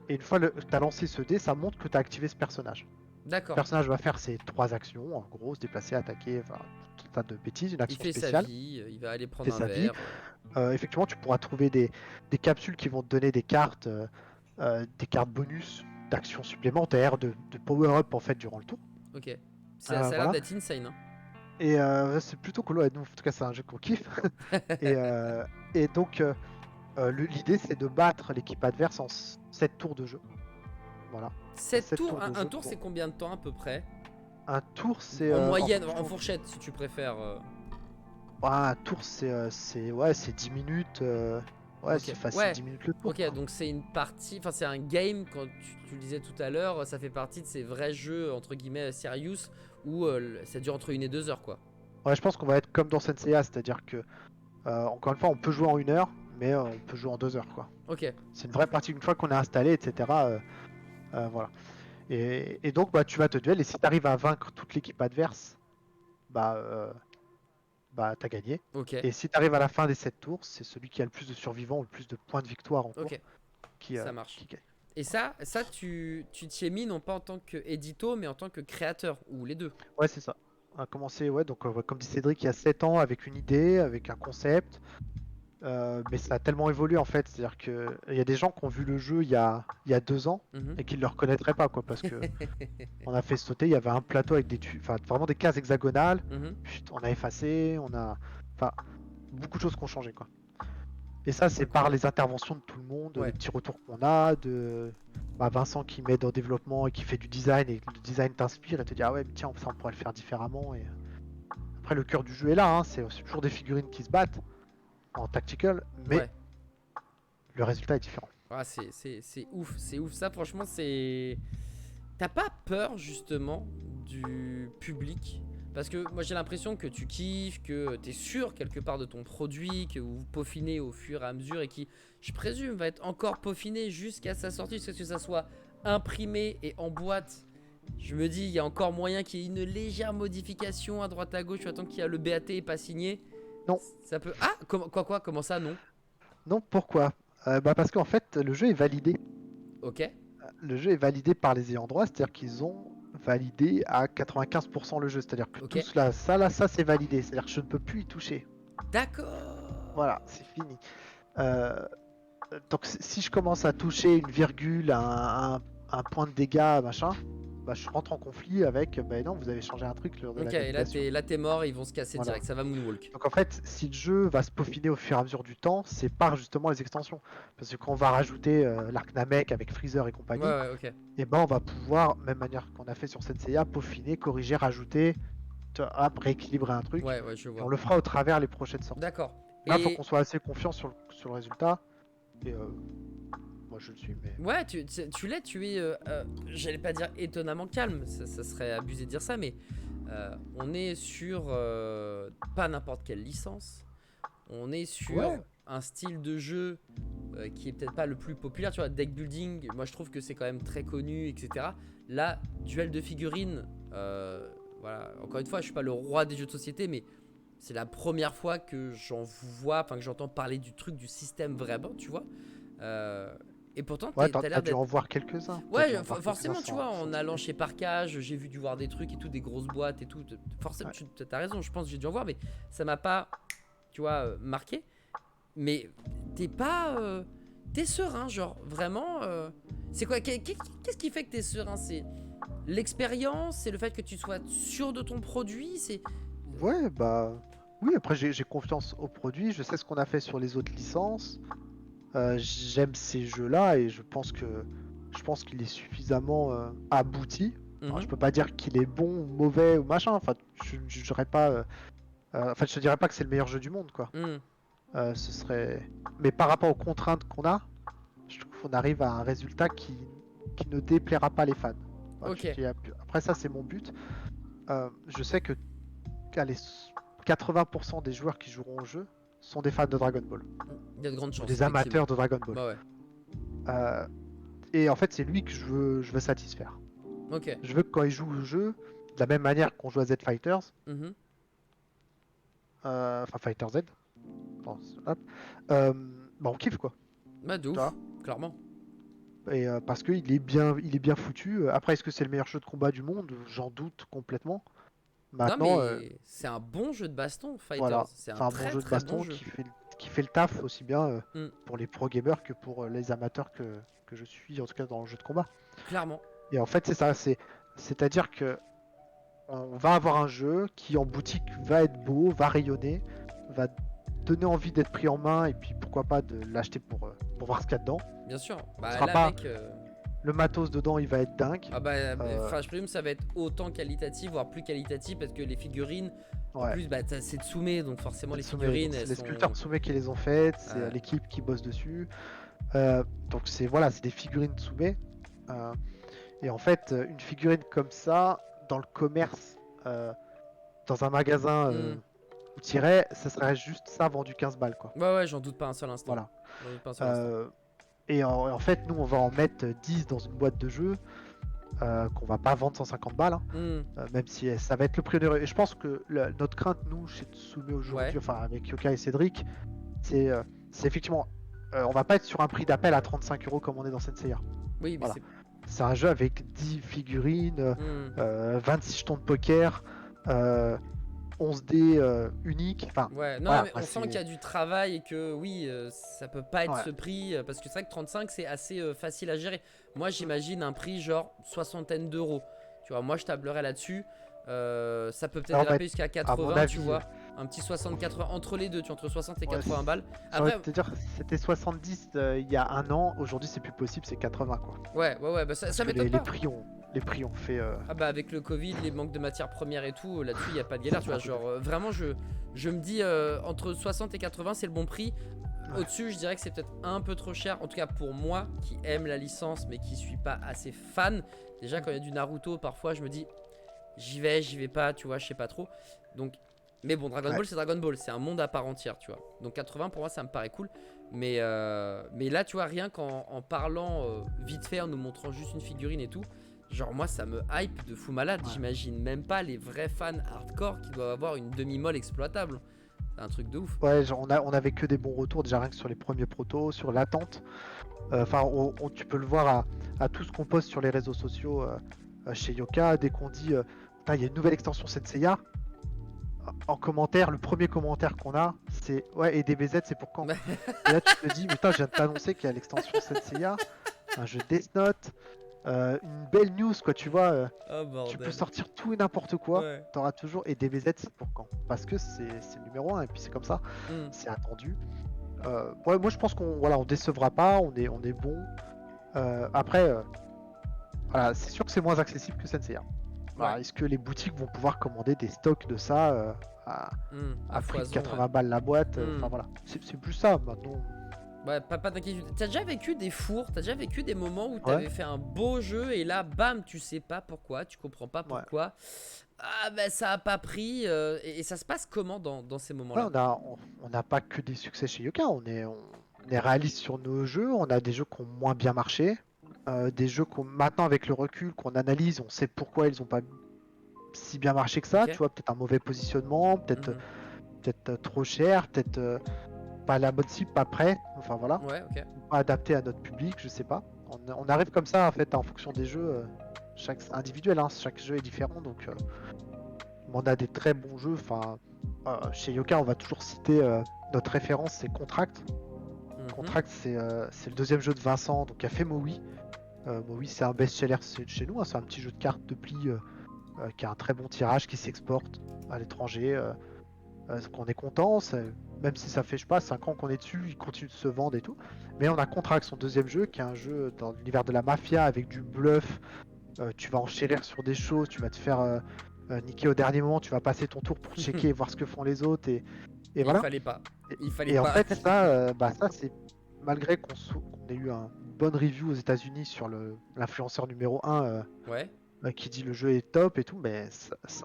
Et une fois que tu as lancé ce dé, ça montre que tu as activé ce personnage. Le d'accord. personnage va faire ses 3 actions, en gros, se déplacer, attaquer, enfin, tout un tas de bêtises, une Il action fait sa spéciale, vie, il va aller fait prendre un sa vie. verre. Effectivement, tu pourras trouver des capsules qui vont te donner des cartes bonus, d'actions supplémentaires, de power-up en fait durant le tour. Ok. Ça a l'air Voilà. d'être insane. Hein. Et c'est plutôt cool, ouais, nous, en tout cas, c'est un jeu qu'on kiffe. Et, et donc, l'idée, c'est de battre l'équipe adverse en 7 tours de jeu. Voilà. 7 7 tours, tours de un jeu tour c'est pour. combien de temps à peu près? Un tour, c'est En en moyenne, en fonction. fourchette si tu préfères. Ah, un tour, c'est 10 minutes. Ouais, Ok, c'est facile, ouais, 10 minutes le tour, ok, quoi. donc c'est une partie, enfin c'est un game, quand tu le disais tout à l'heure, ça fait partie de ces vrais jeux, entre guillemets, serious, où ça dure entre 1 et 2 heures quoi. Ouais, je pense qu'on va être comme dans Senseiya, c'est-à-dire que, encore une fois, on peut jouer en 1 heure, mais on peut jouer en 2 heures, quoi. Ok, C'est une vraie partie, une fois qu'on est installé, etc. Voilà. Et donc, bah, tu vas te duel, et si tu arrives à vaincre toute l'équipe adverse, bah, t'as gagné. ok, Et si tu arrives à la fin des 7 tours, c'est celui qui a le plus de survivants ou le plus de points de victoire en cours ok, qui, ça marche. qui gagne. Et ça tu t'y es mis non pas en tant que édito, mais en tant que créateur, ou les deux. Ouais, c'est ça. On a commencé, ouais, donc comme dit Cédric, il y a 7 ans avec une idée, avec un concept. Mais ça a tellement évolué en fait, c'est-à-dire que il y a des gens qui ont vu le jeu il y a 2 ans Mhm. et qui ne le reconnaîtraient pas quoi, parce que on a fait sauter, il y avait un plateau avec enfin vraiment des cases hexagonales, Mhm. puis on a effacé, enfin beaucoup de choses qui ont changé quoi. Et ça c'est par Incroyable. les interventions de tout le monde, les Ouais, petits retours qu'on a, de Vincent qui m'aide au développement et qui fait du design et le design t'inspire et te dit ah ouais mais tiens ça on pourrait le faire différemment et après le cœur du jeu est là, hein, c'est toujours des figurines qui se battent en tactical, mais ouais. le résultat est différent. Ah, c'est ouf, c'est ouf. Ça, franchement, c'est. T'as pas peur, justement, du public? Parce que moi, j'ai l'impression que tu kiffes, que t'es sûr quelque part de ton produit, que vous peaufinez au fur et à mesure et qui, je présume, va être encore peaufiné jusqu'à sa sortie, jusqu'à ce que ça soit imprimé et en boîte. Je me dis, il y a encore moyen qu'il y ait une légère modification à droite à gauche. Tu attends qu'il y a le BAT et pas signé. Non, Ça peut. Ah, quoi, comment ça, non? non, pourquoi? Parce qu'en fait, le jeu est validé. Ok, Le jeu est validé par les ayants droit, c'est-à-dire qu'ils ont validé à 95% le jeu. C'est-à-dire que ok. tout cela, ça là, ça c'est validé. C'est-à-dire que je ne peux plus y toucher. D'accord. Voilà, c'est fini. Euh, donc si je commence à toucher une virgule, un point de dégâts, machin, bah, je rentre en conflit avec, bah non, vous avez changé un truc lors de Ok, la et validation. là t'es mort, ils vont se casser Voilà. direct, ça va moonwalk. Donc en fait, si le jeu va se peaufiner au fur et à mesure du temps, c'est par justement les extensions. Parce que quand on va rajouter l'arc Namek avec Freezer et Ouais, compagnie, ouais, ok. et ben on va pouvoir, même manière qu'on a fait sur Senseiya, peaufiner, corriger, rajouter, rééquilibrer un truc. Ouais, ouais, je Et on vois. le fera au travers les prochaines sorties. D'accord. Là, il faut Et qu'on soit assez confiant sur le résultat. Et moi je le suis, mais Ouais, tu l'es, tu es, j'allais pas dire étonnamment calme, ça serait abusé de dire ça, mais on est sur pas n'importe quelle licence, on est sur ouais, un style de jeu qui est peut-être pas le plus populaire, tu vois, deck building, moi je trouve que c'est quand même très connu, etc. Là, duel de figurines, voilà, encore une fois, je suis pas le roi des jeux de société, mais c'est la première fois que j'en vois, enfin que j'entends parler du truc, du système vraiment, tu vois. Euh, et pourtant, ouais, t'as t'as l'air dû d'être. en voir quelques-uns. T'as dû Ouais, en voir quelques-uns forcément, tu vois, sans en allant citer. chez Parkage, j'ai vu dû voir des trucs et tout, des grosses boîtes et tout. Forcément, Ouais. t'as raison, je pense que j'ai dû en voir, mais ça m'a pas, tu vois, marqué. Mais t'es pas. T'es serein, genre, vraiment. C'est quoi qu'est-ce qui fait que t'es serein? C'est l'expérience, c'est le fait que tu sois sûr de ton produit, c'est. Ouais, bah oui, après j'ai confiance au produit, je sais ce qu'on a fait sur les autres licences. J'aime ces jeux-là et je pense qu'il est suffisamment abouti. Alors, je Mhm. peux pas dire qu'il est bon ou mauvais ou machin. Enfin, je dirais pas. En fait, je te dirais pas que c'est le meilleur jeu du monde, quoi. Mhm. Ce serait. Mais par rapport aux contraintes qu'on a, je trouve qu'on arrive à un résultat qui ne déplaira pas les fans. Enfin, Ok. après ça, c'est mon but. Je sais que allez, 80% des joueurs qui joueront au jeu sont des fans de Dragon Ball Il y a de grandes ou chances, des effectivement. amateurs de Dragon Ball. Bah ouais. Euh, Et en fait, c'est lui que je veux satisfaire. Ok. Je veux que quand il joue au jeu, de la même manière qu'on joue à Z Fighters, Mhm. enfin Fighter Z, bon, hop, euh, bah on kiffe quoi, Bah de tu ouf, vois. clairement. Et parce qu'il il est bien foutu. Après, est-ce que c'est le meilleur jeu de combat du monde? J'en doute complètement. Non Maintenant, mais c'est un bon jeu de baston, Fighters. voilà, C'est un c'est un bon très jeu de très bon baston jeu. qui fait le taf aussi bien Hmm. pour les pro gamers que pour les amateurs que je suis, en tout cas dans le jeu de combat. Clairement. Et en fait, c'est ça, c'est-à-dire que on va avoir un jeu qui en boutique va être beau, va rayonner, va donner envie d'être pris en main et puis pourquoi pas de l'acheter pour voir ce qu'il y a dedans. Bien sûr. Ce Bah sera là pas mec. le matos dedans, il va être dingue. Ah bah Euh, Flash Premium ça va être autant qualitatif, voire plus qualitatif parce que les figurines. En ouais, plus bah c'est Tsume donc forcément les donc figurines c'est elles les sculpteurs sont. Tsume qui les ont faites, c'est euh, l'équipe qui bosse dessus. Donc c'est voilà, c'est des figurines Tsume. Euh, et en fait, une figurine comme ça, dans le commerce, dans un magasin hmm. où t'irais, ça serait juste ça vendu 15 balles quoi. Ouais ouais j'en doute pas un seul instant. Voilà. J'en doute pas un seul instant. Euh, Et en fait, nous, on va en mettre 10 dans une boîte de jeu qu'on va pas vendre 150 balles, hein, Hmm. même si ça va être le prix de. Et je pense que notre crainte, nous, chez Tsume Ouais. aujourd'hui, enfin avec Yoka et Cédric, c'est effectivement, on va pas être sur un prix d'appel à 35 € comme on est dans Senseiya. Oui mais Voilà. c'est. C'est un jeu avec 10 figurines, Hmm. 26 jetons de poker, 11 dés uniques. Enfin, Ouais, non, voilà, mais quoi, on sent qu'il y a du travail et que oui, ça peut pas être Ouais. ce prix parce que c'est vrai que 35 c'est assez facile à gérer. Moi j'imagine un prix genre soixantaine d'euros. Tu vois, moi je tablerais là-dessus. Ça peut peut-être Là, on va déraper être, jusqu'à à mon 80, tu avis, vois. Un petit 60-80 entre les deux, tu vois, entre 60 et ouais, 80 balles. j'ai envie Après, de te dire, c'était 70 il y a un an, aujourd'hui c'est plus possible, c'est 80 quoi. ouais, bah Parce ça que m'étonne pas. les prix ont fait Ah bah avec le Covid, les manques de matières premières et tout, là-dessus il y a pas de galère, tu c'est un vois. truc de Genre fou. vraiment je me dis entre 60 et 80 c'est le bon prix. Ouais. Au-dessus, je dirais que c'est peut-être un peu trop cher. En tout cas, pour moi, qui aime la licence, mais qui suis pas assez fan. Déjà, quand il y a du Naruto, parfois, je me dis, j'y vais pas, tu vois, je sais pas trop. Donc, mais bon, Dragon Ouais. Ball, c'est Dragon Ball, c'est un monde à part entière, tu vois. Donc 80, pour moi, ça me paraît cool. Mais là, tu vois, rien qu'en parlant vite fait, en nous montrant juste une figurine et tout, genre moi, ça me hype de fou malade. Ouais. J'imagine même pas les vrais fans hardcore qui doivent avoir une demi-molle exploitable. C'est un truc de ouf. Ouais, genre, on avait que des bons retours déjà rien que sur les premiers protos, sur l'attente. Enfin, tu peux le voir à tout ce qu'on poste sur les réseaux sociaux chez Yoka. Dès qu'on dit, putain, il y a une nouvelle extension Senseiya, en commentaire, le premier commentaire qu'on a, c'est ouais, et DBZ, c'est pour quand? Et là, tu te dis, putain, je viens de t'annoncer qu'il y a l'extension Senseiya, un jeu Death Note, une belle news, quoi, tu vois. Oh Tu peux bordel. sortir tout et n'importe quoi, Ouais. t'auras toujours. Et DBZ, c'est pour quand? Parce que c'est le numéro 1, et puis c'est comme ça, Hmm. c'est attendu. Ouais, moi, je pense qu'on voilà, on décevra pas, on est bon. Après, voilà, c'est sûr que c'est moins accessible que Senseiya. Ouais. Alors, est-ce que les boutiques vont pouvoir commander des stocks de ça À à prix de foison, ouais. 80 balles la boîte? Enfin Hmm. voilà, c'est plus ça maintenant. Ouais, pas d'inquiétude. T'as déjà vécu des fours, t'as déjà vécu des moments où Ouais, t'avais fait un beau jeu et là, bam, tu sais pas pourquoi, tu comprends pas ouais. pourquoi. Ah, ben ça a pas pris. Et ça se passe comment dans ces Ouais, moments-là? on n'a pas que des succès chez Yoka, on est réaliste sur nos jeux, on a des jeux qui ont moins bien marché, des jeux qu'on maintenant avec le recul, qu'on analyse, on sait pourquoi ils ont pas si bien marché que ça, Ok. tu vois, peut-être un mauvais positionnement, Mhm. peut-être trop cher, peut-être pas la bonne cible, pas prêt, enfin voilà, Ouais, ok. ou pas adapté à notre public, je sais pas. On arrive comme ça en fait en fonction des jeux, chaque individuel, hein, chaque jeu est différent, donc on a des très bons jeux. Enfin, chez Yoka, on va toujours citer notre référence, c'est Contract. Mhm. Contract, c'est le deuxième jeu de Vincent, donc qui a fait Maui. Maui, c'est un best-seller chez nous, hein, c'est un petit jeu de cartes de pli qui a un très bon tirage, qui s'exporte à l'étranger. Donc on est content, même si ça fait, je sais pas, 5 ans qu'on est dessus, il continue de se vendre et tout. Mais on a Contract, son deuxième jeu, qui est un jeu dans l'univers de la mafia avec du bluff. Tu vas enchérir sur des choses, tu vas te faire niquer au dernier moment, tu vas passer ton tour pour checker et voir ce que font les autres et Il voilà. fallait pas. Et, Il fallait et en pas. fait, ça, ça c'est malgré qu'on ait eu une bonne review aux États-Unis sur l'influenceur numéro 1 Ouais. qui dit le jeu est top et tout, mais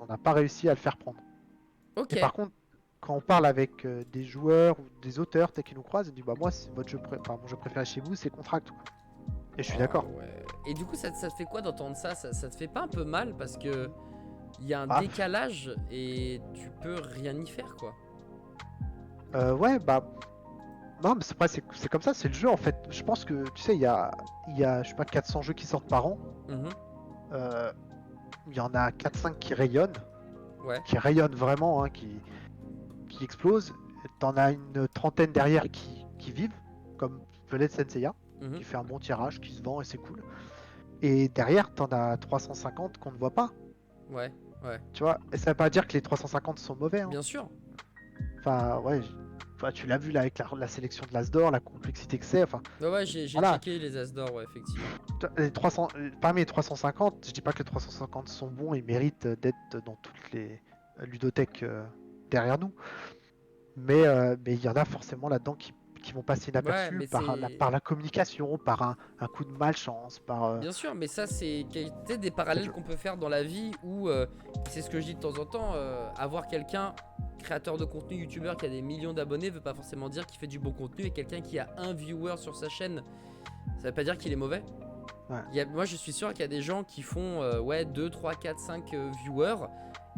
on n'a pas réussi à le faire prendre. Ok. Et par contre, quand on parle avec des joueurs ou des auteurs qui nous croisent, ils disent bah moi, c'est enfin, mon jeu préféré chez vous, c'est Contract. Quoi. Et je suis Ah d'accord. ouais. Et du coup, ça te fait quoi d'entendre ça, ça te fait pas un peu mal parce que il y a un Ah, décalage et tu peux rien y faire, quoi. ouais, bah non, mais c'est comme ça, c'est le jeu en fait. Je pense que, tu sais, il y a, je sais pas, 400 jeux qui sortent par an. Mhm. Euh, il y en a 4-5 Ouais. qui rayonnent vraiment, hein, qui explosent. T'en as une trentaine derrière qui vivent, comme Velvet Senseiya, Mhm. qui fait un bon tirage, qui se vend et c'est cool. Et derrière, t'en as 350 qu'on ne voit pas, Ouais. Ouais. tu vois. Et ça veut pas dire que les 350 sont mauvais, hein. Bien sûr. Enfin, ouais, enfin, tu l'as vu là avec la sélection de l'Asdor, la complexité que c'est, enfin, Ouais, ouais, j'ai voilà. checké les As d'or, ouais, effectivement. Les 300, parmi les 350, je dis pas que les 350 sont bons et méritent d'être dans toutes les ludothèques derrière nous, mais il y en a forcément là-dedans qui vont passer Ouais, inaperçus mais c'est. par la communication, par un coup de malchance, par Bien sûr, mais ça, c'est peut-être des peut-être parallèles qu'on peut faire dans la vie où, c'est ce que je dis de temps en temps, avoir quelqu'un, créateur de contenu, youtubeur qui a des millions d'abonnés, veut pas forcément dire qu'il fait du bon contenu, et quelqu'un qui a un viewer sur sa chaîne, ça veut pas dire qu'il est mauvais. ouais, Moi, je suis sûr qu'il y a des gens qui font ouais, 2, 3, 4, 5 viewers,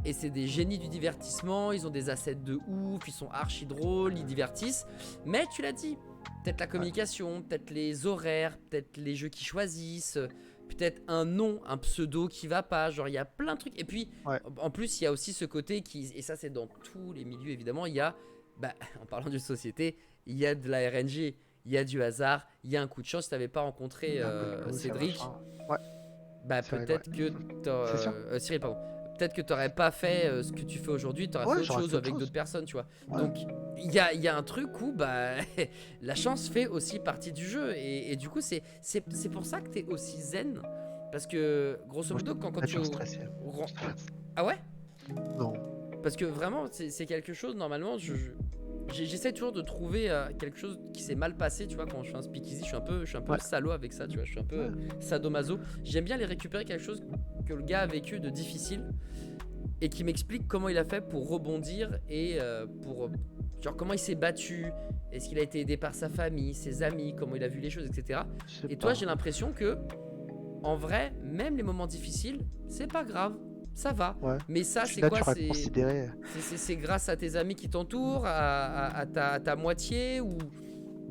et c'est des génies du divertissement, ils ont des assets de ouf, ils sont archi drôles, ils divertissent, mais tu l'as dit, peut-être la ouais, communication, peut-être les horaires, peut-être les jeux qu'ils choisissent, peut-être un nom, un pseudo qui va pas, genre il y a plein de trucs. Et puis ouais, en plus il y a aussi ce côté qui, et ça c'est dans tous les milieux évidemment, il y a, bah, en parlant d'une société, il y a de la RNG, il y a du hasard, il y a un coup de chance. Si t'avais pas rencontré un coup de pouce, un Cédric, machin. Ouais, bah Cyril, ouais. peut-être que C'est sûr. Cyril, pardon. Peut-être que t'aurais pas fait ce que tu fais aujourd'hui, t'aurais fait Ouais, autre j'aurais chose fait autre avec d'autres chose. personnes, tu vois. Ouais, Donc il y a un truc où bah la chance fait aussi partie du jeu et du coup c'est pour ça que t'es aussi zen parce que grosso moi, je modo suis de quand tu nature stressée. ah ouais, Non. parce que vraiment c'est quelque chose normalement j'essaie toujours de trouver quelque chose qui s'est mal passé, tu vois. Quand je fais un speakeasy, je suis un peu Ouais, salaud avec ça, tu vois. Je suis un peu ouais, sadomaso. J'aime bien aller récupérer quelque chose que le gars a vécu de difficile et qui m'explique comment il a fait pour rebondir et pour genre comment il s'est battu, est-ce qu'il a été aidé par sa famille, ses amis, comment il a vu les choses, etc. je sais Et toi, pas. j'ai l'impression que en vrai, même les moments difficiles, c'est pas grave, ça va. Ouais. Mais ça, Je suis c'est de quoi? nature à considérer. C'est grâce à tes amis qui t'entourent, à ta moitié, ou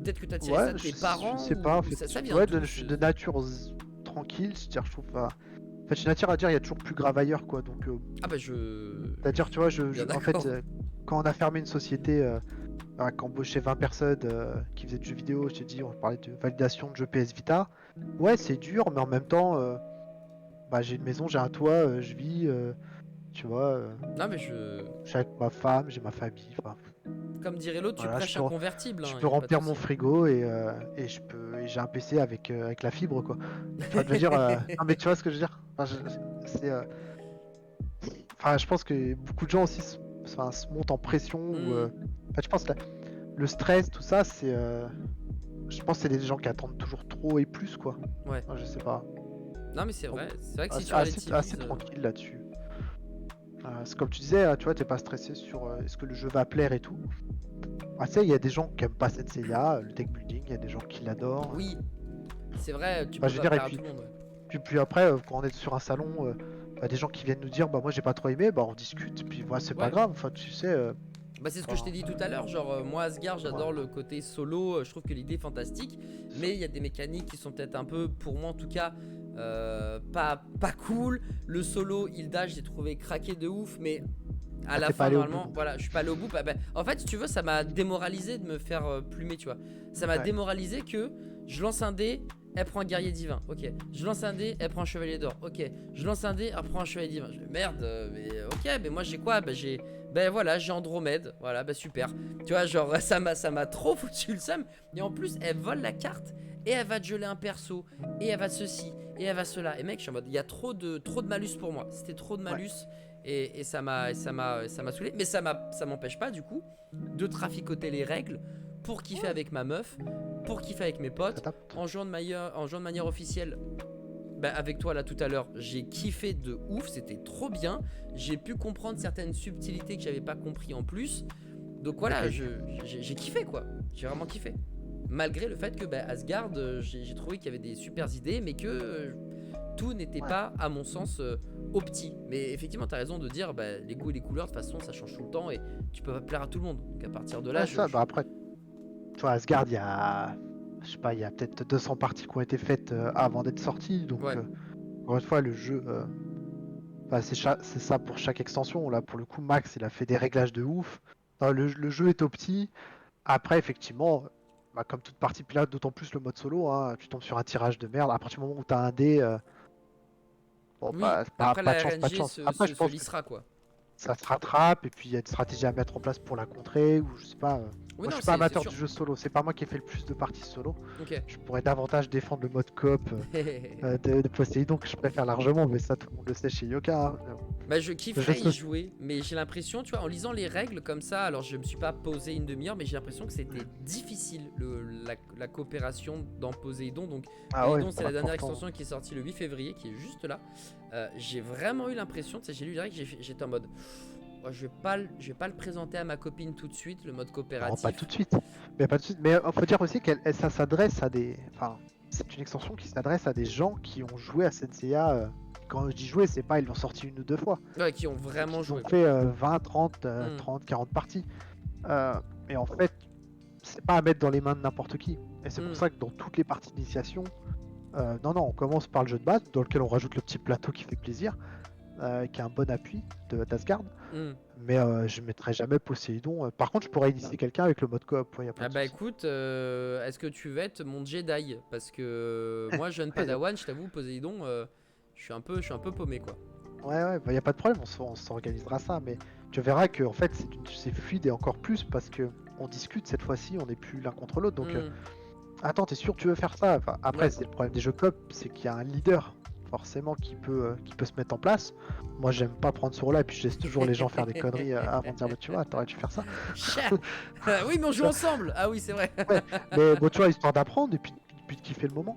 peut-être que t'as tiré Ouais, ça de tes je parents, sais pas en ou fait. ça vient Ouais, d'où je suis de nature tranquille, c'est-à-dire je trouve pas. En fait, je suis de nature à dire il y a toujours plus grave ailleurs quoi. Donc, Ah bah je... c'est-à-dire tu vois, je suis bien en fait, d'accord. quand on a fermé une société qui embauchait 20 personnes qui faisaient de jeux vidéo, je t'ai dit, on parlait de validation de jeux PS Vita. Ouais, c'est dur, mais en même temps, bah, j'ai une maison, j'ai un toit, je vis, tu vois, Non mais je... je suis avec ma femme, j'ai ma famille. Enfin, Comme dirait l'autre, tu voilà, prêches un convertible, je hein, peux y a pas de remplir mon souci. frigo et et j'ai un PC avec la fibre quoi. Enfin, je veux dire, non mais tu vois ce que je veux dire. Enfin, c'est, enfin, je pense que beaucoup de gens aussi se montent en pression ou, Hmm. enfin, je pense que le stress, tout ça, c'est, Je pense que c'est des gens qui attendent toujours trop et plus, quoi. Ouais. Je sais pas. Non, mais c'est Donc, vrai. C'est vrai que si assez, tu assez, relativises. assez tranquille là-dessus. C'est comme tu disais, tu vois, t'es pas stressé sur est-ce que le jeu va plaire et tout. Ah, tu sais, il y a des gens qui aiment pas cette CIA, le deck building, il y a des gens qui l'adorent. Oui, c'est vrai, tu Bah, peux je veux pas dire, et plaire à tout le monde. Ouais. puis après, quand on est sur un salon, des gens qui viennent nous dire, bah moi j'ai pas trop aimé, bah on discute, puis voilà, c'est pas Ouais. grave, enfin tu sais. Bah c'est ce que je Enfin, t'ai dit tout à l'heure, genre moi Asgard ouais. j'adore le côté solo, je trouve que l'idée est fantastique, mais il y a des mécaniques qui sont peut-être un peu, pour moi en tout cas, pas cool. Le solo Hilda j'ai trouvé craqué de ouf, mais à Ah, la t'es pas fin allé au bout normalement, non plus. voilà, je suis pas allé au bout. Bah, en fait si tu veux ça m'a démoralisé de me faire plumer, tu vois. Ça m'a Ouais. démoralisé que je lance un dé, elle prend un guerrier divin, ok. Je lance un dé, elle prend un chevalier d'or, ok. Je lance un dé, elle prend un chevalier divin. Merde, mais ok, mais moi j'ai quoi? Bah j'ai... Ben voilà, j'ai Andromède, voilà, bah super. Tu vois, genre ça m'a trop foutu le seum. Et en plus, elle vole la carte et elle va te geler un perso et elle va ceci et elle va cela. Et mec, je suis en mode, il y a trop de malus pour moi. C'était trop de Ouais. malus et ça m'a saoulé. Mais ça m'empêche pas du coup de traficoter les règles pour kiffer avec ma meuf, pour kiffer avec mes potes, T'adaptes. en jouant de manière officielle. Bah avec toi là tout à l'heure, j'ai kiffé de ouf, c'était trop bien. J'ai pu comprendre certaines subtilités que j'avais pas compris en plus. Donc voilà, Ok. j'ai kiffé quoi. J'ai vraiment kiffé. Malgré le fait que bah, Asgard, j'ai trouvé qu'il y avait des super idées, mais que tout n'était Ouais. pas, à mon sens, opti. Mais effectivement, t'as raison de dire, bah, les goûts et les couleurs, de toute façon, ça change tout le temps et tu peux pas plaire à tout le monde. Donc à partir de là, Ouais, ça, bah après, tu vois, Asgard, il y a. Je sais pas, il y a peut-être 200 parties qui ont été faites avant d'être sorties, donc Ouais. encore une fois, le jeu. Bah, c'est ça pour chaque extension. Là, pour le coup, Max, il a fait des réglages de ouf. Le jeu est au petit. Après, effectivement, bah, comme toute partie pilote, d'autant plus le mode solo, hein, tu tombes sur un tirage de merde. À partir du moment où tu as un dé, bon, Oui, bah, après pas de la chance, pas de RNG chance. Après, je se pense que lissera quoi. ça se rattrape et puis il y a une stratégie à mettre en place pour la contrer ou je sais pas. Oui, Moi, je non, suis pas c'est amateur sûr. du jeu solo. C'est pas moi qui ai fait le plus de parties solo. Ok. Je pourrais davantage défendre le mode coop de Poséidon que je préfère largement, mais ça, tout le monde le sait chez Yoka, hein. Bah je Le jeu kifferais y se- jouer, mais j'ai l'impression, tu vois, en lisant les règles comme ça, alors je me suis pas posé une demi-heure, mais j'ai l'impression que c'était difficile la coopération dans Poséidon. Donc Ah ouais, Poséidon, c'est on la a dernière pourtant. extension qui est sortie le 8 février, qui est juste là. J'ai vraiment eu l'impression, tu sais, j'ai lu les règles, j'étais en mode, oh, je vais pas le présenter à ma copine tout de suite, le mode Non, pas coopératif. tout de suite. Mais pas tout de suite. Mais faut dire aussi ça s'adresse à des. Enfin, c'est une extension qui s'adresse à des gens qui ont joué à Senseiya. Quand je dis jouer, c'est pas ils l'ont sorti une ou deux fois. Ouais, qui ont C'est vraiment qu'ils ont joué quoi. fait 20, 30, Hmm, 30, 40 parties. Euh, et en fait, c'est pas à mettre dans les mains de n'importe qui. Et c'est pour hmm, ça que dans toutes les parties d'initiation, non, on commence par le jeu de base, dans lequel on rajoute le petit plateau qui fait plaisir, qui a un bon appui d'Asgard. hmm. Mais je mettrai jamais Poséidon. Par contre, je pourrais initier quelqu'un avec le mode coop, il y a pas Ah de bah souci. écoute, est-ce que tu veux être mon Jedi? Parce que moi, jeune Ouais, Padawan, je t'avoue, Poséidon, je suis un peu paumé quoi. ouais, bah, y a pas de problème, on s'organisera ça, mais tu verras que en fait c'est fluide et encore plus parce que on discute cette fois-ci, on n'est plus l'un contre l'autre. Donc Hmm, attends, t'es sûr que tu veux faire ça? Enfin, après, ouais. c'est le problème des jeux coop, c'est qu'il y a un leader forcément qui peut se mettre en place. Moi, j'aime pas prendre ce rôle-là, et puis je laisse toujours les gens faire des conneries avant de dire, bah, tu vois, t'aurais dû faire ça. Chat. Oui, mais on joue ensemble. Ah oui, c'est vrai. Ouais, mais bon, tu vois, histoire d'apprendre et puis de kiffer le moment.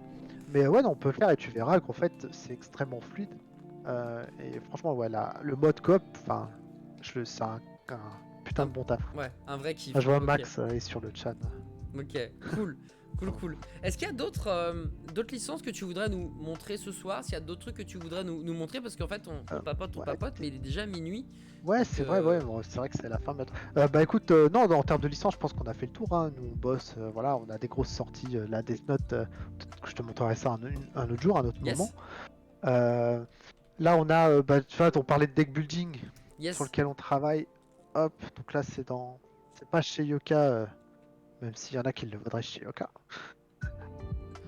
Mais ouais, non, on peut le faire et tu verras qu'en fait, c'est extrêmement fluide. Et franchement, ouais, le mode coop, enfin, c'est un putain Un- de bon taf. ouais, un vrai Ah, kiff. je vois Ok, Max est sur le chat. ok, cool. Cool, cool. Est-ce qu'il y a d'autres licences que tu voudrais nous montrer ce soir? S'il y a d'autres trucs que tu voudrais nous montrer? Parce qu'en fait, on Ouais, papote, mais il est déjà minuit. ouais, Donc, c'est vrai, ouais, bon, c'est vrai que c'est la fin bientôt. Bah écoute, non, en termes de licence, je pense qu'on a fait le tour, hein. Nous, on bosse, voilà, on a des grosses sorties. La Death Note, peut-être que je te montrerai ça un autre jour, un autre moment. yes, Euh, Là, on a, bah, tu vois, on parlait de deck building sur yes. lequel on travaille. Hop, donc là, c'est pas chez Yoka, même s'il y en a qui le voudraient chez Yoka.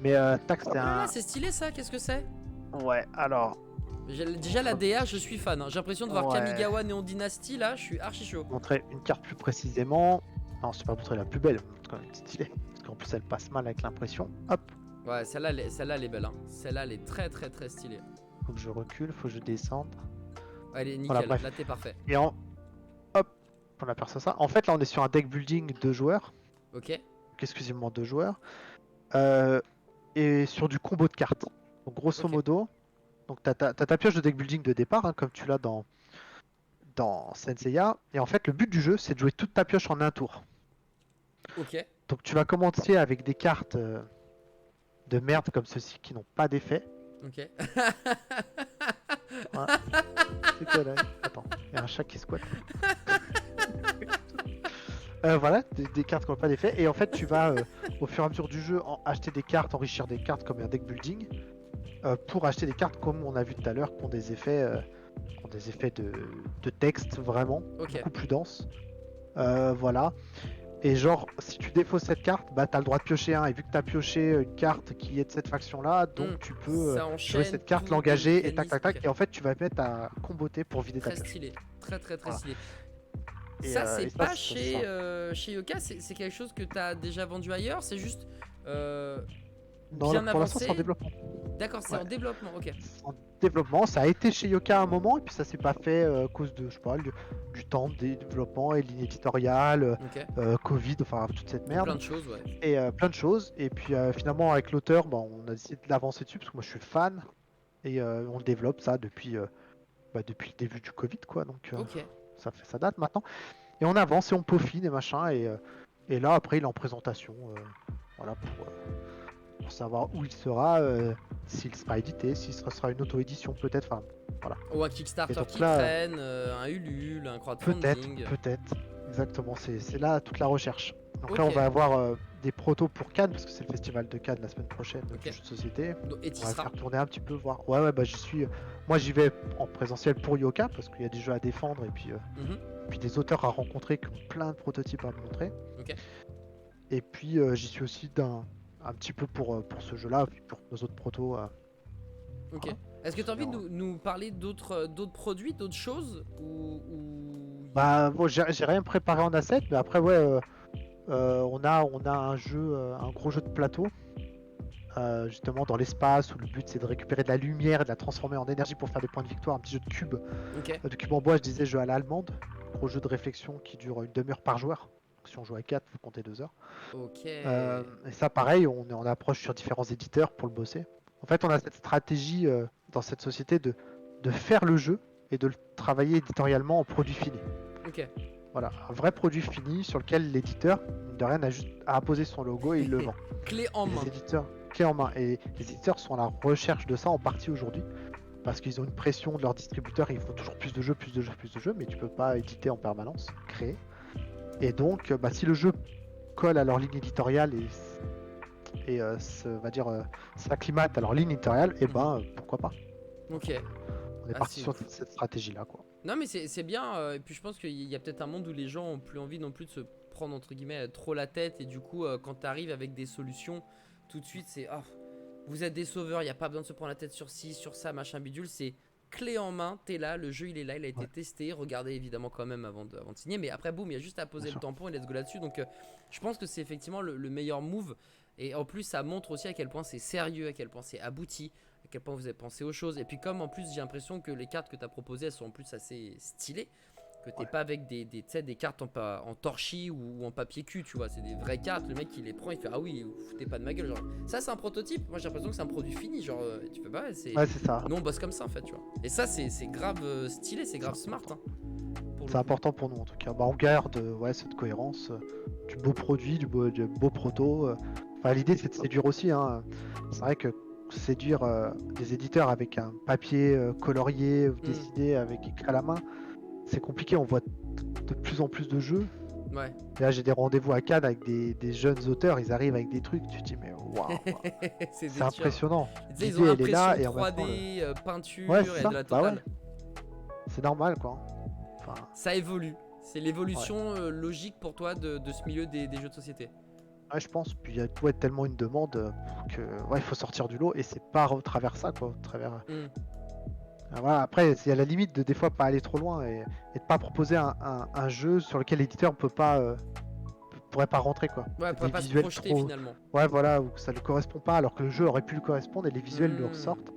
Mais tac, Oh c'est là là, un. c'est stylé ça. Qu'est-ce que c'est? Ouais, alors, Déjà la hop, DA, je suis fan, hein. J'ai l'impression de voir ouais, Kamigawa Néon Dynasty là, je suis archi chaud. montrer une carte plus précisément. Non, c'est pas montrer la plus belle, c'est quand même stylée. Parce qu'en plus, elle passe mal avec l'impression. Hop, Ouais, celle-là elle est belle, hein. Celle-là elle est très très très stylée. faut que je recule, faut que je descende. Ouais, elle est Voilà, nickel, bref. là t'es parfait. Et hop, on aperçoit ça. En fait, là, on est sur un deck building 2 joueurs. Ok. Excusez-moi, 2 joueurs. euh, et sur du combo de cartes. Donc grosso Ok, modo, donc t'as ta pioche de deck building de départ, hein, comme tu l'as dans Senseiya. Et en fait, le but du jeu, c'est de jouer toute ta pioche en un tour. ok, Donc tu vas commencer avec des cartes de merde comme ceci qui n'ont pas d'effet. ok. Voilà. C'est quoi là? Attends, il y a un chat qui squatte. Voilà, des cartes qui n'ont pas d'effet. Et en fait, tu vas au fur et à mesure du jeu acheter des cartes, enrichir des cartes comme un deck building, pour acheter des cartes comme on a vu tout à l'heure, qui ont des effets de texte vraiment Ok, beaucoup plus denses. Voilà. Et genre, si tu défausses cette carte, bah t'as le droit de piocher un. Et vu que t'as pioché une carte qui est de cette faction-là, Hmm. donc tu peux Ça jouer enchaîne cette carte, tous les l'engager et tac mécanismes. tac tac. Ok, Et en fait, tu vas mettre à comboter pour vider ta très pioche. stylé, très très très Voilà. stylé. Ça, c'est Et pas ça. chez Yoka, c'est quelque chose que t'as déjà vendu ailleurs, c'est juste Non, là, bien pour l'instant, c'est en avancé. développement. D'accord, c'est Ouais. en développement, ok. C'est en développement. Ça a été chez Yoka à un moment, et puis ça s'est pas fait à cause de, je sais pas, du temps des développements et ligne éditoriale, Ok, Covid, enfin toute cette plein merde. de choses, ouais. Et plein de choses. Et puis finalement, avec l'auteur, bah, on a décidé de l'avancer dessus parce que moi je suis fan. Et on le développe ça depuis le début du Covid, quoi. Donc Ok, ça date maintenant. Et on avance et on peaufine et machin. Et là, après, il est en présentation. Voilà, pour savoir où il sera, s'il sera édité, s'il sera une auto-édition peut-être. Enfin, voilà. ou un Et Kickstarter donc qui là, traîne, un Ulule, un peut-être, crowdfunding. peut-être. Exactement, c'est là toute la recherche. Donc là, Ok, on va avoir des protos pour Cannes, parce que c'est le festival de Cannes la semaine prochaine du ok. jeu de société. Et On t'y va le seras. faire tourner un petit peu, voir. Ouais, ouais, bah j'y suis. Moi, j'y vais en présentiel pour Yoka, parce qu'il y a des jeux à défendre Mhm. puis des auteurs à rencontrer qui ont plein de prototypes à me montrer. Ok, Et puis, j'y suis aussi un petit peu pour ce jeu-là, puis pour nos autres protos. ok. Voilà. Est-ce que Se t'as envie faire, de nous parler d'autres produits, d'autres choses Bah, bon, j'ai rien préparé en asset, mais après, ouais, on a un jeu, un gros jeu de plateau. Justement dans l'espace où le but c'est de récupérer de la lumière et de la transformer en énergie pour faire des points de victoire, un petit jeu Ok, de cube en bois, je disais jeu à l'allemande, gros jeu de réflexion qui dure une demi-heure par joueur. Donc, si on joue à 4, faut compter 2 heures. ok. Et ça pareil, on approche sur différents éditeurs pour le bosser. En fait, on a cette stratégie dans cette société de faire le jeu et de le travailler éditorialement en produit fini. Ok. Voilà, un vrai produit fini sur lequel l'éditeur, mine de rien, a juste à apposer son logo et il le vend. Clé en Et main. les éditeurs, clé en main. Et les éditeurs sont à la recherche de ça en partie aujourd'hui. Parce qu'ils ont une pression de leurs distributeurs, il faut toujours plus de jeux, plus de jeux, plus de jeux, mais tu peux pas éditer en permanence, créer. Et donc, bah, si le jeu colle à leur ligne éditoriale va dire, s'acclimate à leur ligne éditoriale, et Mhm. ben pourquoi pas. Donc, Ok. on est Ah, parti c'est sur fou. cette stratégie-là, quoi. Non, mais c'est bien. Et puis je pense qu'il y a peut-être un monde où les gens ont plus envie non plus de se prendre entre guillemets trop la tête. Et du coup, quand t'arrives avec des solutions, tout de suite c'est ah, vous êtes des sauveurs. Il y a pas besoin de se prendre la tête sur ci, sur ça, machin bidule. C'est clé en main. T'es là, le jeu il est là, il a été Ouais, testé. Regardez évidemment quand même avant de signer. Mais après boum, il y a juste à bien poser le sûr. tampon et let's go là-dessus. Donc je pense que c'est effectivement le meilleur move. Et en plus, ça montre aussi à quel point c'est sérieux, à quel point c'est abouti, à quel point vous avez pensé aux choses. Et puis comme en plus j'ai l'impression que les cartes que tu as proposées elles sont en plus assez stylées, que t'es Ouais. pas avec tu sais, des cartes en torchis ou en papier cul, tu vois, c'est des vraies cartes, le mec il les prend, il fait ah oui, vous foutez pas de ma gueule, genre ça c'est un prototype, moi j'ai l'impression que c'est un produit fini, genre tu fais pas, ouais, c'est Ouais, c'est ça. nous on bosse comme ça en fait, tu vois. Et ça c'est grave stylé, c'est C'est grave smart important. hein, pour le C'est coup. important pour nous en tout cas. Bah, on garde ouais, cette cohérence, du beau produit, du beau proto. Enfin, l'idée c'est de séduire aussi, hein. C'est vrai que séduire des éditeurs avec un papier colorié ou Hmm, dessiné avec écrit à la main, c'est compliqué. On voit de plus en plus de jeux. ouais. Et là, j'ai des rendez-vous à Cannes avec des jeunes auteurs. Ils arrivent avec des trucs. Tu te dis, mais waouh, C'est c'est des tueurs. impressionnant. Tu sais, ils L'idée, ont elle est là impression et en même temps, 3D, ouais, peinture c'est et de ça. la Bah ouais, totale. c'est normal quoi. Enfin, Ça évolue. C'est ouais. l'évolution logique pour toi de ce milieu des jeux de société. Ouais, je pense. Puis il y a ouais, tellement une demande que ouais, il faut sortir du lot et c'est pas au travers ça quoi. Au travers. Hmm. Voilà. Après, c'est à la limite de des fois pas aller trop loin et de pas proposer un jeu sur lequel l'éditeur peut pas pourrait pas rentrer quoi. Ouais, Peut-être pourrait des pas se visuels projeter trop. finalement. Ouais, voilà, ou que ça lui correspond pas alors que le jeu aurait pu lui correspondre et les visuels lui Hmm. ressortent.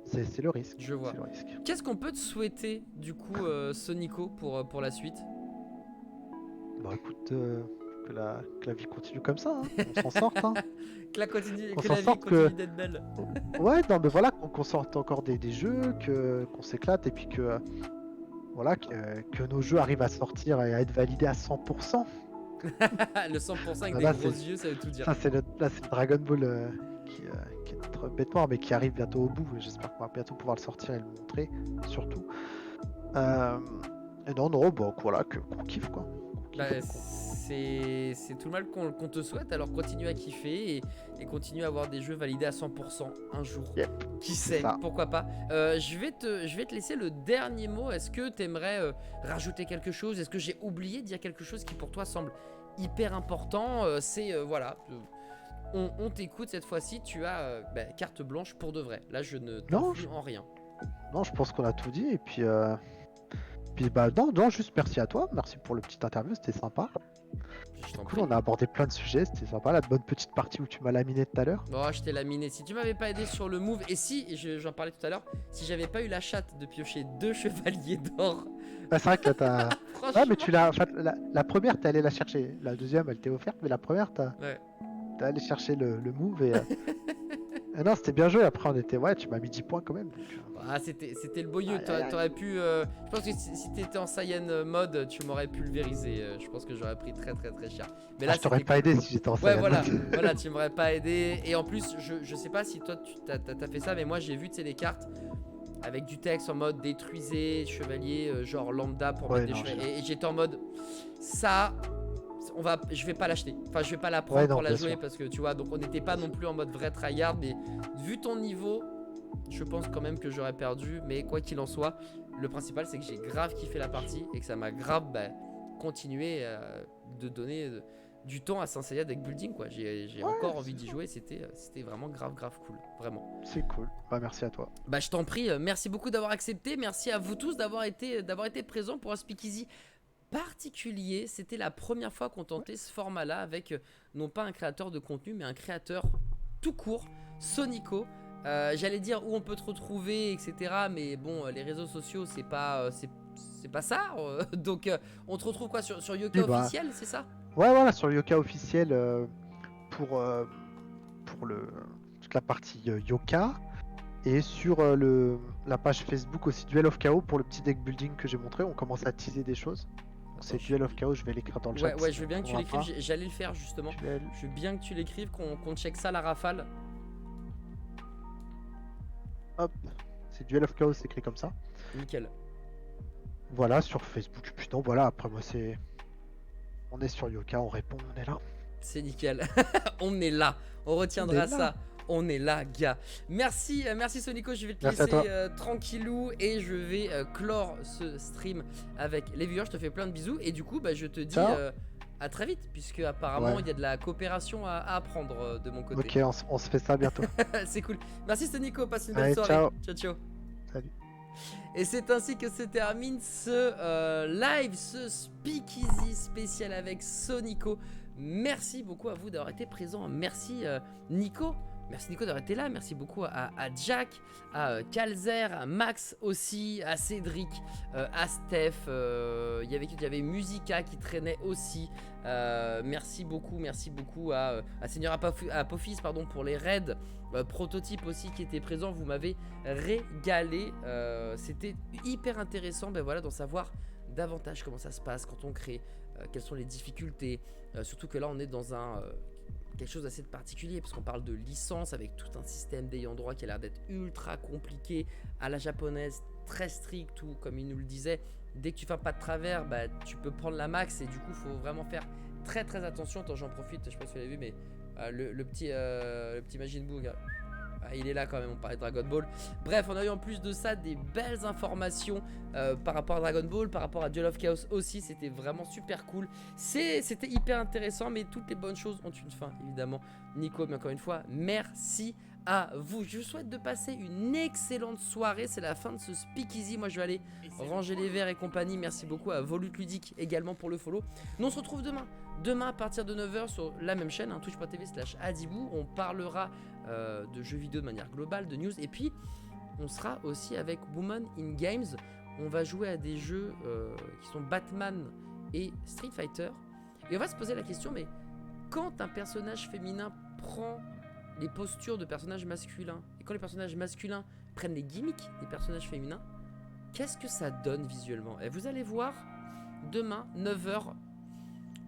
C'est le risque. Je vois. C'est le risque. Qu'est-ce qu'on peut te souhaiter du coup, Sonico, pour la suite? Bah écoute, que la vie continue comme ça, hein, qu'on s'en sorte, hein. Que la, continue, qu'on que s'en la vie sorte continue que... d'être belle. Ouais, non, mais voilà, qu'on sorte encore des jeux, qu'on s'éclate, et puis que, voilà, que nos jeux arrivent à sortir et à être validés à 100%. Le 100% avec Ah, des là, gros yeux, ça veut tout dire. ça, là, c'est le Dragon Ball qui est très bête mort, mais qui arrive bientôt au bout. Et j'espère qu'on va bientôt pouvoir le sortir et le montrer, surtout. Euh, et non, non, bon, voilà, qu'on kiffe, quoi. Qu'on Bah, kiffe, c'est tout le mal qu'on te souhaite, alors continue à kiffer et continue à avoir des jeux validés à 100% un jour. Yep, Qui c'est sait, ça. pourquoi pas. Je vais te laisser le dernier mot. Est-ce que tu aimerais rajouter quelque chose? Est-ce que j'ai oublié de dire quelque chose qui pour toi semble hyper important? Voilà, on t'écoute cette fois-ci, tu as carte blanche pour de vrai. Là, je ne Non, t'influe en rien. non, je pense qu'on a tout dit. Et puis bah, non, non, juste merci à toi. Merci pour le petit interview, c'était sympa. Je t'en Cool, prie. on a abordé plein de sujets, c'était sympa. La bonne petite partie où tu m'as laminé tout à l'heure. Bon, je t'ai laminé. Si tu m'avais pas aidé sur le move, et si, j'en parlais tout à l'heure, si j'avais pas eu la chatte de piocher 2 chevaliers d'or, Ah, c'est vrai que là, t'as. franchement. Ouais, mais tu l'as. Enfin, la première, t'es allé la chercher. La deuxième, elle t'est offerte, mais la première, Ouais. t'as allé chercher le move et. Ah non, c'était bien joué. Après, on était. Ouais, tu m'as mis 10 points quand même. Donc, Ah, c'était le beau yeux. aïe, aïe, aïe. T'aurais pu. Je pense que si t'étais en Saiyan mode, tu m'aurais pulvérisé. Je pense que j'aurais pris très très très cher. Mais là, Ah, je t'aurais c'était pas cool. aidé si j'étais en Ouais, Saiyan. voilà, voilà, tu m'aurais pas aidé. Et en plus, je sais pas si toi t'as fait ça, mais moi j'ai vu, tu sais, les cartes avec du texte en mode détruisez chevalier, genre lambda pour Ouais, mettre des non, chevaliers. Et j'étais en mode ça. Je vais pas l'acheter. Enfin, je vais pas la prendre Ouais, non, pour la bien jouer sûr. parce que tu vois, donc on n'était pas non plus en mode vrai tryhard. Mais vu ton niveau, je pense quand même que j'aurais perdu. Mais quoi qu'il en soit, le principal c'est que j'ai grave kiffé la partie et que ça m'a grave continué de donner du temps à Saint Seiya Deck Building, quoi. J'ai Ouais, encore envie c'est d'y ça. jouer. C'était vraiment grave cool. Vraiment. C'est cool. Bah, merci à toi. Bah, je t'en prie, merci beaucoup d'avoir accepté. Merci à vous tous d'avoir été présents pour un speakeasy particulier. C'était la première fois qu'on tentait ce format-là avec non pas un créateur de contenu, mais un créateur tout court, Sonico. J'allais dire où on peut te retrouver, etc. Mais bon, les réseaux sociaux, c'est pas ça. Donc, on te retrouve quoi sur Yoka Oui, bah, officiel, c'est ça? ouais, voilà, sur le Yoka officiel pour, toute la partie Yoka. Et sur la page Facebook aussi, Duel of Chaos, pour le petit deck building que j'ai montré, on commence à teaser des choses. Donc c'est Duel of Chaos, je vais l'écrire dans le chat. Ouais, je veux bien que tu l'écrives. J'allais le faire justement. Duel. Je veux bien que tu l'écrives, qu'on check ça à la rafale. Hop, c'est Duel of Chaos écrit comme ça. Nickel. Voilà, sur Facebook. Putain, voilà, après moi c'est... On est sur Yoka, on répond, on est là. C'est nickel. On est là. On retiendra ça. On est là, gars. Merci Sonico. Je vais te laisser tranquillou et je vais clore ce stream avec les viewers. Je te fais plein de bisous et du coup, je te dis à très vite, puisque apparemment il y a de la coopération à apprendre de mon côté. Ok, on se fait ça bientôt. C'est cool. Merci Sonico. Passe une belle Allez, soirée. ciao. Ciao. Salut. Et c'est ainsi que se termine ce live, ce speakeasy spécial avec Sonico. Merci beaucoup à vous d'avoir été présents. Merci Nico. Merci Nico d'avoir été là. Merci beaucoup à Jack, à Calzer, à Max aussi, à Cédric, à Steph. Il y avait Musica qui traînait aussi. Merci beaucoup à Seigneur Apophis pour les raids. Prototype aussi qui était présent. Vous m'avez régalé. C'était hyper intéressant d'en savoir davantage comment ça se passe quand on crée, quelles sont les difficultés. Surtout que là on est dans quelque chose d'assez particulier parce qu'on parle de licence avec tout un système d'ayant droit qui a l'air d'être ultra compliqué à la japonaise, très strict, où comme il nous le disait, dès que tu fais pas de travers, tu peux prendre la max et du coup faut vraiment faire très attention. Attends, j'en profite, je sais pas si vous l'avez vu, mais le petit Majin Buu, il est là quand même, on parlait de Dragon Ball. Bref, on a eu en plus de ça des belles informations par rapport à Dragon Ball, par rapport à Duel of Chaos aussi. C'était vraiment super cool. C'était hyper intéressant, mais toutes les bonnes choses ont une fin, évidemment. Nico, mais encore une fois, merci à vous. Je vous souhaite de passer une excellente soirée. C'est la fin de ce speakeasy. Moi, je vais aller ranger les verres et compagnie. Merci beaucoup à Volute Ludique également pour le follow. Nous, on se retrouve demain. Demain à partir de 9h sur la même chaîne, twitch.tv/Adibou. On parlera de jeux vidéo de manière globale, de news. Et puis, on sera aussi avec Woman in Games. On va jouer à des jeux qui sont Batman et Street Fighter. Et on va se poser la question, mais quand un personnage féminin prend les postures de personnages masculins et quand les personnages masculins prennent les gimmicks des personnages féminins, qu'est-ce que ça donne visuellement? Et vous allez voir demain 9h,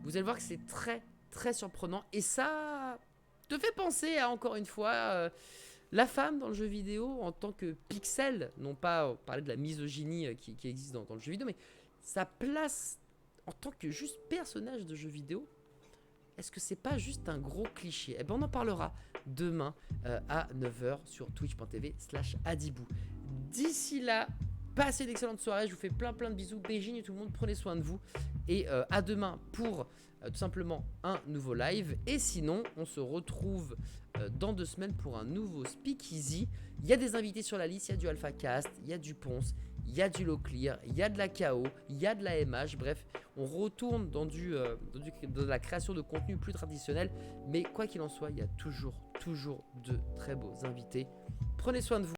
vous allez voir que c'est très très surprenant et ça te fait penser à, encore une fois, la femme dans le jeu vidéo en tant que pixel, non pas parler de la misogynie qui existe dans le jeu vidéo, mais sa place en tant que juste personnage de jeu vidéo. Est-ce que c'est pas juste un gros cliché? Eh ben on en parlera demain à 9h sur twitch.tv/Adibou. D'ici là, passez d'excellentes soirées, je vous fais plein de bisous, Beijing et tout le monde, prenez soin de vous. Et à demain pour tout simplement un nouveau live. Et sinon, on se retrouve dans 2 semaines pour un nouveau Speakeasy. Il y a des invités sur la liste, il y a du AlphaCast, il y a du Ponce, il y a du Lowclear, il y a de la KO, il y a de la MH. Bref, on retourne dans de la création de contenu plus traditionnel. Mais quoi qu'il en soit, il y a toujours de très beaux invités. Prenez soin de vous.